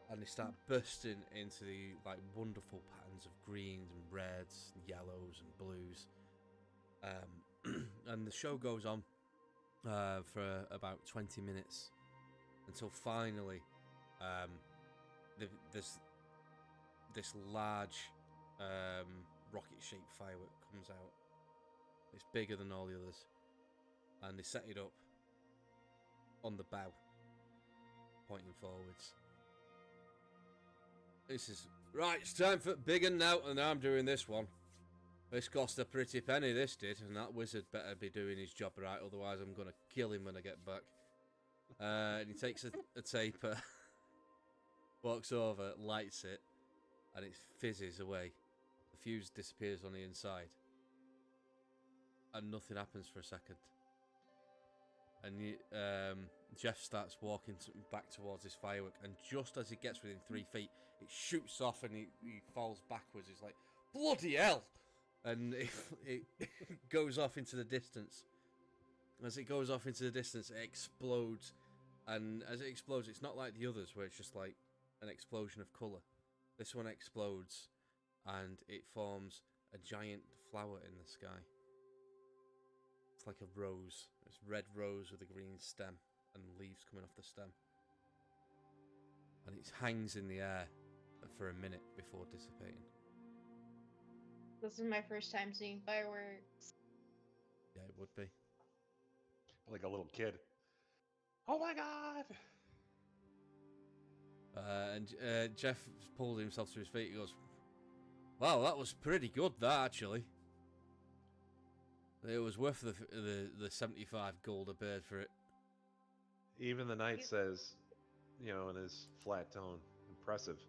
And they start bursting into the wonderful patterns of greens and reds, and yellows and blues. And the show goes on for about 20 minutes until finally there's this large rocket-shaped firework comes out. It's bigger than all the others, and they set it up on the bow, pointing forwards. This is right. It's time for big and now, and I'm doing this one. This cost a pretty penny. This did, and that wizard better be doing his job right. Otherwise, I'm gonna kill him when I get back. And he takes a taper, walks over, lights it, and it fizzes away. The fuse disappears on the inside, and nothing happens for a second. And Jeff starts walking back towards this firework, and just as he gets within 3 feet, it shoots off, and he falls backwards. He's like, "Bloody hell!" And it goes off into the distance. As it goes off into the distance, it explodes. And as it explodes, it's not like the others, where it's just like an explosion of colour. This one explodes, and it forms a giant flower in the sky. It's like a rose. It's a red rose with a green stem and leaves coming off the stem. And it hangs in the air for a minute before dissipating. This is my first time seeing fireworks. Yeah, it would be. Like a little kid. Oh my god! And Jeff pulled himself to his feet. He goes, "Wow, that was pretty good, that, actually. It was worth the 75 gold a bird for it." Even the knight says, you know, in his flat tone, impressive.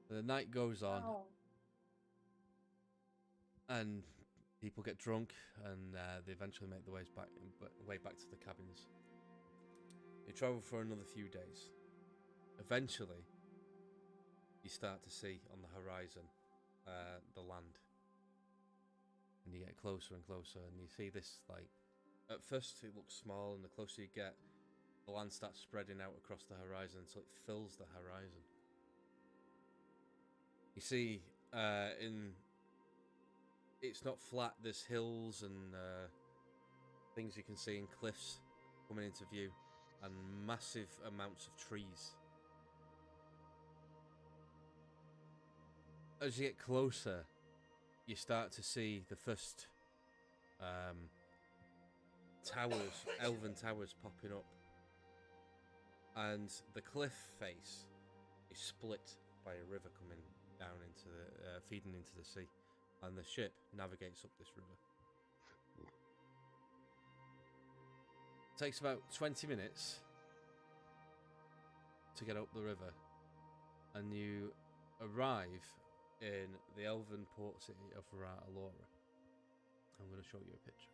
The night goes on, Oh. and people get drunk, and they eventually make their way back to the cabins. They travel for another few days. Eventually, you start to see on the horizon the land, and you get closer and closer, and you see this, like, at first it looks small, and the closer you get, the land starts spreading out across the horizon until it fills the horizon. You see it's not flat, there's hills and things you can see, and cliffs coming into view, and massive amounts of trees. As you get closer, you start to see the first towers, elven towers popping up. And the cliff face is split by a river coming down into the, feeding into the sea. And the ship navigates up this river. It takes about 20 minutes to get up the river, and you arrive in the elven port city of Alora. I'm going to show you a picture.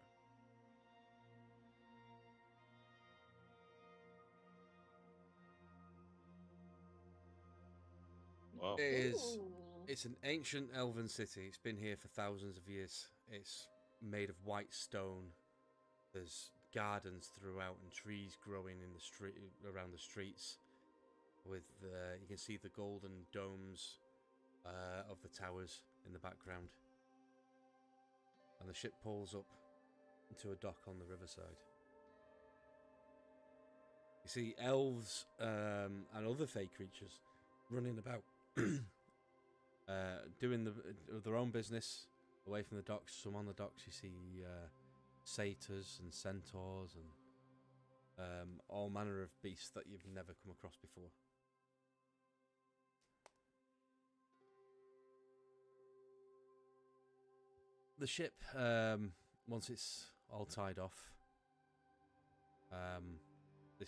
Wow. It's an ancient elven city. It's been here for thousands of years. It's made of white stone. There's gardens throughout and trees growing in the street around the streets. With you can see the golden domes of the towers in the background. And the ship pulls up into a dock on the riverside. You see elves and other fey creatures running about, doing their own business away from the docks. Some on the docks you see satyrs and centaurs and all manner of beasts that you've never come across before. The ship, once it's all tied off, the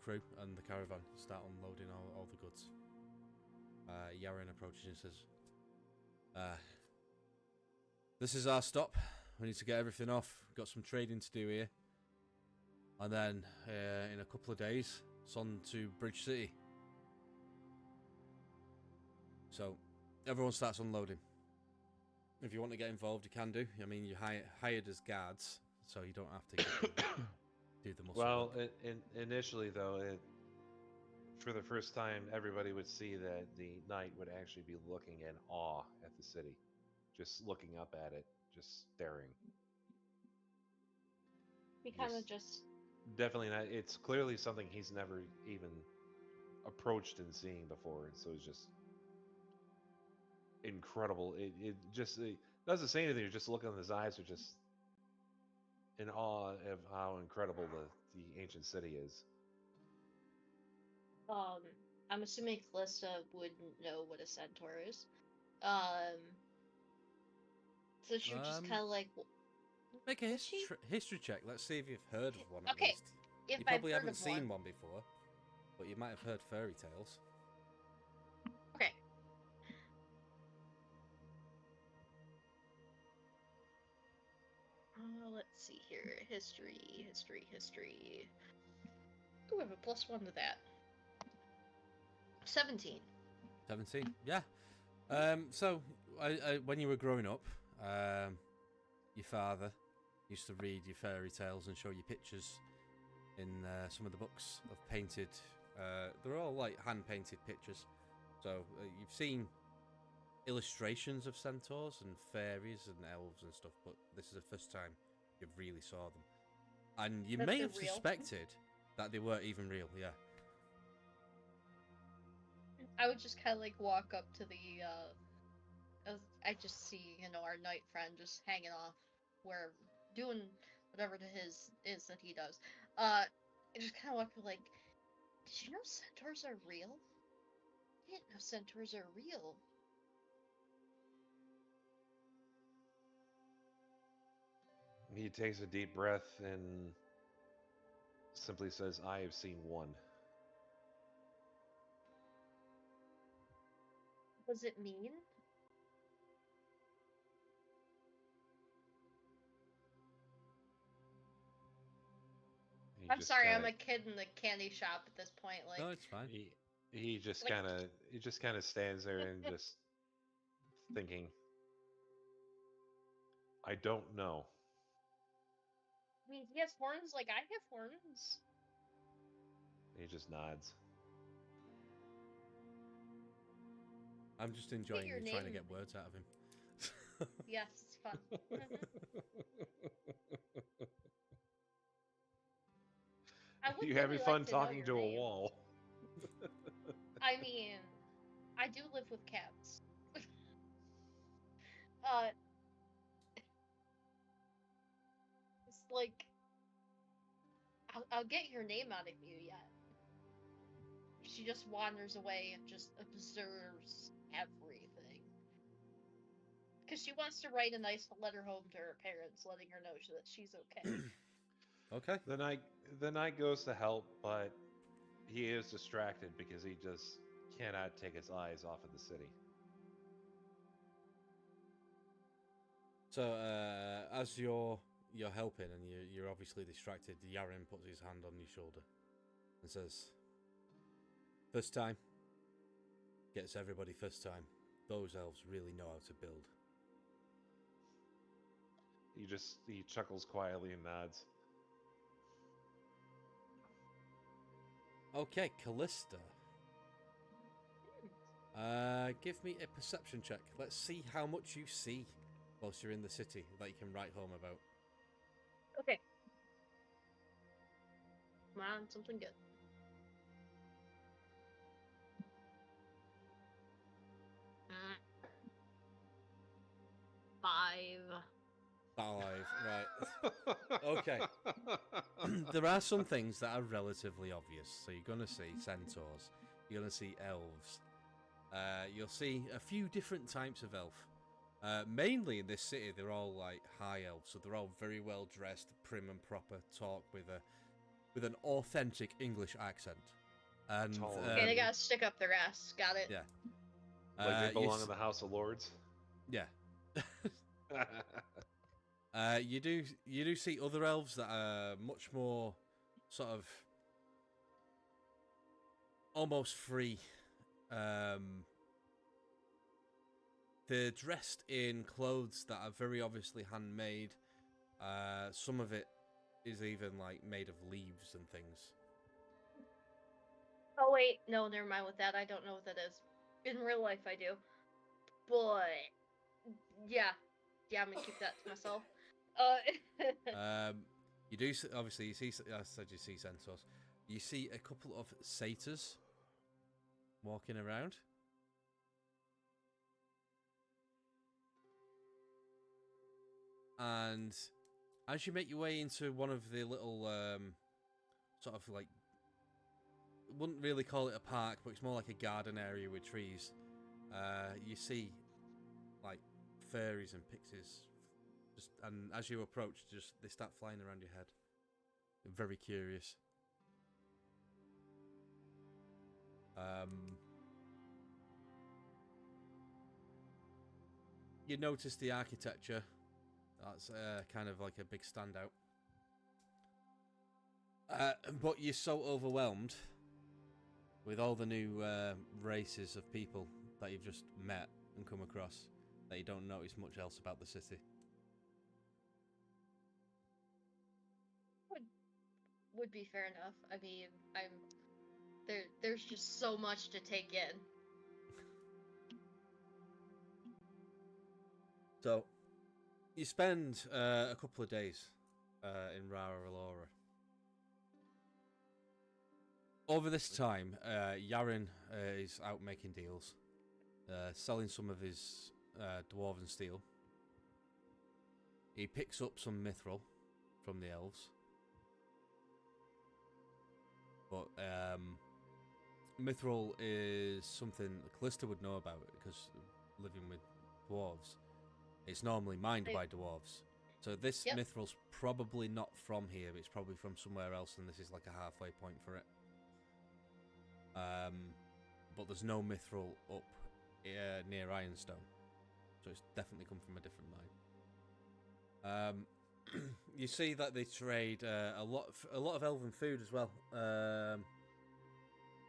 crew and the caravan start unloading all the goods. Yaren approaches and says, "This is our stop. We need to get everything off. We've got some trading to do here. And then, in a couple of days, it's on to Bridge City." So, everyone starts unloading. If you want to get involved, you can do. I mean, you're hired as guards, so you don't have to do the muscle Well, work. initially, though, for the first time, everybody would see that the knight would actually be looking in awe at the city. Just looking up at it, just staring. We kind of just... Definitely not. It's clearly something he's never even approached and seen before, and so it's just incredible. It doesn't say anything. You just look in his eyes, are just in awe of how incredible the ancient city is. I'm assuming Kallista wouldn't know what a centaur is. So she would just kind of like... Make a history check. Let's see if you've heard of one at Okay, least. if You I've probably heard haven't of seen one before, but you might have heard fairy tales. let's see here. History. Ooh, I have a +1 to that. 17. 17. Yeah. So, when you were growing up, your father used to read your fairy tales and show you pictures in some of the books of painted. They're all like hand-painted pictures. So you've seen illustrations of centaurs and fairies and elves and stuff, but this is the first time you really saw them. And you That may they're have real? suspected that they weren't even real, yeah. I would just kind of like walk up to the, I just see, our knight friend just hanging off, where, doing whatever to his is that he does. I just kind of walk up like, did you know centaurs are real? I didn't know centaurs are real. He takes a deep breath and simply says, I have seen one. What does it mean? He I'm just sorry, kinda, I'm a kid in the candy shop at this point. Like, No, it's fine. he just Like- kind of stands there and just thinking, I don't know. I mean, he has horns like I have horns. He just nods. I'm just enjoying your you trying to name. get words out of him. Yes, it's fun. I would You really having like fun to know talking your to a name. wall? I mean, I do live with cats. It's like, I'll get your name out of you yet. She just wanders away and just observes everything. Because she wants to write a nice letter home to her parents, letting her know that she's okay. Okay. The knight goes to help, but he is distracted because he just cannot take his eyes off of the city. So as you're helping and you're obviously distracted, Yaren puts his hand on your shoulder and says, "First time gets everybody first time. Those elves really know how to build." He chuckles quietly and nods. Okay, Kallista. Give me a perception check. Let's see how much you see whilst you're in the city that you can write home about. Okay. Come on, something good. Five. 5, right. Okay. There are some things that are relatively obvious. So you're going to see centaurs. You're going to see elves. You'll see a few different types of elf. Mainly in this city, they're all like high elves, so they're all very well dressed, prim and proper, talk with an authentic English accent. And Tall. Okay, they gotta stick up their ass. Got it. yeah, Like they you belong in the House of Lords. yeah. You do see other elves that are much more sort of almost free. They're dressed in clothes that are very obviously handmade. Some of it is even like made of leaves and things. Oh wait, no, never mind with that. I don't know what that is. In real life, I do. But yeah, I'm gonna keep that to myself. You do obviously you see. I said you see centaurs. You see a couple of satyrs walking around. And as you make your way into one of the little sort of like, wouldn't really call it a park, but it's more like a garden area with trees. You see like fairies and pixies, and as you approach, they start flying around your head. They're very curious. You notice the architecture That's kind of like a big standout. But you're so overwhelmed with all the new races of people that you've just met and come across that you don't notice much else about the city. Would be fair enough. I mean, there's just so much to take in. So, you spend a couple of days in Rara Alora. Over this time, Yaren is out making deals, selling some of his dwarven steel. He picks up some mithril from the elves. But mithril is something Kallista would know about because living with dwarves, it's normally mined by dwarves. So this mithril's probably not from here, it's probably from somewhere else, and this is like a halfway point for it. But there's no mithril up near Ironstone, so it's definitely come from a different mine. You see that they trade a lot of elven food as well.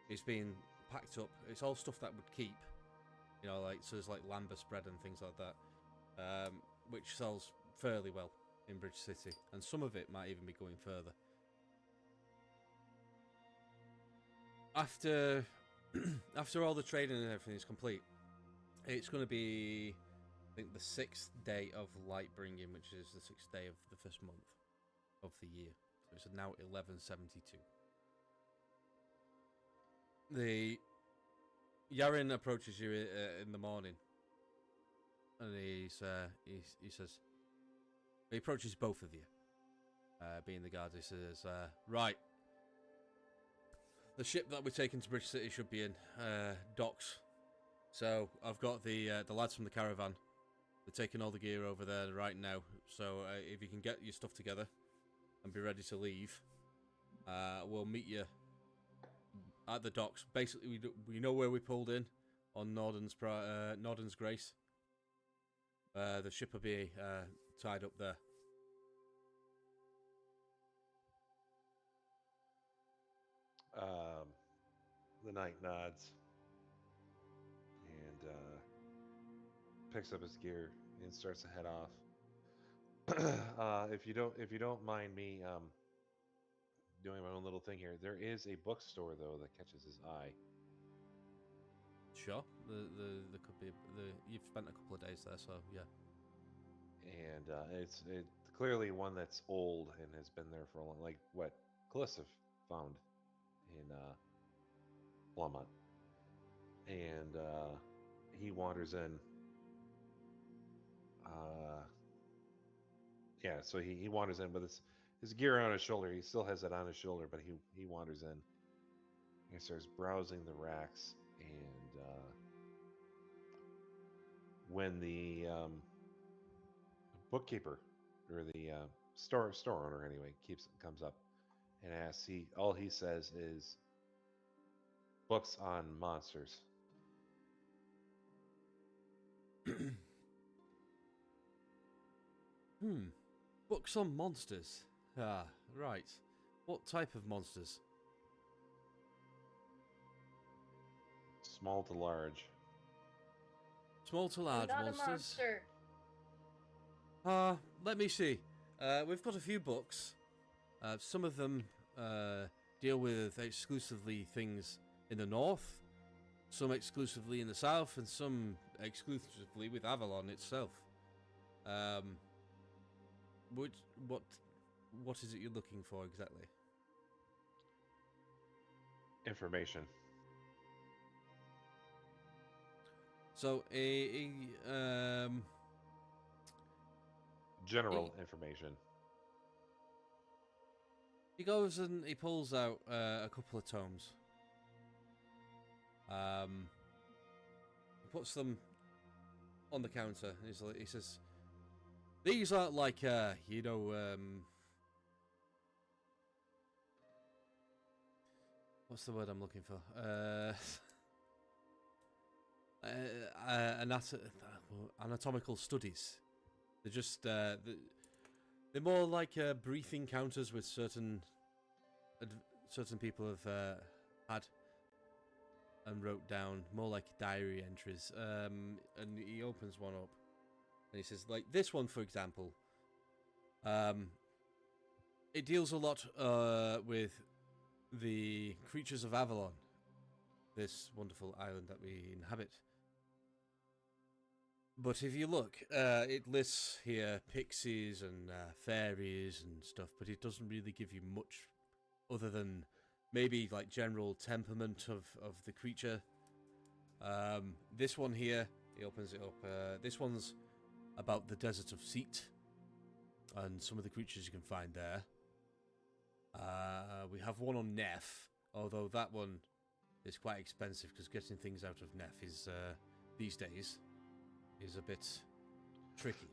It's being packed up. It's all stuff that would keep, you know, like so there's like lambus bread and things like that, which sells fairly well in Bridge City, and some of it might even be going further. After all the trading and everything is complete, it's going to be, I think, the 6th day of light bringing, which is the 6th day of the first month of the year. So it's now 1172. The Yaren approaches you in the morning, and he says, he approaches both of you, being the guard. He says, right. The ship that we're taking to Bridge City should be in docks. So I've got the lads from the caravan. They're taking all the gear over there right now. So if you can get your stuff together and be ready to leave, we'll meet you at the docks. Basically, we know where we pulled in on Norden's Grace. The ship will be tied up there. The knight nods and picks up his gear and starts to head off. If you don't mind me doing my own little thing here, there is a bookstore though that catches his eye. Sure, there could be you've spent a couple of days there, so yeah. And it's clearly one that's old and has been there for a long, like what Kallista found in Plumont. And he wanders in. Yeah, so he wanders in with his gear on his shoulder. He still has it on his shoulder, but he wanders in. He starts browsing the racks, and when the bookkeeper or the store owner anyway comes up and asks, all he says is books on monsters. Books on monsters. Ah, right. What type of monsters? Small to large. Small to large I'm not monsters. a monster. Let me see. We've got a few books. Some of them deal with exclusively things in the north, some exclusively in the south, and some exclusively with Avalon itself. What is it you're looking for exactly? Information. So General information. He goes and he pulls out a couple of tomes. He puts them on the counter. He says, "These are like, what's the word I'm looking for? Anatomical studies They're just they're more like brief encounters with certain people have had and wrote down, more like diary entries. And he opens one up and he says, like this one, for example. It deals a lot with the creatures of Avalon, this wonderful island that we inhabit. But if you look, it lists here pixies and fairies and stuff, but it doesn't really give you much other than maybe like general temperament of the creature. This one here, he opens it up. This one's about the desert of Seat and some of the creatures you can find there. We have one on Neff, although that one is quite expensive because getting things out of Neff is these days is a bit tricky.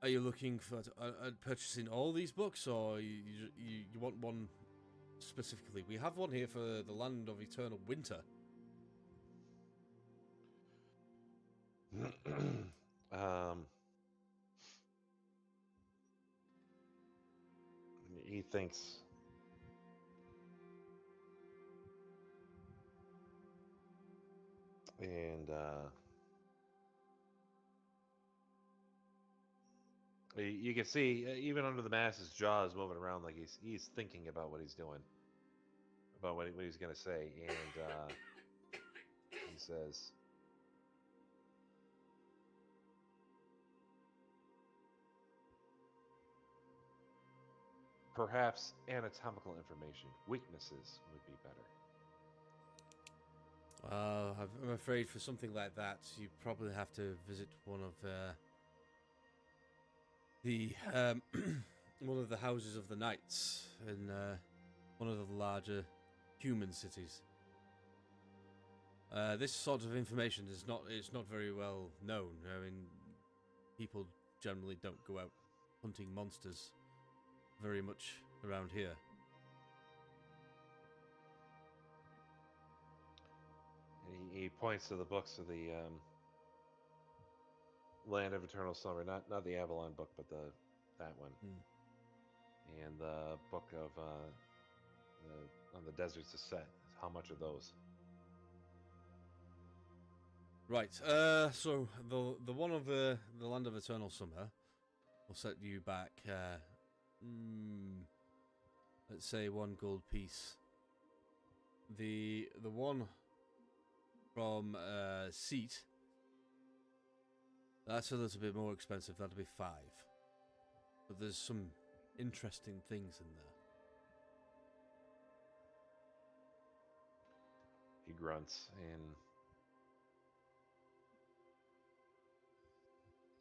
Are you looking for purchasing all these books, or you want one specifically? We have one here for the Land of Eternal Winter. He thinks. And you can see, even under the mask, his jaw is moving around like he's thinking about what he's doing, about what he's going to say. And he says, perhaps anatomical information, weaknesses would be better. I'm afraid for something like that, you probably have to visit one of the one of the houses of the knights in one of the larger human cities. This sort of information is not very well known. I mean, people generally don't go out hunting monsters very much around here. He points to the books of the Land of Eternal Summer, not the Avalon book, but that one, and the book of on the Deserts of Set. How much are those? Right. So the one of the Land of Eternal Summer will set you back. Let's say 1 gold piece. The one from Seat, that's a little bit more expensive. That'll be 5. But there's some interesting things in there. He grunts, and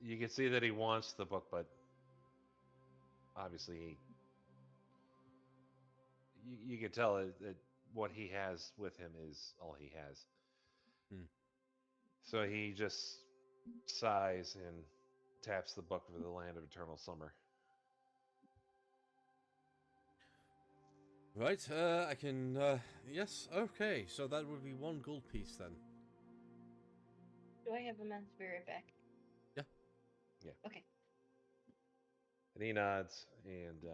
you can see that he wants the book, but obviously you can tell that what he has with him is all he has. So he just sighs and taps the book for the Land of Eternal Summer. Right, I can, yes, okay, so that would be 1 gold piece then. Do I have a man to be right back? Yeah. Okay. And he nods and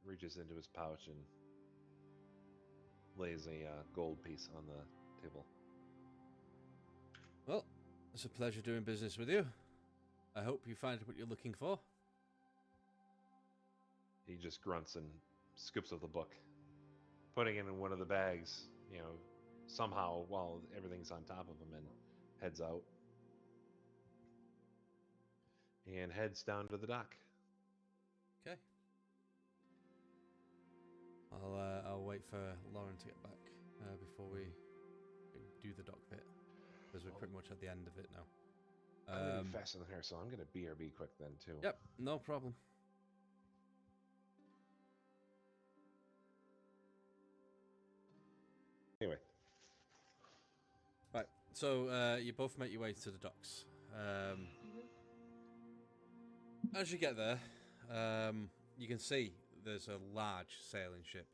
reaches into his pouch and lays a gold piece on the table. Well, it's a pleasure doing business with you. I hope you find what you're looking for. He just grunts and scoops up the book, putting it in one of the bags, somehow while everything's on top of him, and heads out. And heads down to the dock. Okay. I'll wait for Lauren to get back before we do the dock bit, because we're pretty much at the end of it now. I'm going to be faster than her, so I'm going to BRB quick then, too. Yep, no problem. Anyway. Right, so you both make your way to the docks. As you get there, you can see there's a large sailing ship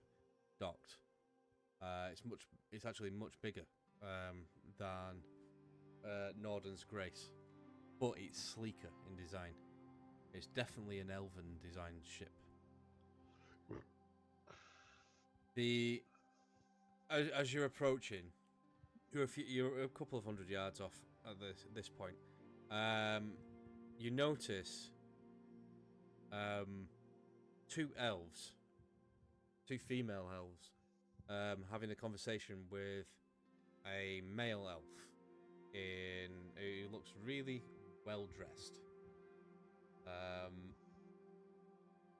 docked. It's actually much bigger than Norden's Grace, but it's sleeker in design. It's definitely an elven designed ship. As you're approaching, you're a couple of hundred yards off at this point. You notice two elves, two female elves, having a conversation with a male elf who looks really well dressed.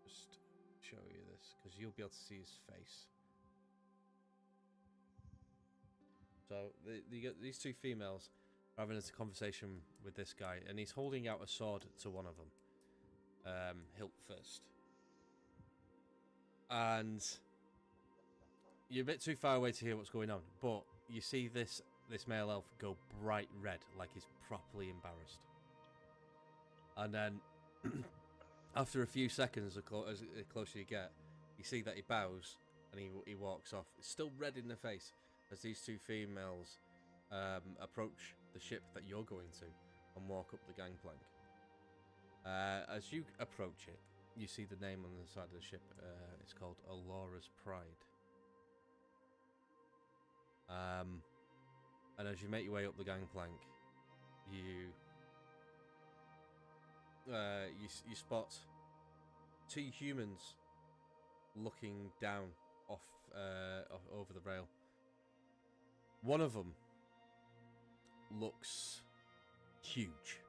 Just show you this because you'll be able to see his face. So you get these two females having a conversation with this guy, and he's holding out a sword to one of them, hilt first. And you're a bit too far away to hear what's going on, but you see this male elf go bright red, like he's properly embarrassed. And then, after a few seconds, the closer you get, you see that he bows and he walks off. It's still red in the face as these two females approach the ship that you're going to and walk up the gangplank. As you approach it, you see the name on the side of the ship. It's called Alora's Pride. And as you make your way up the gangplank, you spot two humans looking down off over the rail. One of them looks huge.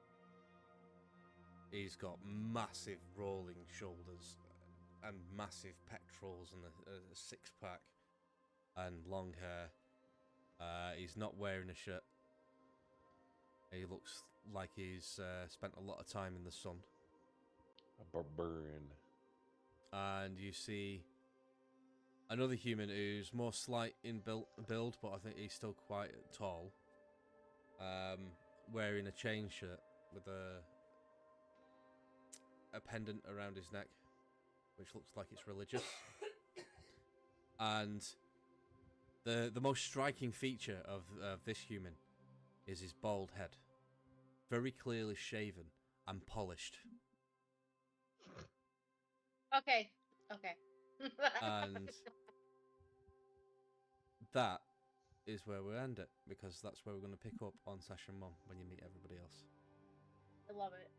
He's got massive rolling shoulders and massive pectorals and a six-pack and long hair. He's not wearing a shirt. He looks like he's spent a lot of time in the sun. A barbarian. And you see another human who's more slight in build, but I think he's still quite tall. Wearing a chain shirt with a pendant around his neck, which looks like it's religious. And the most striking feature of this human is his bald head, very clearly shaven and polished. Okay. And that is where we end it, because that's where we're going to pick up on session 1 when you meet everybody else. I love it.